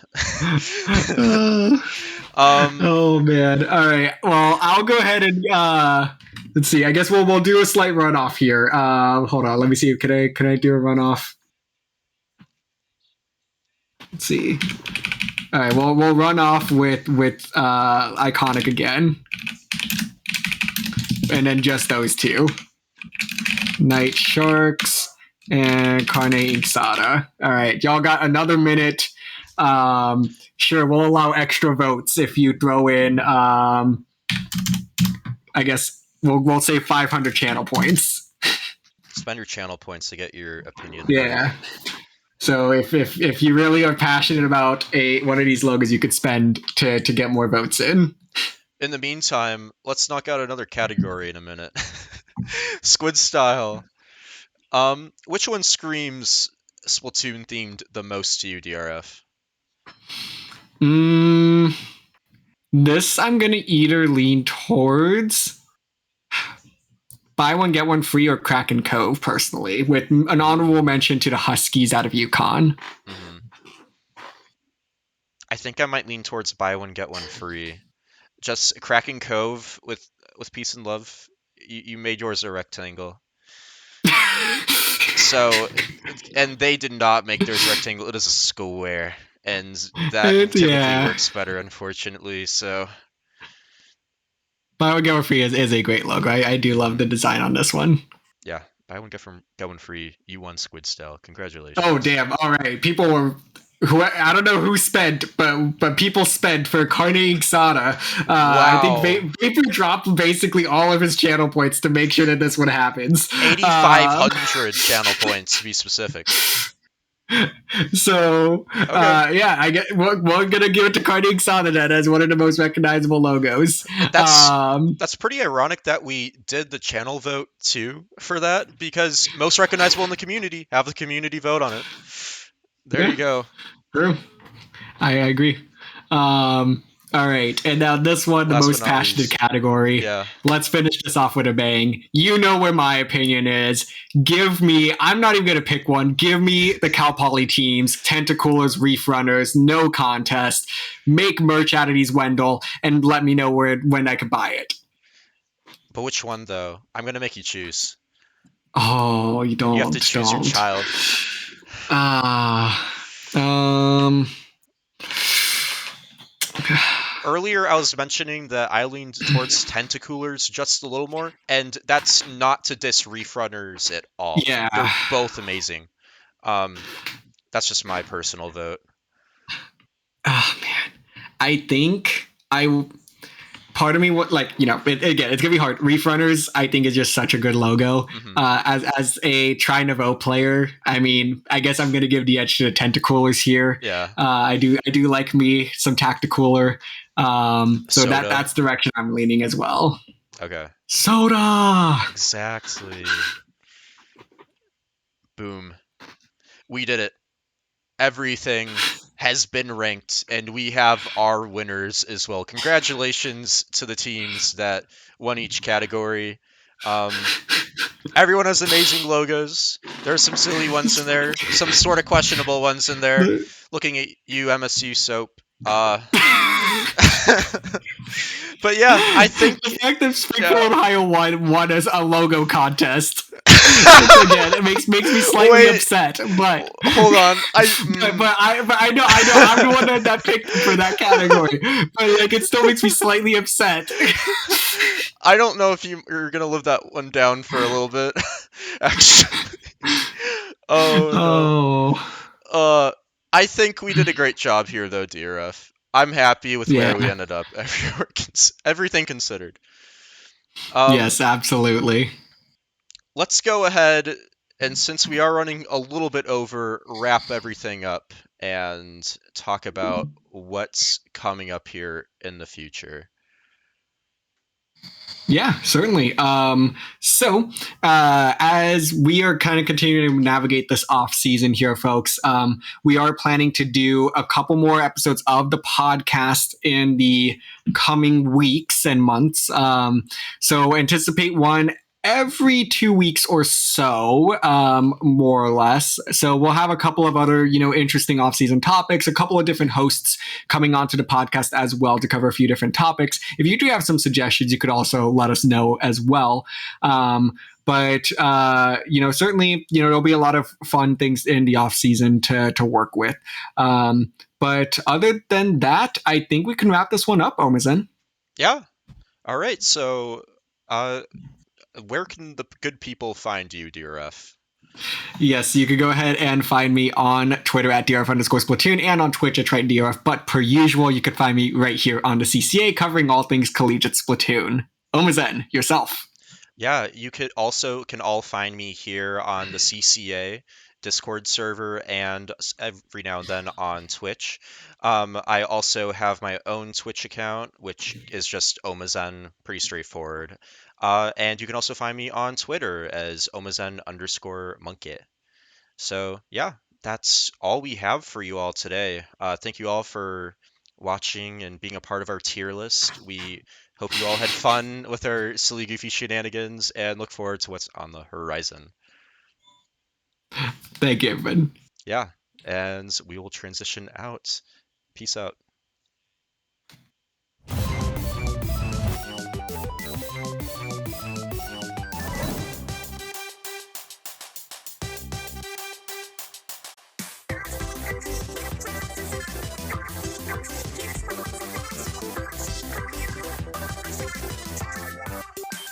S2: Oh man! All right. Well, I'll go ahead and let's see. I guess we'll do a slight runoff here. Hold on. Let me see. Can I do a runoff? Let's see. All right. Well, we'll run off with iconic again, and then just those two: Night Sharks and Carne Asada. All right, y'all got another minute. Sure, we'll allow extra votes if you throw in. I guess we'll say 500 channel points.
S1: Spend your channel points to get your opinion
S2: Yeah.
S1: heard.
S2: So if you really are passionate about one of these logos, you could spend to get more votes in.
S1: In the meantime, let's knock out another category in a minute. Squid style. Which one screams Splatoon themed the most to you, DRF?
S2: This I'm gonna either lean towards buy one get one free or Kraken Cove personally, with an honorable mention to the Huskies out of UConn.
S1: Mm-hmm. I think I might lean towards buy one get one free. Just Kraken Cove with peace and love. You made yours a rectangle. So, and they did not make theirs rectangle. It is a square, and that typically works better, unfortunately. So,
S2: buy one get one free is a great logo. I do love the design on this one.
S1: Yeah, buy one get one free. You won Squid style. Congratulations.
S2: Oh damn! All right, people were. I don't know who spent, but people spent for Carne Asada.
S1: Wow.
S2: I think Vapor dropped basically all of his channel points to make sure that this one happens.
S1: 8,500 channel points to be specific.
S2: So
S1: Okay.
S2: yeah, we're gonna give it to Carne Asada then as one of the most recognizable logos.
S1: That's pretty ironic that we did the channel vote too for that, because most recognizable in the community, have the community vote on it. There you go.
S2: True. I agree. All right, and now this one, the
S1: Last but
S2: most
S1: not
S2: passionate
S1: least,
S2: category.
S1: yeah.
S2: Let's finish this off with a bang. You know where my opinion is. Give me, I'm not even going to pick one. Give me the Cal Poly teams, Tentacoolers, Reef Runners, no contest. Make merch out of these Wendell and let me know when I can buy it.
S1: But which one though? I'm gonna make you choose.
S2: Oh, you
S1: You have to
S2: don't,
S1: choose your
S2: don't.
S1: child.
S2: Ah, um,
S1: Earlier, I was mentioning that I leaned towards Tentacoolers just a little more, and that's not to diss Reef Runners at all. They're
S2: yeah.
S1: both amazing. Um, that's just my personal vote.
S2: Oh man, I think I part of me what like again it's gonna be hard. Reef Runners I think is just such a good logo.
S1: Hmm.
S2: As a Tri Nouveau player, I mean I guess I'm gonna give the edge to the Tentacoolers here.
S1: Yeah.
S2: I do like me some Tacticooler. So
S1: Soda.
S2: that's the direction I'm leaning as well.
S1: Okay.
S2: Soda.
S1: Exactly. Boom. We did it. Everything has been ranked, and we have our winners as well. Congratulations to the teams that won each category. Um, Everyone has amazing logos. There are some silly ones in there, some sort of questionable ones in there. Looking at you, MSU Soap. But yeah, I think
S2: The fact that Springfield,
S1: yeah.
S2: Ohio won as a logo contest. Again, it makes me slightly
S1: Wait,
S2: upset, but
S1: hold on.
S2: I know I'm the one that picked for that category, but like it still makes me slightly upset.
S1: I don't know if you're gonna live that one down for a little bit. Actually, oh no.
S2: Oh
S1: Uh, I think we did a great job here, though, DRF. I'm happy with where we
S2: yeah,
S1: ended up. Everything considered. Um,
S2: yes, absolutely.
S1: let's go ahead and since we are running a little bit over, wrap everything up and talk about what's coming up here in the future.
S2: Yeah, certainly. As we are kind of continuing to navigate this off season here, folks, we are planning to do a couple more episodes of the podcast in the coming weeks and months. So anticipate one every 2 weeks or so, more or less. So we'll have a couple of other, interesting off-season topics, a couple of different hosts coming onto the podcast as well to cover a few different topics. If you do have some suggestions, you could also let us know as well. But certainly, there'll be a lot of fun things in the off season to work with. But other than that, I think we can wrap this one up, OmaZen.
S1: Yeah. All right. So, uh, where can the good people find you, DRF?
S2: Yes, you could go ahead and find me on Twitter at DRF_Splatoon and on Twitch at TritonDRF. But per usual, you could find me right here on the CCA covering all things Collegiate Splatoon. OmaZen, yourself.
S1: Yeah, you can all find me here on the CCA Discord server and every now and then on Twitch. I also have my own Twitch account, which is just OmaZen, pretty straightforward. And you can also find me on Twitter as OmaZen_Monkey. So yeah, that's all we have for you all today. Thank you all for watching and being a part of our tier list. We hope you all had fun with our silly, goofy shenanigans and look forward to what's on the horizon.
S2: Thank you, everyone.
S1: Yeah, and we will transition out. Peace out.